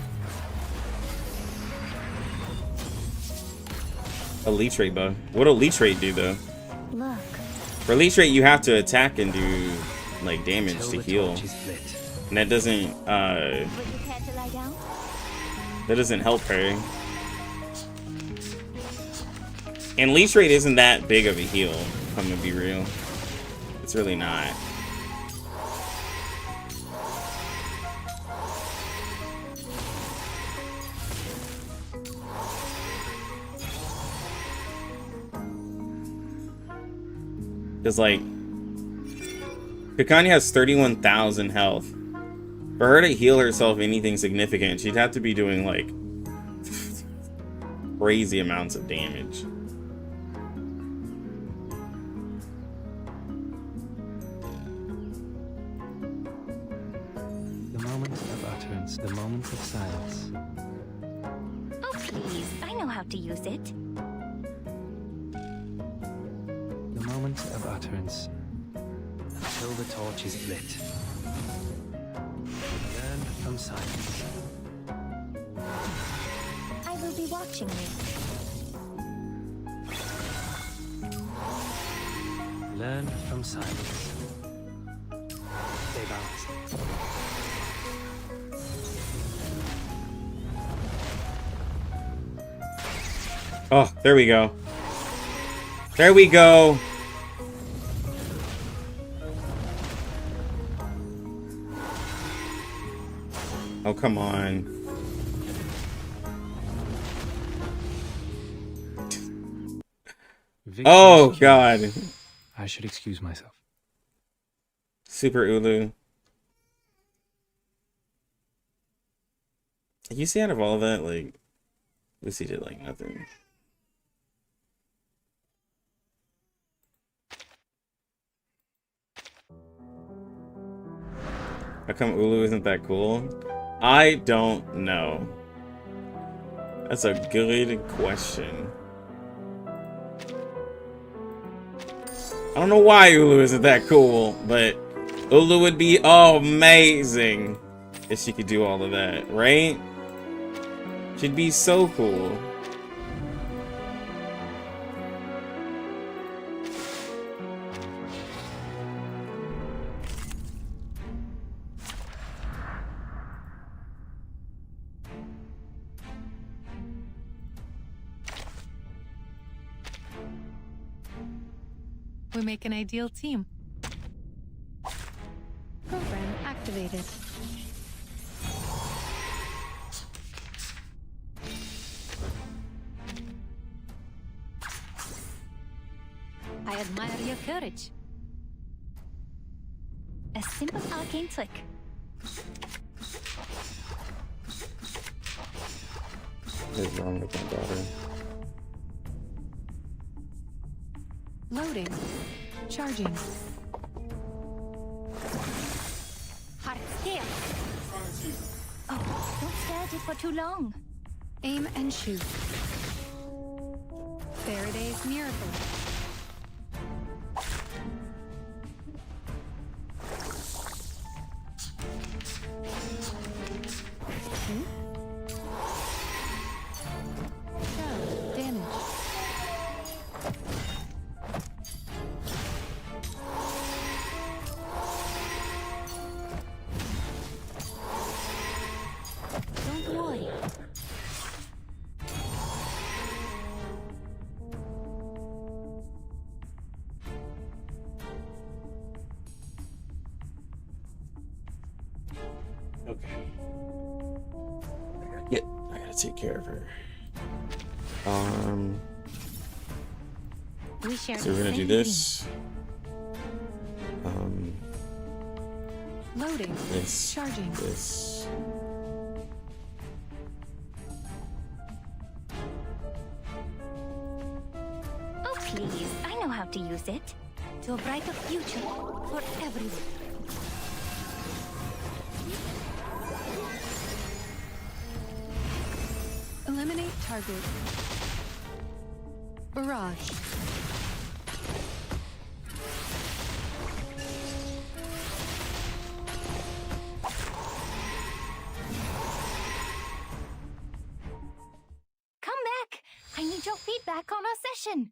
A leech rate bug. What'll leech rate do though? Look. For leech rate, you have to attack and do like damage Till to the heal, torch is lit. and that doesn't Would you care to lie down? help her. And leech rate isn't that big of a heal. I'm gonna be real. It's really not. Because, like, Kakanya has 31,000 health. For her to heal herself anything significant, she'd have to be doing, like, crazy amounts of damage. The moment of utterance. The moment of silence. Oh, please. I know how to use it. The moment of utterance. Till the torch is lit. Learn from silence. I will be watching you. Learn from silence. Stay balanced. Oh, there we go. There we go. Oh, come on. Victory Oh, secure. God. I should excuse myself. Super Ulu. You see, out of all of that, like, Lucy did, like, nothing. How come Ulu isn't that cool? I don't know. That's a good question. I don't know why Ulu isn't that cool, but Ulu would be amazing if she could do all of that, right? She'd be so cool. We make an ideal team. Program activated. I admire your courage. A simple arcane trick. What is wrong with my daughter? Loading. Charging. Heart stare. Oh, don't stare at it for too long. Aim and shoot. Faraday's miracle. Shell. Damage. Don't worry. Okay. I gotta take care of her. We share So we're the gonna do same this. Loading. This. Charging. This. Oh, please. I know how to use it. To a brighter future for everyone. Eliminate target. Barrage. Come back. I need your feedback on our session.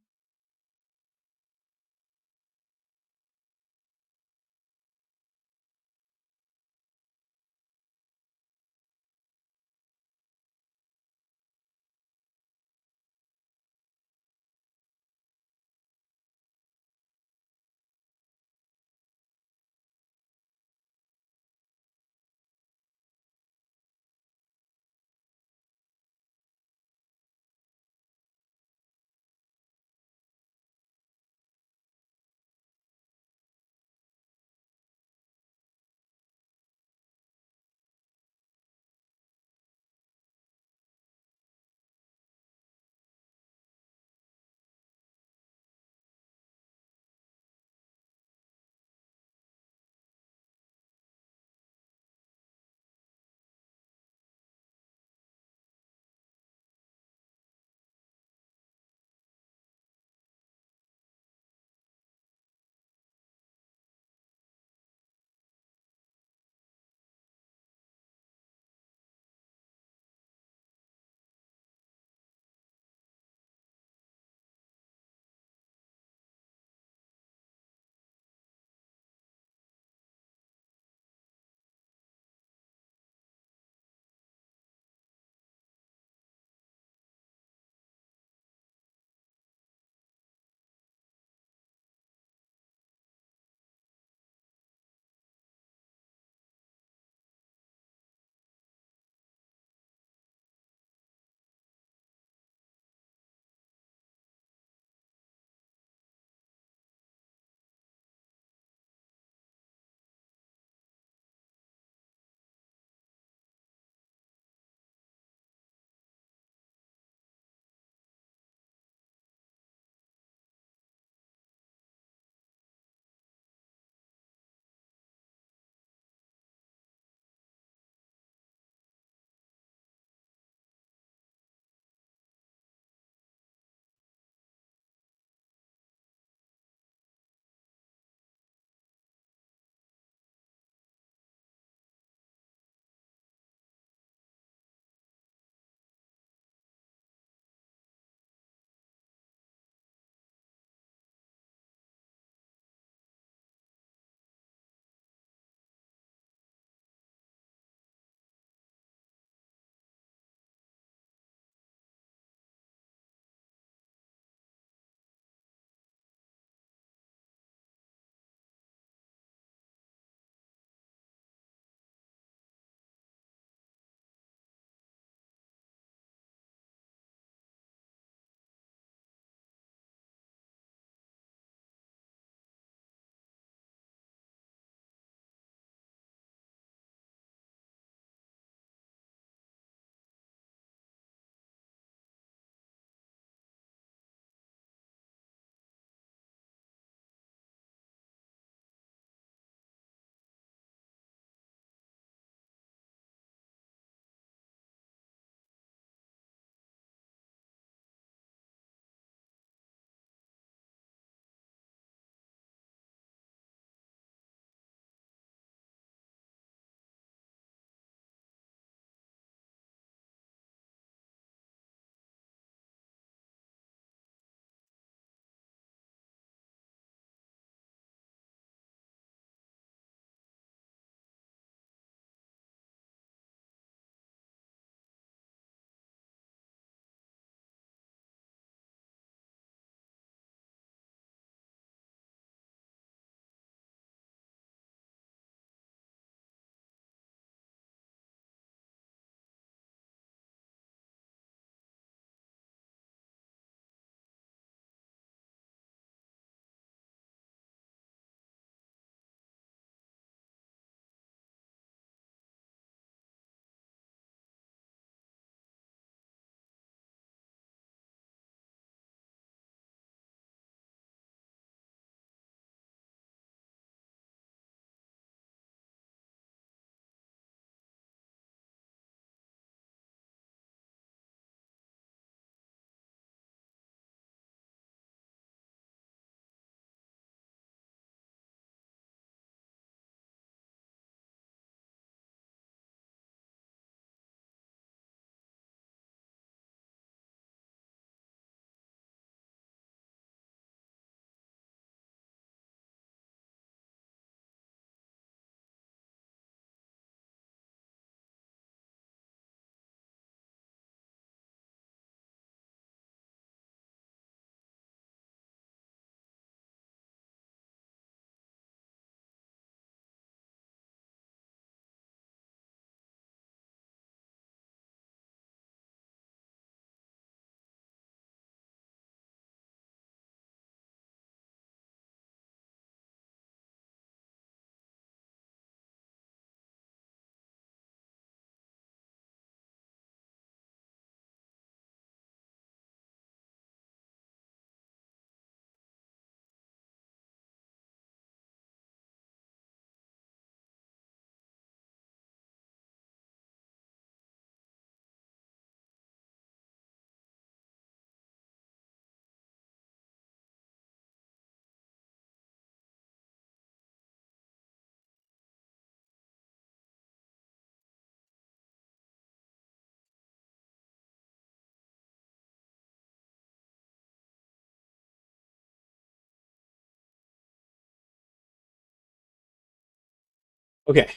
Okay.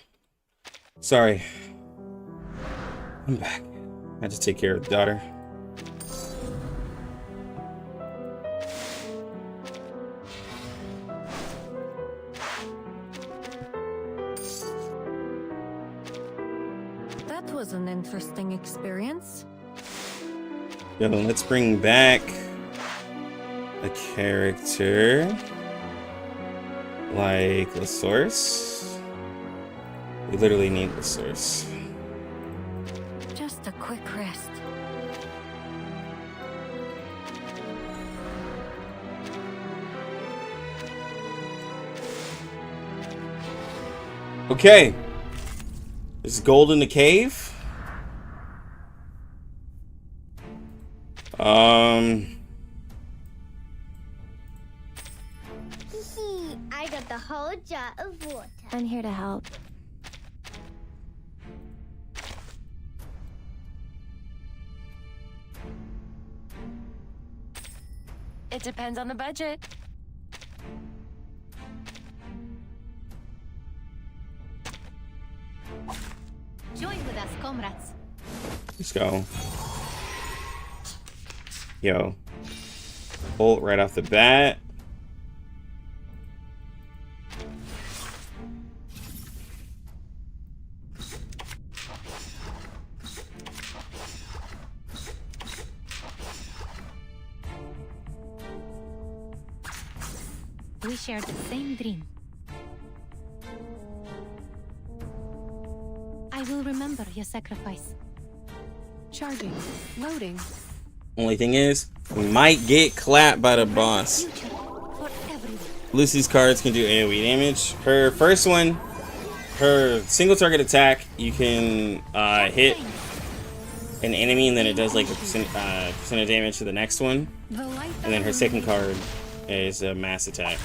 Sorry. I'm back. I had to take care of the daughter. That was an interesting experience. Yo, let's bring back a character like the source. We literally need the source. Just a quick rest. Okay. There's gold in the cave. I got the whole jar of water. I'm here to help. It depends on the budget. Join with us, comrades. Let's go. Yo. Bolt right off the bat. We share the same dream. I will remember your sacrifice. Charging. Loading. Only thing is, we might get clapped by the boss. For everyone. Lucy's cards can do AoE damage. Her first one, her single target attack, you can hit an enemy and then it does like a percent of damage to the next one. And then her second card is a mass attack.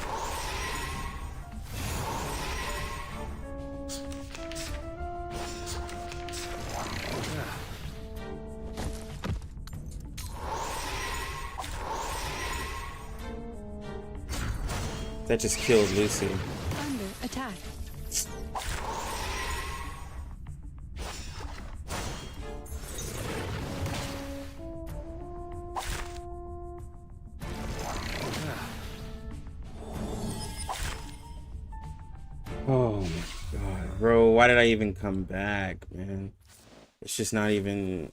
That just killed Lucy. Under attack. Oh my god, bro, why did I even come back, man? It's just not even...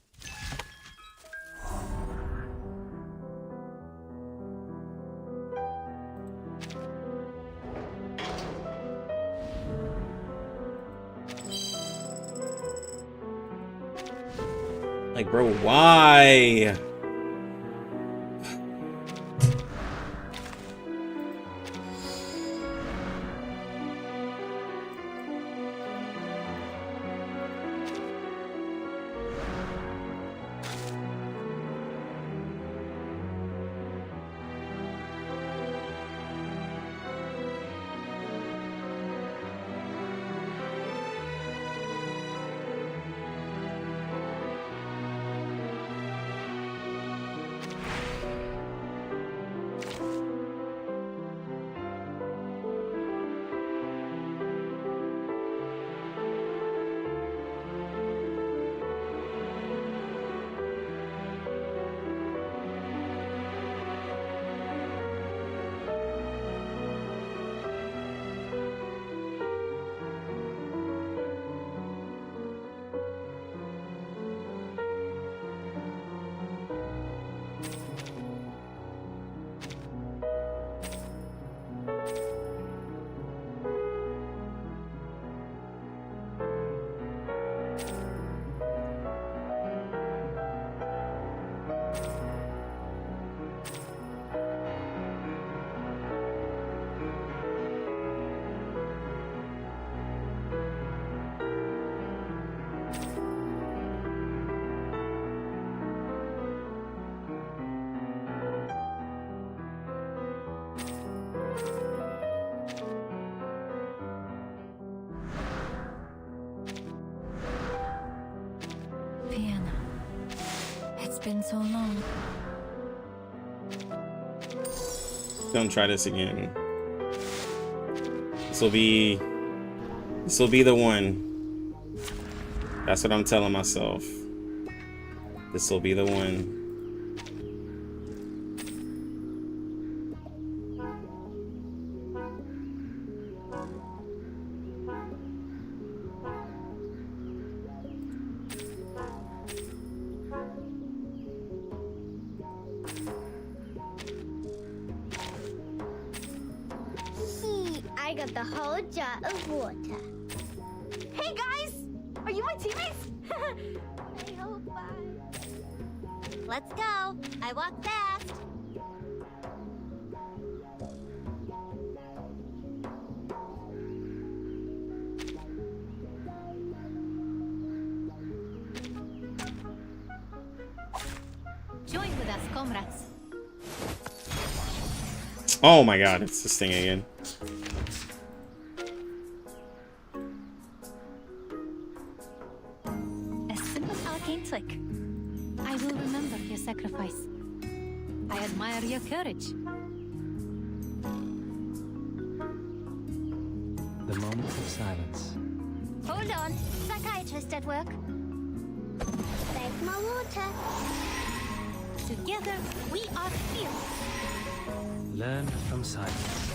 Like, bro, why? Vienna. It's been so long. Don't try this again. This will be the This will be the one. That's what I'm telling myself. This will be the one. I got the whole jar of water. Hey guys! Are you my teammates? I hope Let's go. I walk fast. Join with us, comrades. Oh my god, it's this thing again. A simple arcane trick. I will remember your sacrifice. I admire your courage. The moment of silence. Hold on. Psychiatrist at work. Thanks, my water. Together, we are fearless. Learn from silence.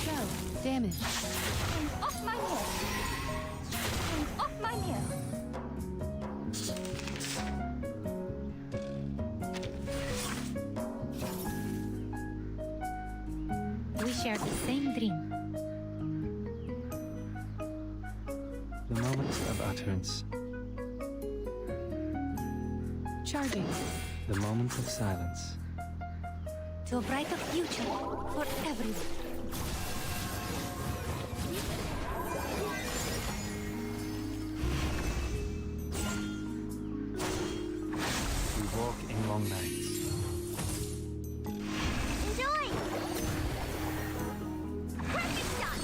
Go. Damage. Off my nail. Off my nail. We share the same dream. The moment of utterance. Charging. The moment of silence. To a brighter future for everyone. We walk in long nights. Enjoy! Perfect shot!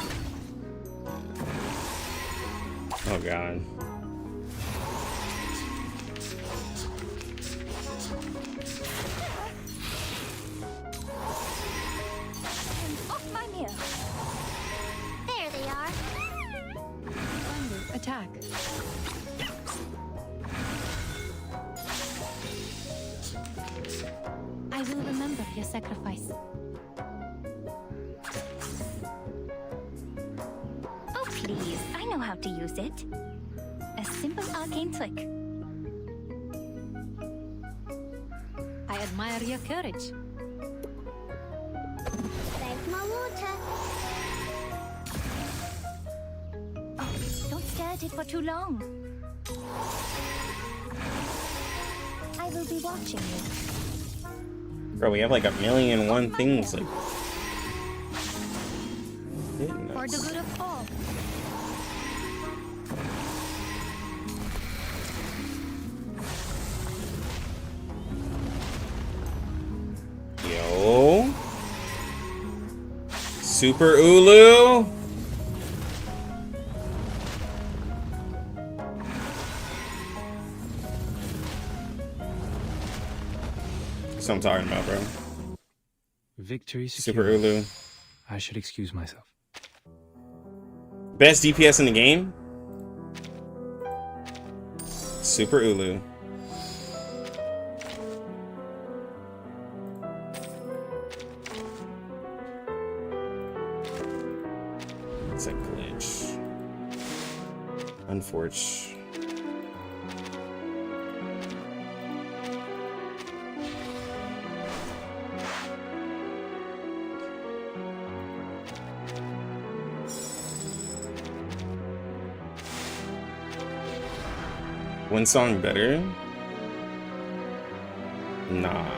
Oh god. Off my nail. There they are. Thunder. Attack. I will remember your sacrifice. Oh, please. I know how to use it. A simple arcane trick. I admire your courage. Thanks, my water. Oh, don't stare at it for too long. I will be watching you. Bro, we have like 1,000,001 things. Like, For the good of all. yo. Super Ulu. That's what I'm talking about, bro. Victory Super secured. Ulu. I should excuse myself. Best DPS in the game? Super Ulu. It's a glitch. Unfortunate. Windsong better? Nah.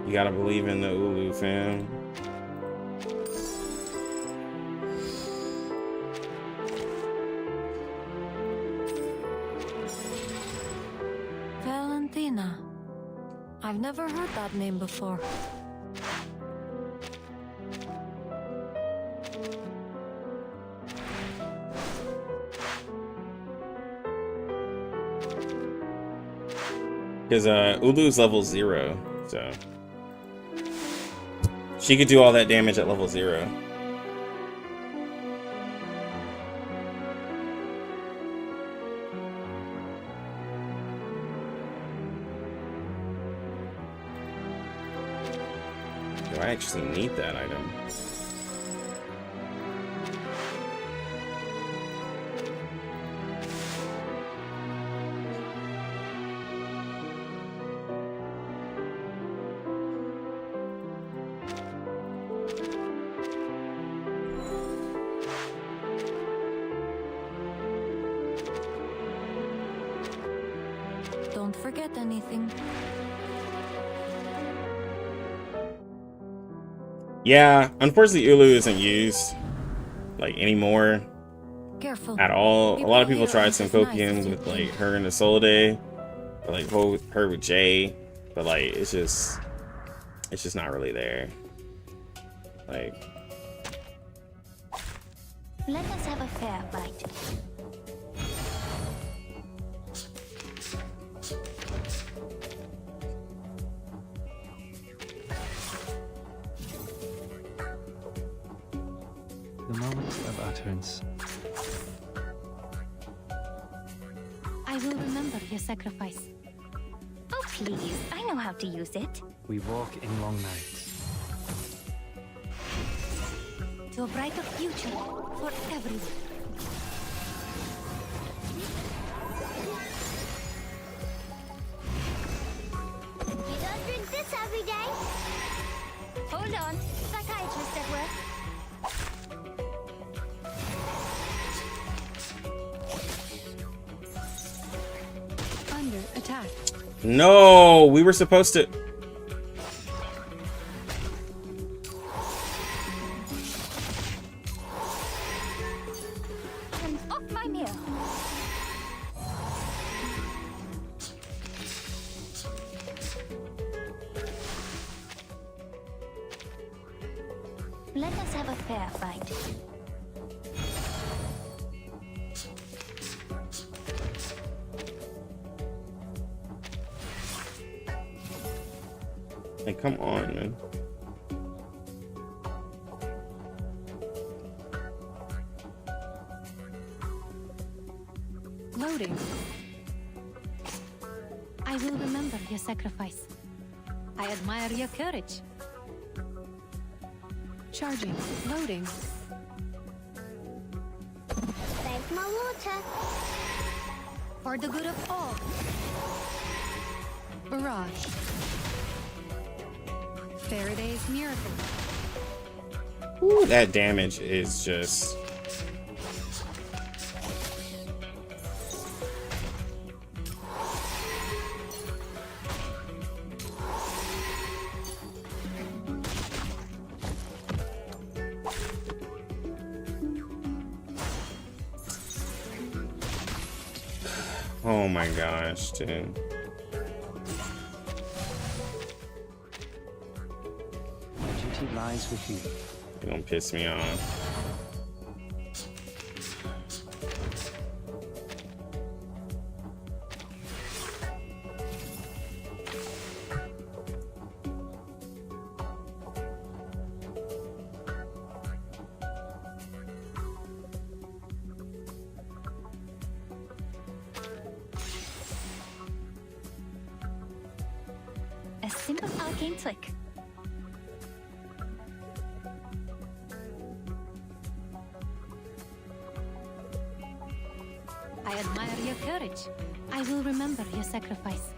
You gotta believe in the Ulu, fam. Valentina. I've never heard that name before. Because Ulu's level 0, so she could do all that damage at level 0. Do I actually need that item? Don't forget anything. Yeah, unfortunately Ulu isn't used like anymore Careful. at all. A lot of people here tried aren't some as nice Kopium as you with like think. her and Isolde, or like her with Jay, but like it's just not really there. Like, Let us have a fair fight. The moment of utterance. I will remember your sacrifice. Oh, please. I know how to use it. We walk in long nights. To a brighter future for everyone. You don't drink this every day. Hold on. Psychiatrist at work. Under attack. no, we were supposed to. Hands off my mirror. Let us have a fair fight. Like, come on, man. Loading. I will remember your sacrifice. I admire your courage. Charging. Loading. Thank my water. For the good of all. Barrage. Faraday's miracle. Ooh, that damage is just. Oh my gosh, dude. My duty lies with you. You're gonna piss me off. A simple arcane trick. I admire your courage. I will remember your sacrifice.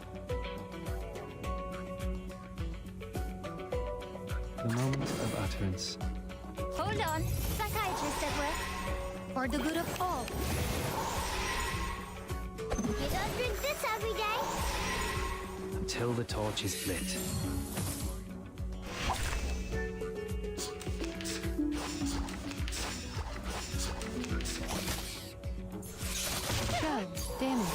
The moment of utterance. Hold on. Psychiatrist at work. For the good of all. You don't drink this every day. Until the torch is lit. Shove. Damage.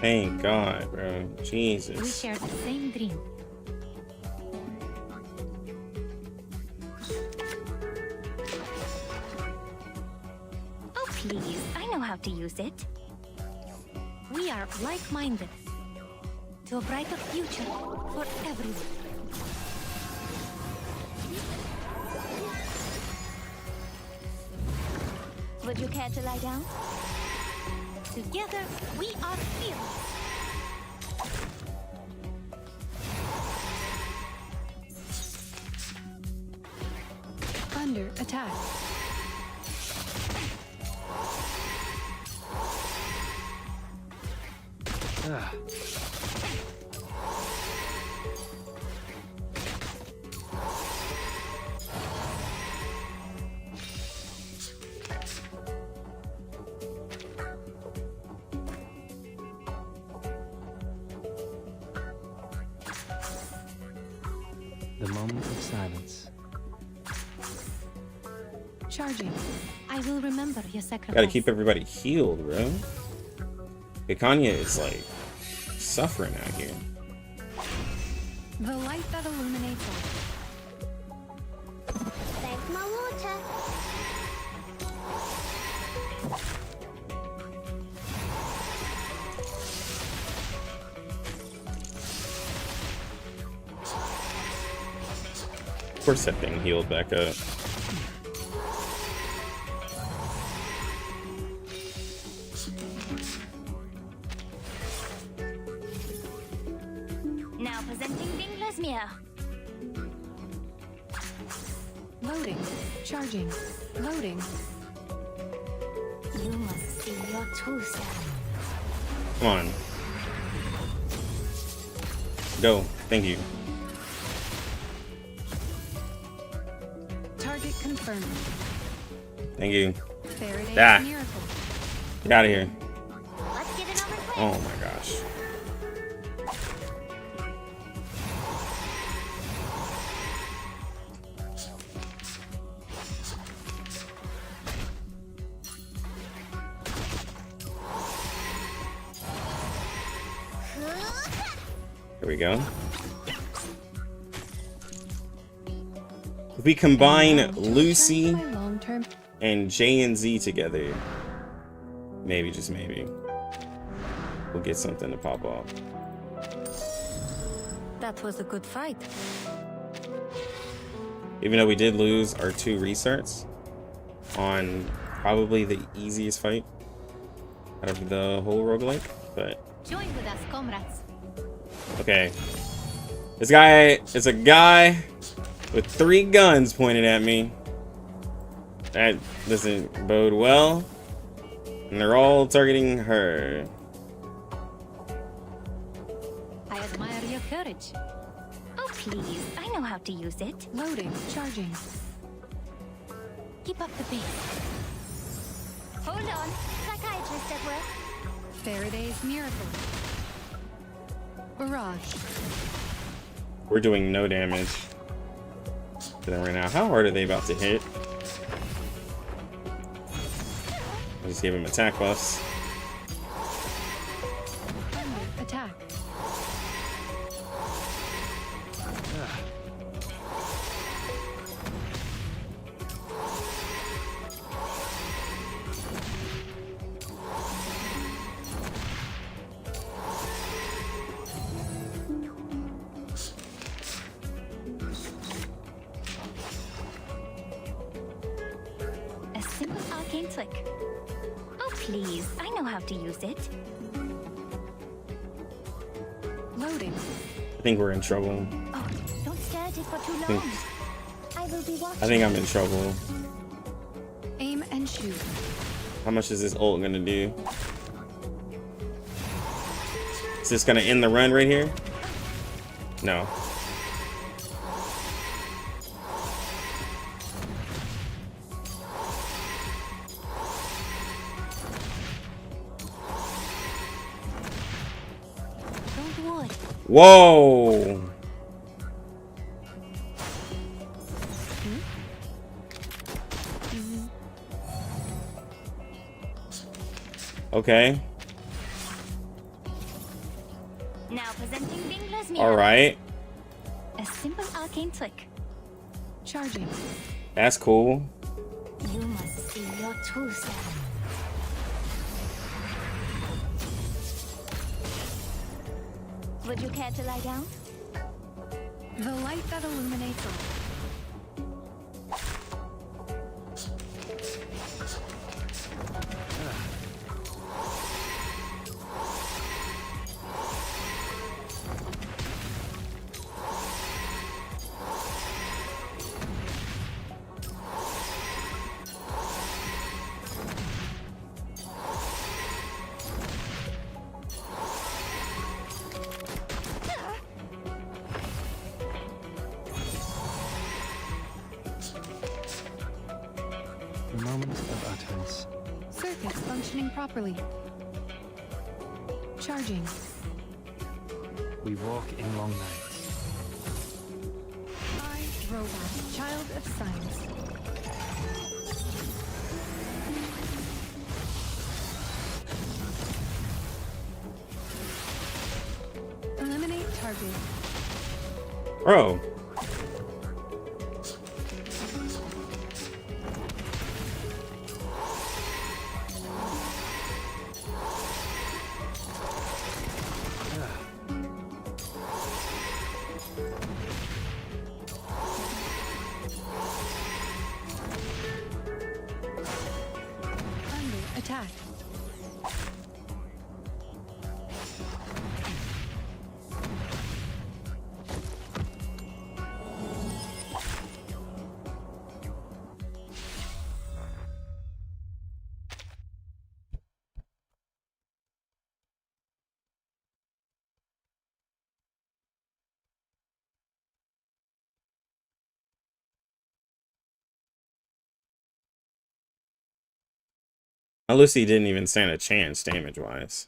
Thank God, bro. We Jesus. share the same dream. Oh, please. I know how to use it. We are like-minded. To a brighter future for everyone. Would you care to lie down? Together, we are fearless. Under attack. Ah. The moment of silence. Charging. I will remember your sacrifice. Gotta keep everybody healed, bro. Picanha is like suffering out here. The light that illuminates all. Thanks, my water. Of course that thing healed back up. Now presenting Dinglesmere. Loading. Charging. Loading. You must see your true self. Come on. Go. Thank you. Target confirmed. Thank you. Faraday's Ah. miracle. Get out of here. Let's get another quick. Oh my gosh. Here we go. If we combine Lucy My long-term. and J and Z together, maybe, just maybe, we'll get something to pop off. That was a good fight. Even though we did lose our 2 restarts on probably the easiest fight out of the whole roguelike, but Join with us, comrades. okay. This guy is a guy with 3 guns pointed at me. That doesn't bode well. And they're all targeting her. I admire your courage. Oh, please. I know how to use it. Loading. Charging. Keep up the pace. Hold on. Psychiatrist at work. Faraday's miracle. Barrage. We're doing no damage to them right now. How hard are they about to hit? I just gave him attack buffs. Under attack. A simple arcane trick. Oh, please. I know how to use it. Loading. I think we're in trouble. Oh, don't stare at it for too think- long. I will be watching. I think I'm in trouble. Aim and shoot. How much is this ult gonna do? Is this gonna end the run right here? No. Don't worry. Whoa! Okay. Now presenting Bingler's mirror. All right, A simple arcane trick. Charging. that's cool. You must see your true self. Would you care to lie down? The light that illuminates all. The moment of utterance. Circuits functioning properly. Charging. We walk in long nights. I, robot, child of science. Eliminate target. Bro, Under attack. Lucy didn't even stand a chance damage wise.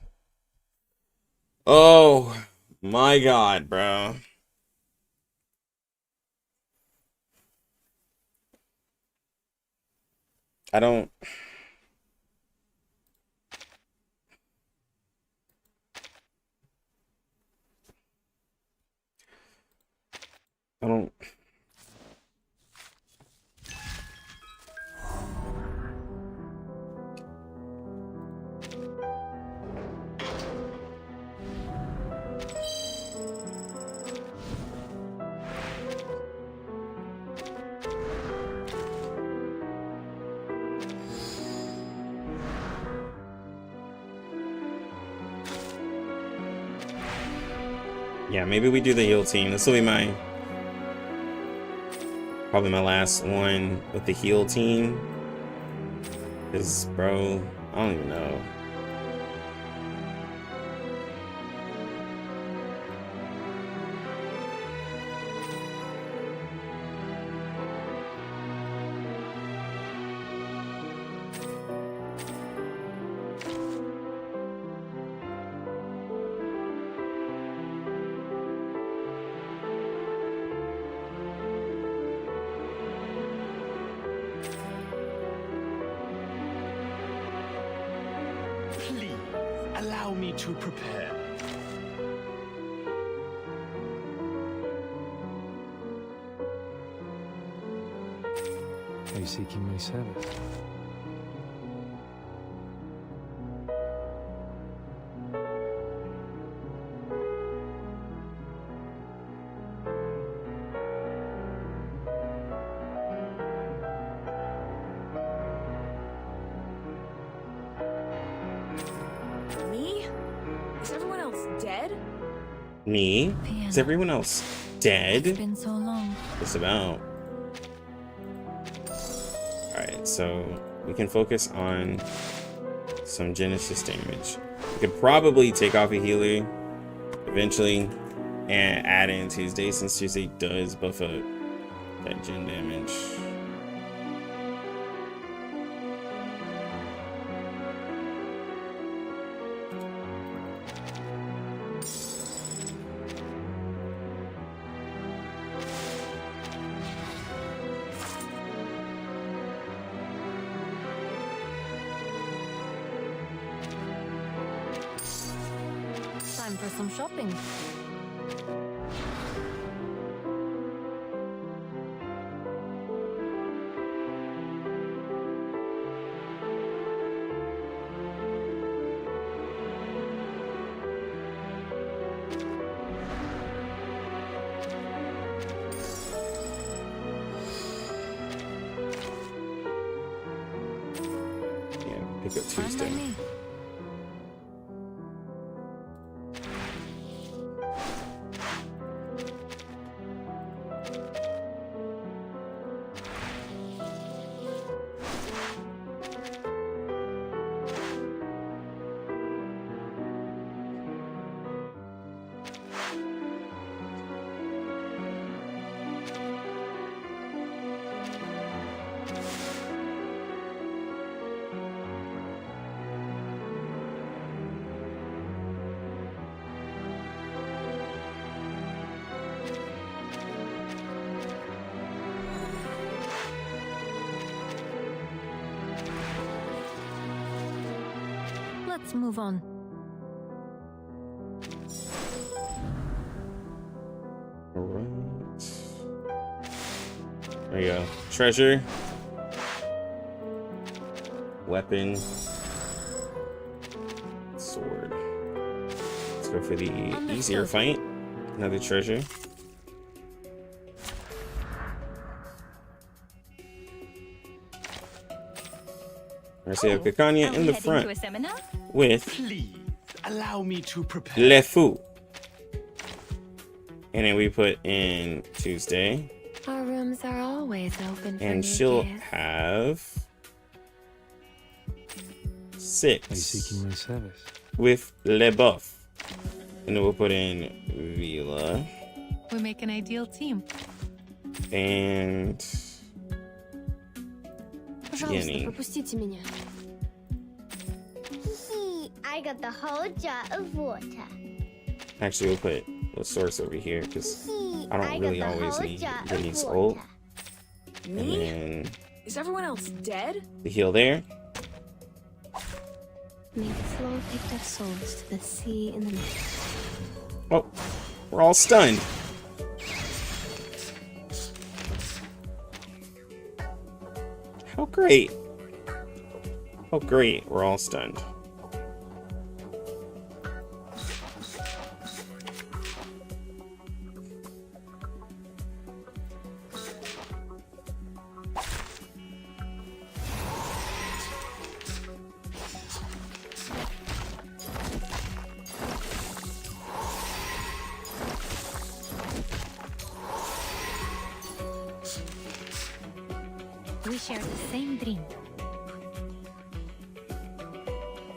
Oh my god, bro. I don't. I don't. Yeah, maybe we do the heal team. This will be my probably my last one with the heal team. Cause bro, I don't even know. Allow me to prepare. Are you seeking my service? Me? Is everyone else dead? Me? Is everyone else dead? It's been so long. Just about. Alright, so we can focus on some Genesis damage. We could probably take off a healer eventually and add in Tuesday, since Tuesday does buff up that gen damage. Time for some shopping. Yeah, pick up Fine by Tuesday. me. Let's move on. Alright. There you go. Treasure. Weapon. Sword. Let's go for the easier fight. Another treasure. I see a Kakanya in the front To a seminar? with Please, allow me to prepare. Le Fou. And then we put in Tuesday. Our rooms are always open for And new she'll guests. have Are you 6 seeking my service? with Le Buff. And then we'll put in Vila We make an ideal team. and Пожалуйста, Jenny. пропустите меня. Hee, I got the whole jar of water. Actually, we'll put the source over here because Hee, I don't got really the always whole need jar of Jenny's water. ult. And then Is everyone else dead? the heal there. May the flow picked up souls to the sea in the night. Oh, we're all stunned. How great. Oh, great. We're all stunned. We share the same dream.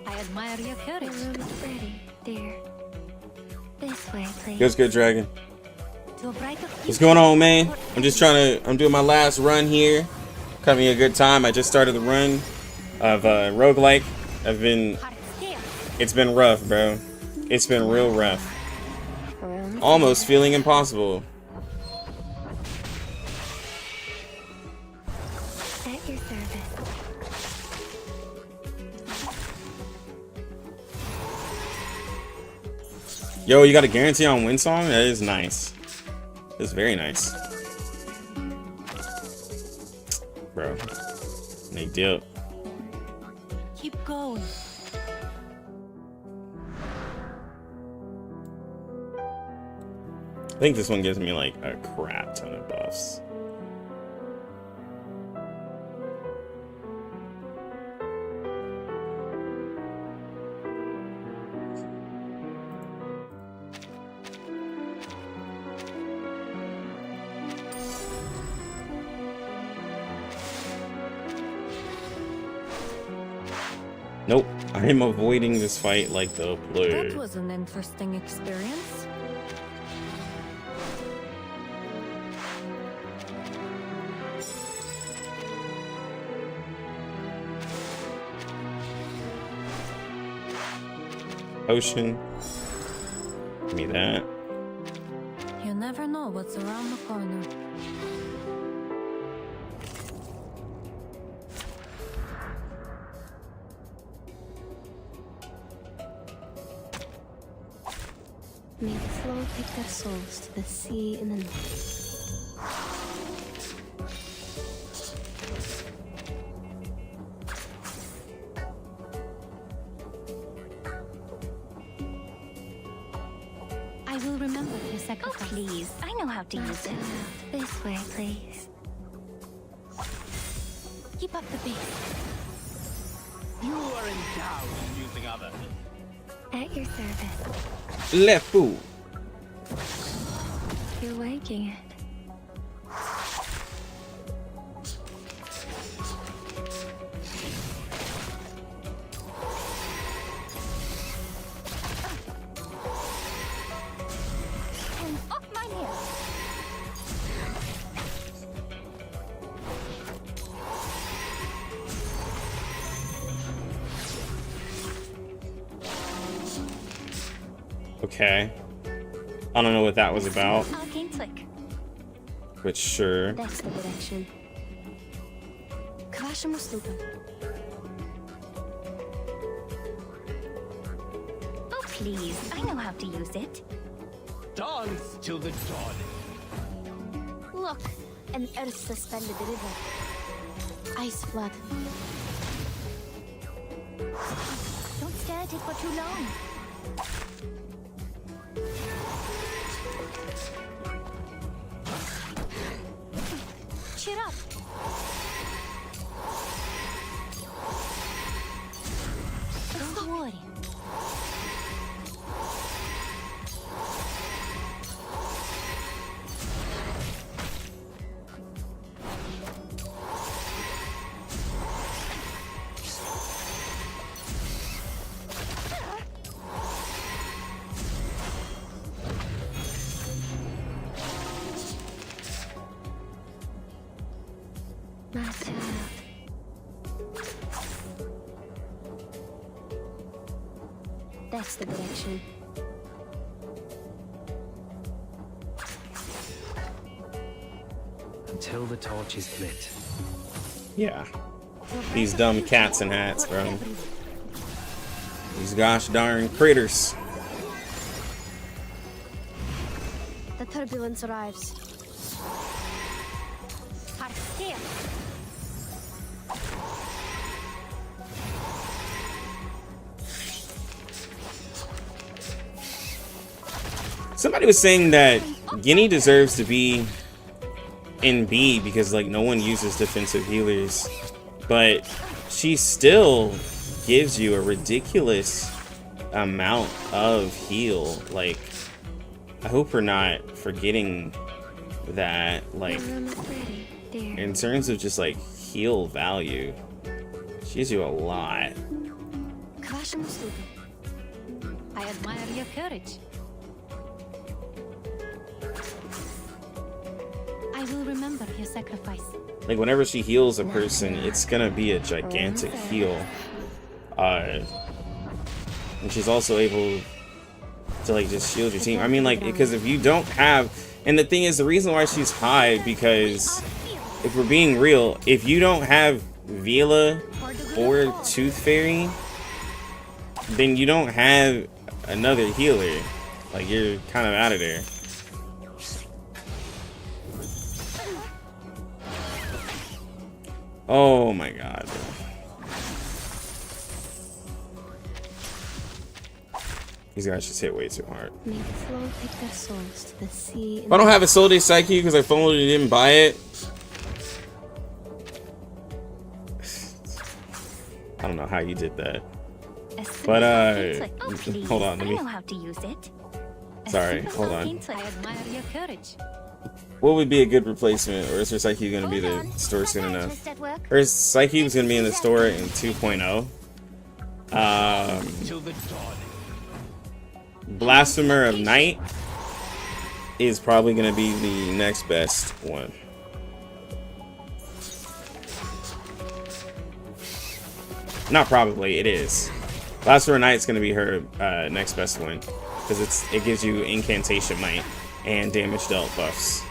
I admire your The courage. room is ready, dear. This way, please. Feels good, Dragon. To a brighter What's future. going on, man? I'm just I'm doing my last run here. Having a good time. I just started the run of roguelike. It's been rough, bro. It's been real rough. Room. Almost feeling impossible. At your service. Yo, you got a guarantee on Windsong? That is nice. That's very nice. Bro. Big deal. Keep going. I think this one gives me like a crap ton of buffs. Nope, I am avoiding this fight like the That plague. was an interesting experience. Potion. Give me that. You never know what's around the corner. May the flow take their souls to the sea in the night. I will remember your sacrifice. Oh, please. I know how to use it. This way, please. Keep up the pace. You are endowed in using others. At your service. Le fou. You're waking it. And off my nail. Okay. I don't know what that was about, Arcane click. but sure. That's the direction. Kraszemu slupem. Oh, please. I know how to use it. Dance till the dawn. Look, an earth-suspended river. Ice flood. Don't stare at it for too long. Cheer up. Don't worry. My child. That's the direction. Until the torch is lit. Yeah. These dumb cats in hats, bro. These gosh darn critters. The turbulence arrives. Here. Somebody was saying that Guinea deserves to be in B because like no one uses defensive healers, but she still gives you a ridiculous amount of heal. Like, I hope we're not forgetting that, like, in terms of just like heal value, she gives you a lot. Kraszemu slupem. I admire your courage. I will remember your sacrifice. Like whenever she heals a person, it's gonna be a gigantic heal. And she's also able to like just shield your team. I mean, like, because if you don't have, and the thing is, the reason why she's high, because if we're being real, if you don't have Vila or Tooth Fairy, then you don't have another healer. Like, you're kind of out of there. Oh my god. These guys just hit way too hard. May the flow take their souls to the sea. If I don't have a Soul Day Psyche because I followed it and didn't buy it, I don't know how you did that. But Oh, please. hold on, let I me. know how to use it. Sorry, hold on. I admire your courage. What would be a good replacement, or is her Psyche gonna be the store soon enough? Her Psyche was gonna be in the store in 2.0. Till the dawn. Blasphemer of Night is probably gonna be the next best one. Not probably, it is. Blasphemer of Night is gonna be her next best one because it gives you incantation might and damage dealt buffs.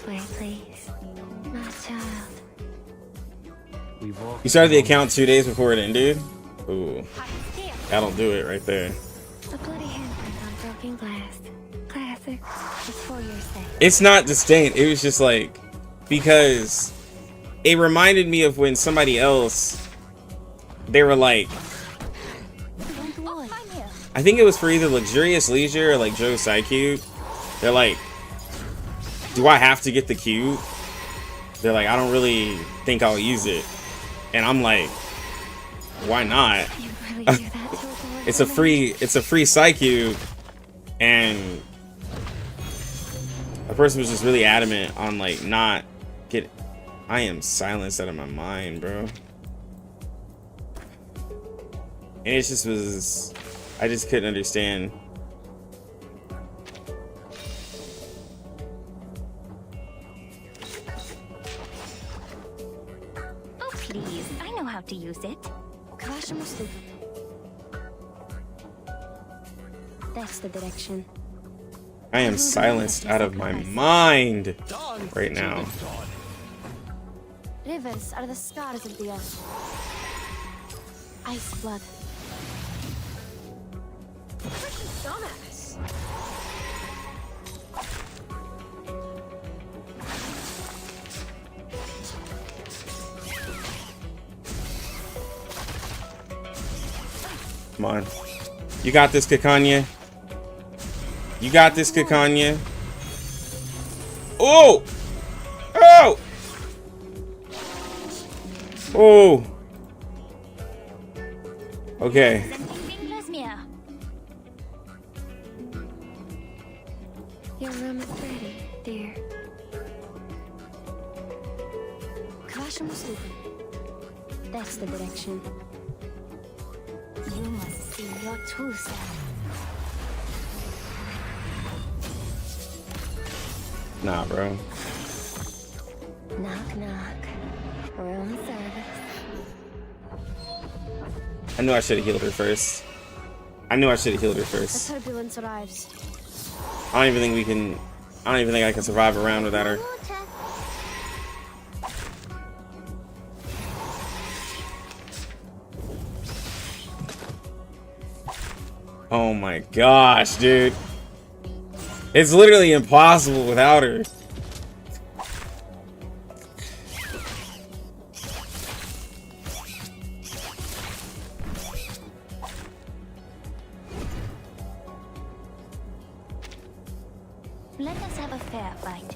way, please. My child. We walk. You started the account 2 days before it ended? Ooh. That'll do it right there. A bloody handprint on broken glass. Classic. It's for your sake. It's not disdain. It was just like, because it reminded me of when somebody else, they were like, I think it was for either Luxurious Leisure or like Joe Psycute. They're like, do I have to get the cube? They're like, I don't really think I'll use it. And I'm like, why not? You really do that to avoid It's a free Psycube, and a person was just really adamant on like not get. I am silenced out of my mind, bro. And it just was, I just couldn't understand. Oh, please. I know how to use it. That's the direction. I am silenced out of my mind right now. Rivers are the scars of the earth. Ice blood. Dumbass. Come on. You got this, Kakanya. You got this, Kakanya. Oh! Oh! Oh! Okay. Your room is ready, dear. That's the direction. You must see your true self. Nah, bro. Knock, knock. Room service. I knew I should have healed her first. I knew I should have healed her The first. turbulence arrives. I don't even think we can. I don't even think I can survive a round without her. Oh my gosh, dude. It's literally impossible without her. Let us have a fair fight.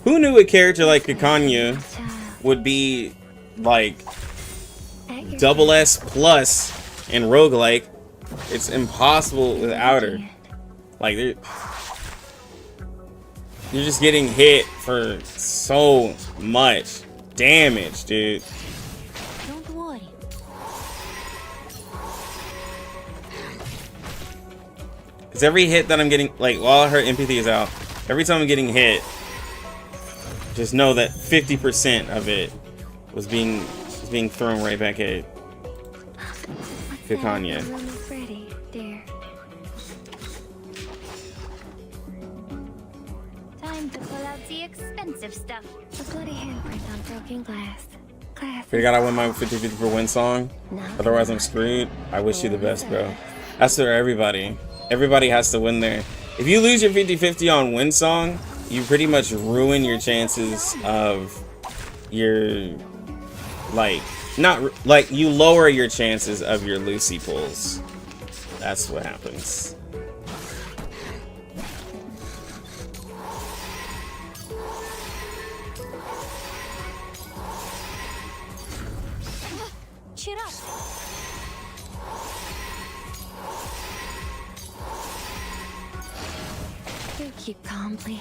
Who knew a character like Kakanya would be like double S plus in roguelike? It's impossible without her. Like, you're just getting hit for so much damage, dude. Don't worry. Because every hit that I'm getting, like, while her empathy is out, every time I'm getting hit, just know that 50% of it was being thrown right back at Kakanya. Your room is ready, dear. Time to pull out the expensive stuff. A bloody handprint on broken glass. Classic. Figured I win my 50-50 for Windsong. Otherwise, I'm screwed. I wish you the best, bro. That's for everybody. Everybody has to win there. If you lose your 50-50 on Windsong, you pretty much ruin your chances of your, like, not, like, you lower your chances of your Lucy pulls. That's what happens. Cheer up. Do keep calm, please.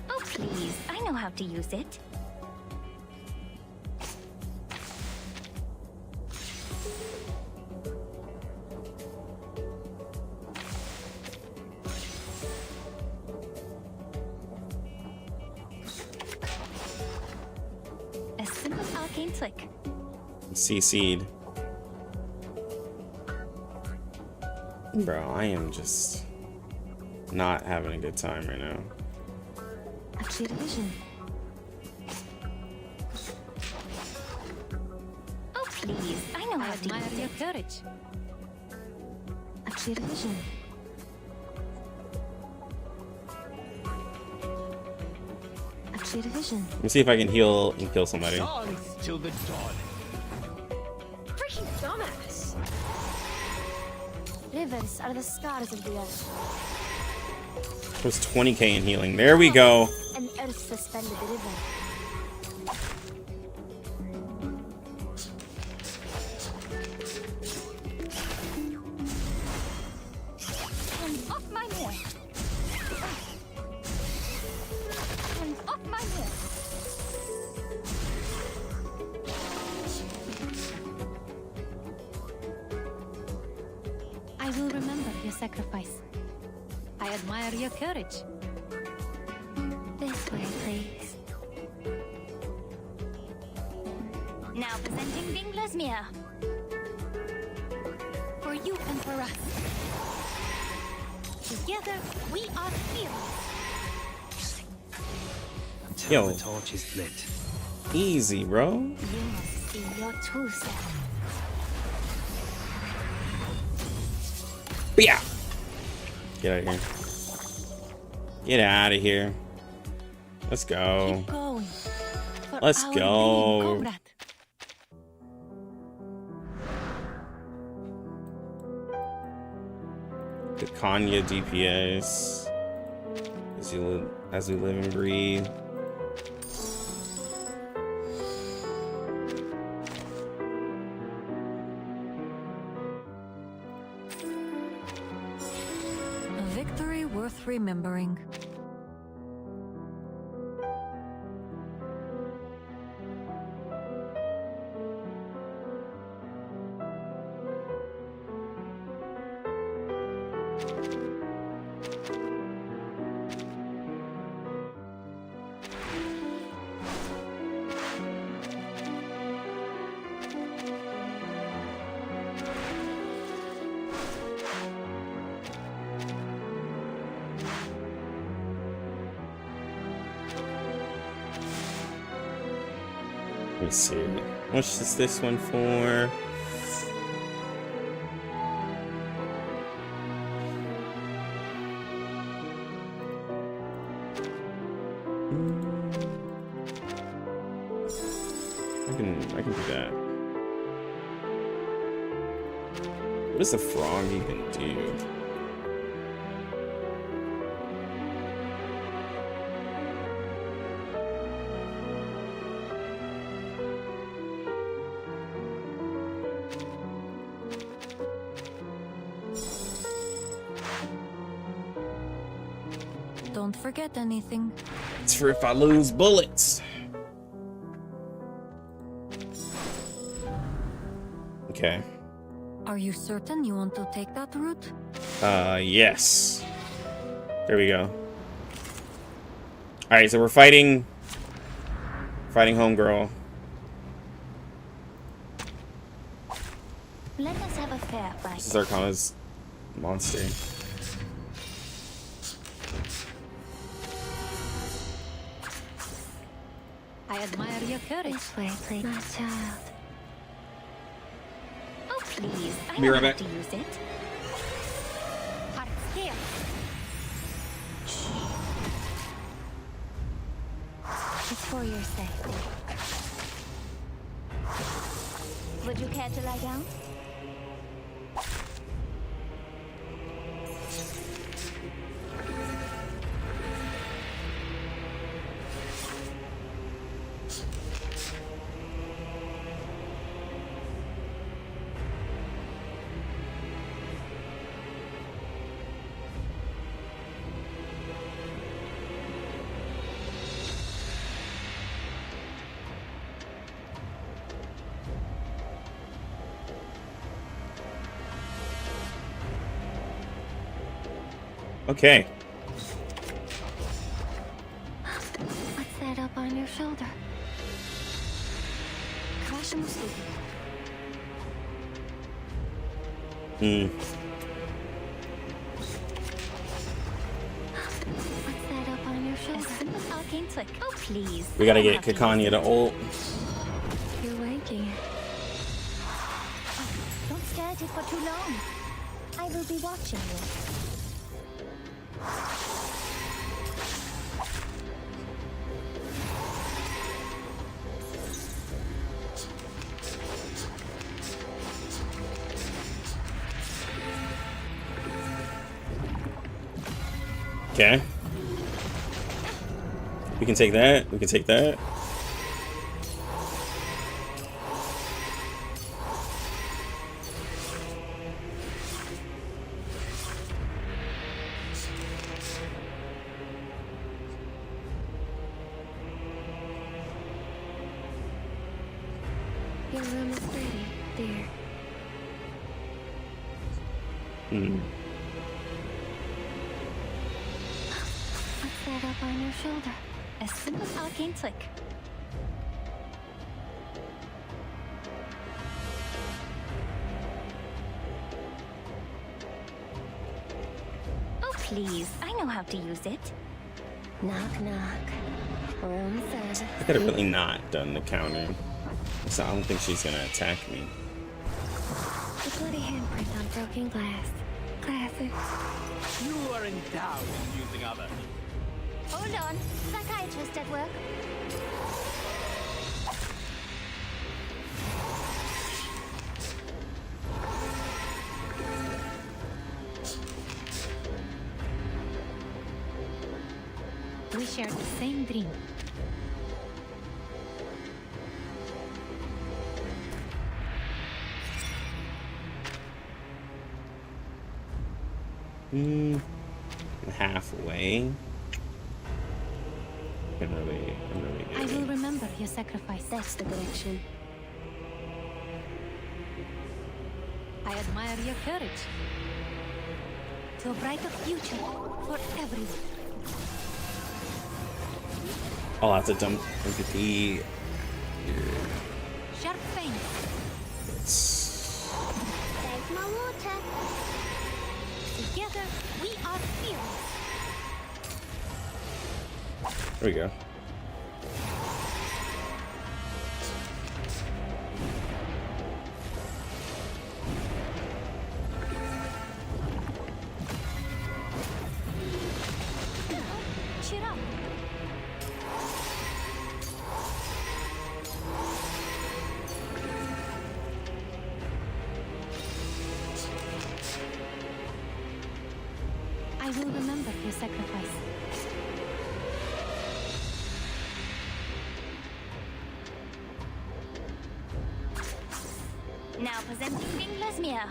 Oh, please. know how to use it. A simple arcane trick. CC'd. Bro, I am just not having a good time right now. Actually, vision. Oh, please. I know how to Admire use your it. courage. Actually, vision. Actually, vision. Let me see if I can heal and kill somebody. Songs till the dawn. Freaking dumbass! Rivers are the scars of the earth. It was 20k in healing. There we go. An earth suspended river. And off my mirror. And off my mirror. I will remember your sacrifice. I admire your courage. This way, please. Now presenting Dingler's mirror. For you and for us. Together, we are fearless. Until Yo. the torch is lit. Easy, bro. You must see your true self. Yeah. Get out of here. Get out of here. Let's go. Keep going. For Let's our go. dream, comrade. The Kanya DPS. As we live and breathe. A victory worth remembering. Let me see. How much is this one for? I can do that. What does the frog even do? Don't forget anything. It's for if I lose bullets. Okay. Are you certain you want to take that route? Yes. There we go. Alright, so we're fighting homegirl. Let us have a fair fight. This is Arcana's monster. I admire your courage. This way, please. My child. Oh, please. I Be know right how back. to use it. Heart here. It's for your safety. Would you care to lie down? Okay. What's that up on your shoulder? К вашим услугам. What's that up on your A shoulder? simple arcane trick. Oh, please. We gotta I don't get have to Kakanya use to it. ult. You're waking. Don't stare at it for too long. I will be watching you. Okay. We can take that. We can take that. Your room is ready, dear. What's that up on your shoulder? A simple arcane trick. Oh, please. I know how to use it. Knock, knock. Room service. I could have really not done the counter. So I don't think she's gonna attack me. The bloody handprint on broken glass. Classic. You are endowed in using others. Hold on. Psychiatrist at work. We shared the same dream. Halfway. I'm really I will good. remember your sacrifice. That's the direction. I admire your courage. To a brighter future for everyone. I'll have to dump empathy. Sharp pain. There's my water. Together, we are fearless. There we go. Cheer up. I will remember your sacrifice. Now presenting Lesmia.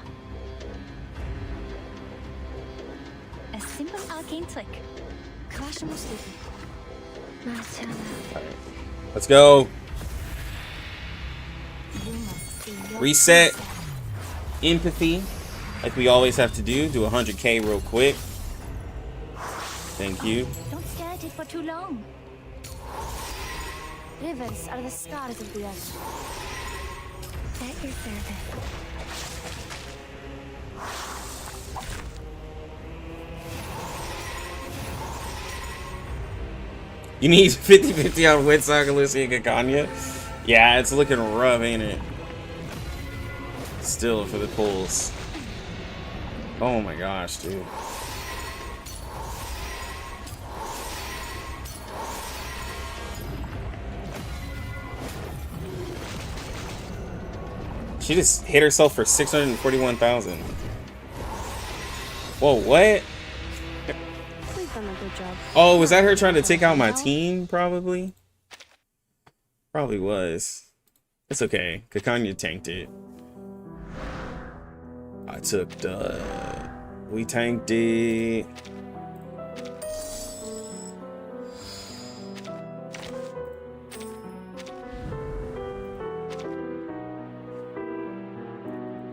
A simple arcane trick. К вашим услугам. Mashallah. Let's go. You must see your Reset. sunset. Empathy. Like we always have to do. Do 100k real quick. Thank you. Don't stare at it for too long. Rivers are the scars of the earth. At your service. You need 50-50 on Windsong, Lucy, and Kakanya? Yeah, it's looking rough, ain't it? Still for the pulls. Oh my gosh, dude. She just hit herself for 641,000. Whoa, what? We've done a good job. Oh, was that her trying to take out my team? Probably. Probably was. It's okay. Kakanya tanked it. I took the... We tanked it.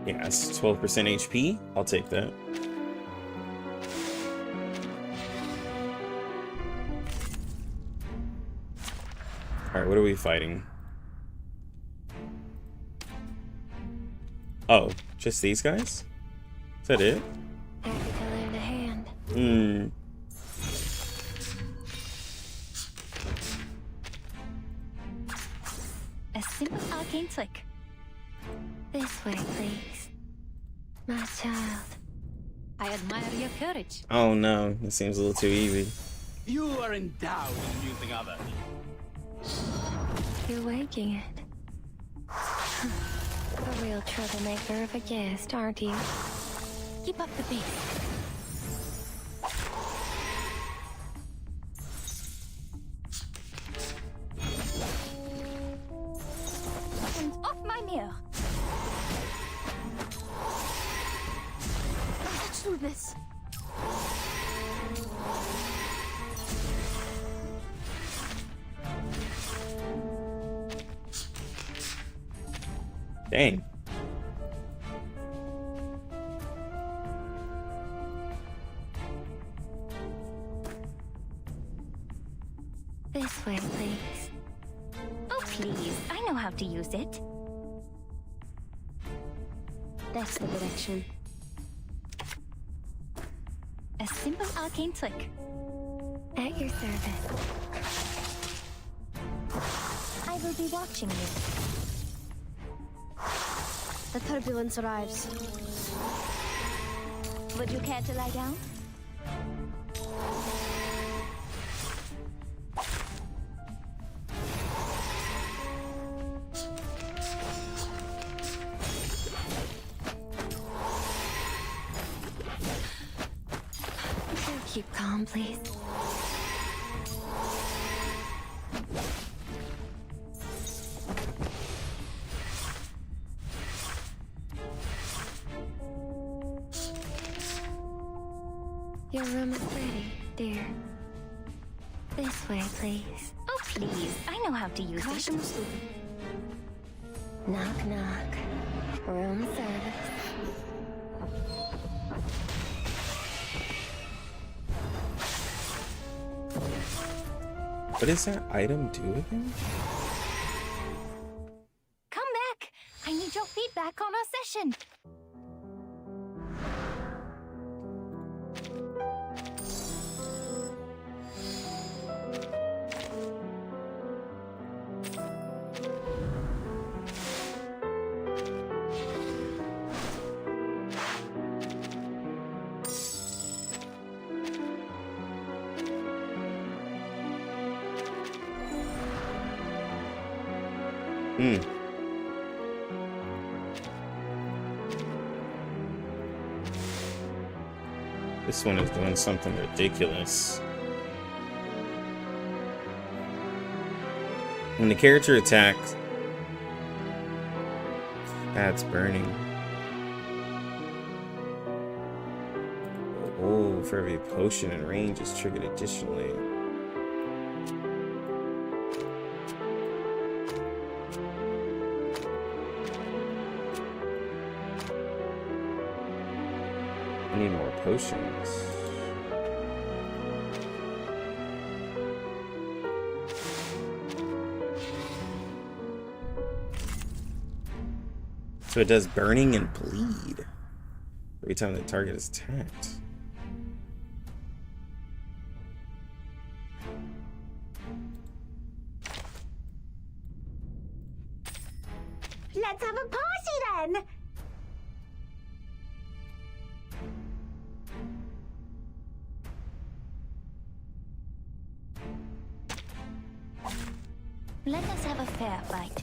Yeah, it's 12% HP. I'll take that. Alright, what are we fighting? Oh, just these guys? Is that it? Happy to lend a hand. A simple arcane trick. This way, please. My child. I admire your courage. Oh no, this seems a little too easy. You are endowed with using others. You're waking it. A real troublemaker of a guest, aren't you? Keep up the pace. And off my mirror. Let's do this. Dang. This way, please. Oh, please. I know how to use it. That's the direction. A simple arcane trick. At your service. I will be watching you. The turbulence arrives. Would you care to lie down? Keep calm, please. Your room is ready, dear. This way, please. Oh, please. I know how to use it. Knock, knock. Room service. What does that item do again? Come back. I need your feedback on our session. This one is doing something ridiculous. When the character attacks, that's burning. Oh, for every potion and range is triggered additionally. I need more potions. So it does burning and bleed every time the target is attacked. Let's have a party then! Let us have a fair fight.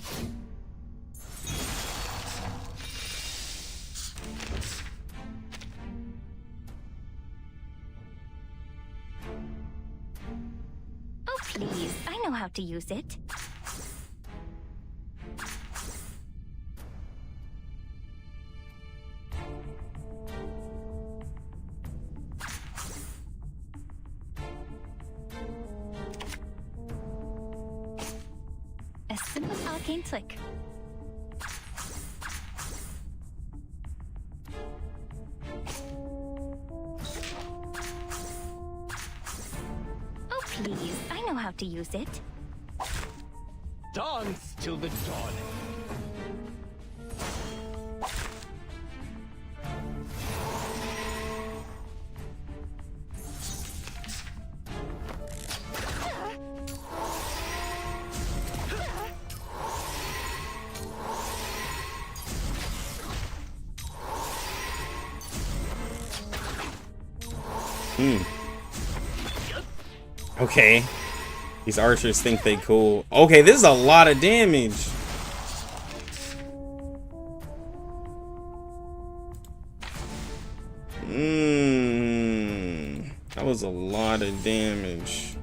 Oh, please. I know how to use it. A simple arcane trick. Oh, please. I know how to use it. Dance till the dawn. Okay. These archers think they cool. Okay, this is a lot of damage. That was a lot of damage.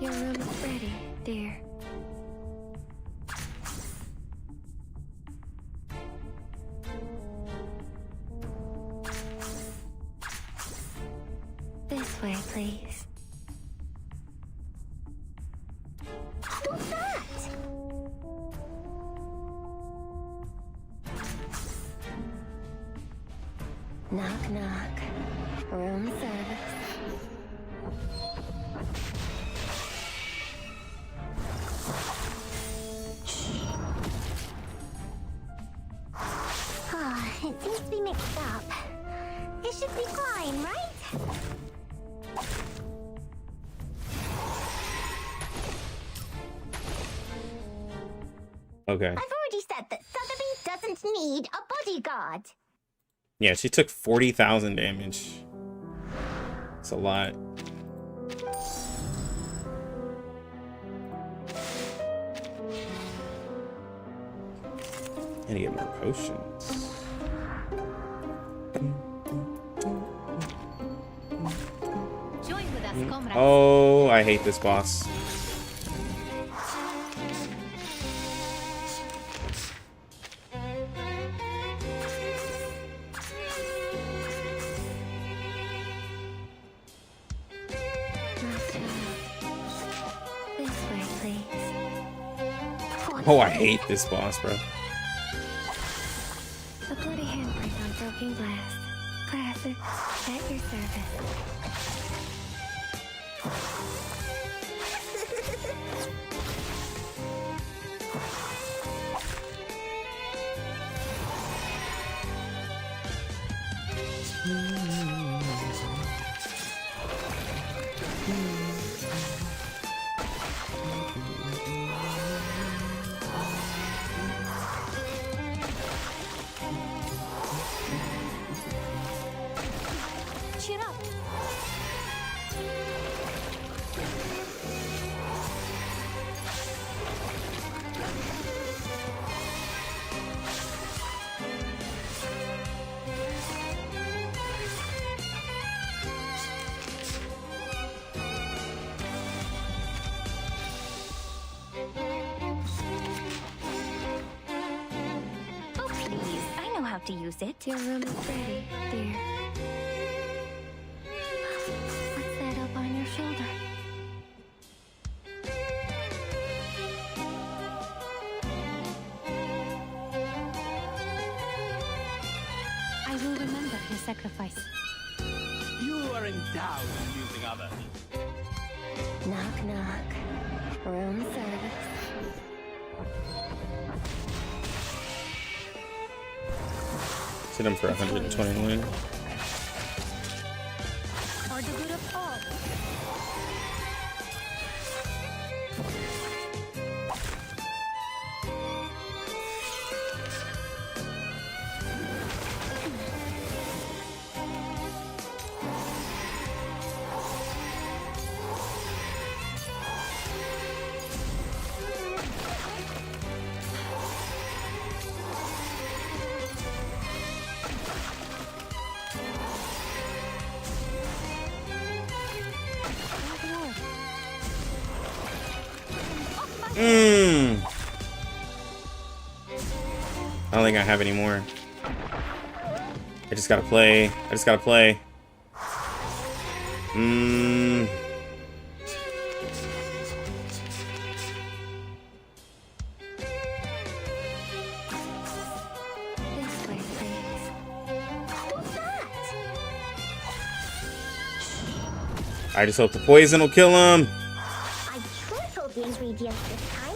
Your room is ready, dear. This way, please. Who's that? Knock, knock. Room service. It seems to be mixed up. It should be fine, right? Okay. I've already said that Sotheby doesn't need a bodyguard. Yeah, she took 40,000 damage. It's a lot. I need to get more potions. Join with us, comrades. Oh, I hate this boss. This way, please. Oh, I hate this boss, bro. A bloody handprint on broken glass. Classic. At your service. Cheer up. Oh, please. I know how to use it. Your room is ready, dear. What's that up on your shoulder? I will remember your sacrifice. You are endowed using others. Knock, knock. Room service. Hit him for 121. For the good of all. I don't think I have any more. I just gotta play. I just gotta play. I just hope the poison will kill him. I tripled the ingredients this time.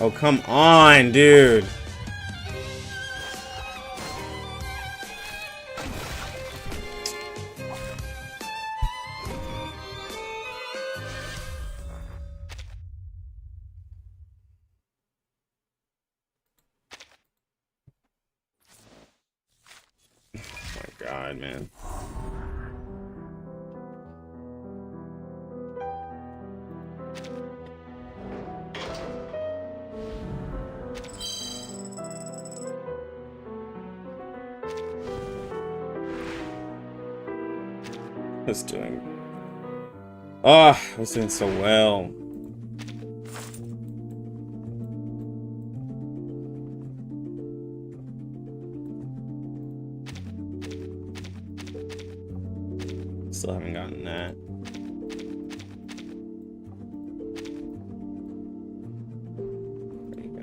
Oh, come on, dude. God, man. I was doing. Oh, I was doing so well. Still haven't gotten that. There you go.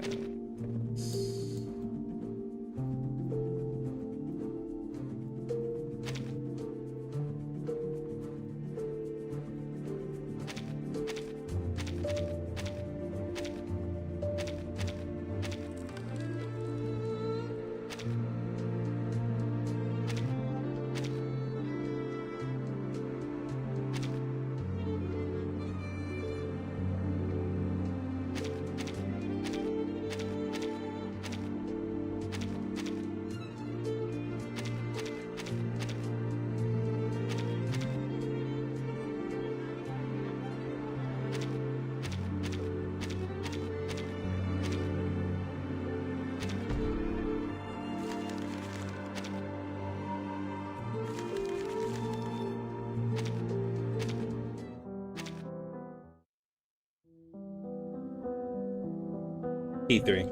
P3.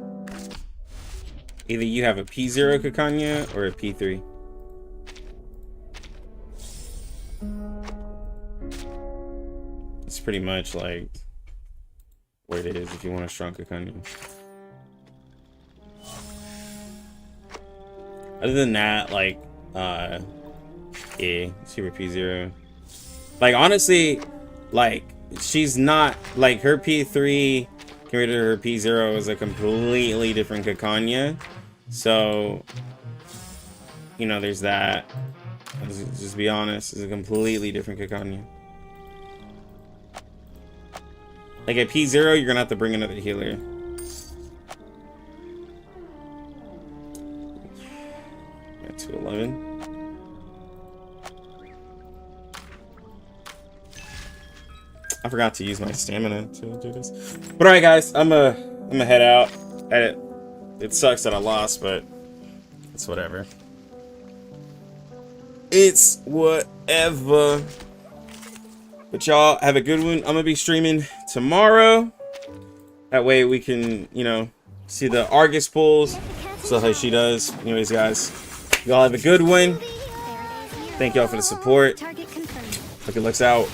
Either you have a P0 Kakanya or a P3. It's pretty much like what it is if you want a strong Kakanya. Other than that, like super P0. Like honestly, like she's not like her P3 compared to her P0 is a completely different Kakanya. So, you know, there's that. Let's just be honest, it's a completely different Kakanya. Like at P0, you're gonna have to bring another healer. Got 211. I forgot to use my stamina to do this. But alright guys, I'm gonna head out. It sucks that I lost, but it's whatever. It's whatever. But y'all have a good one. I'm gonna be streaming tomorrow. That way we can, you know, see the Argus pulls. So how she does. Anyways, guys, y'all have a good one. Thank y'all for the support. Lucky Lux out.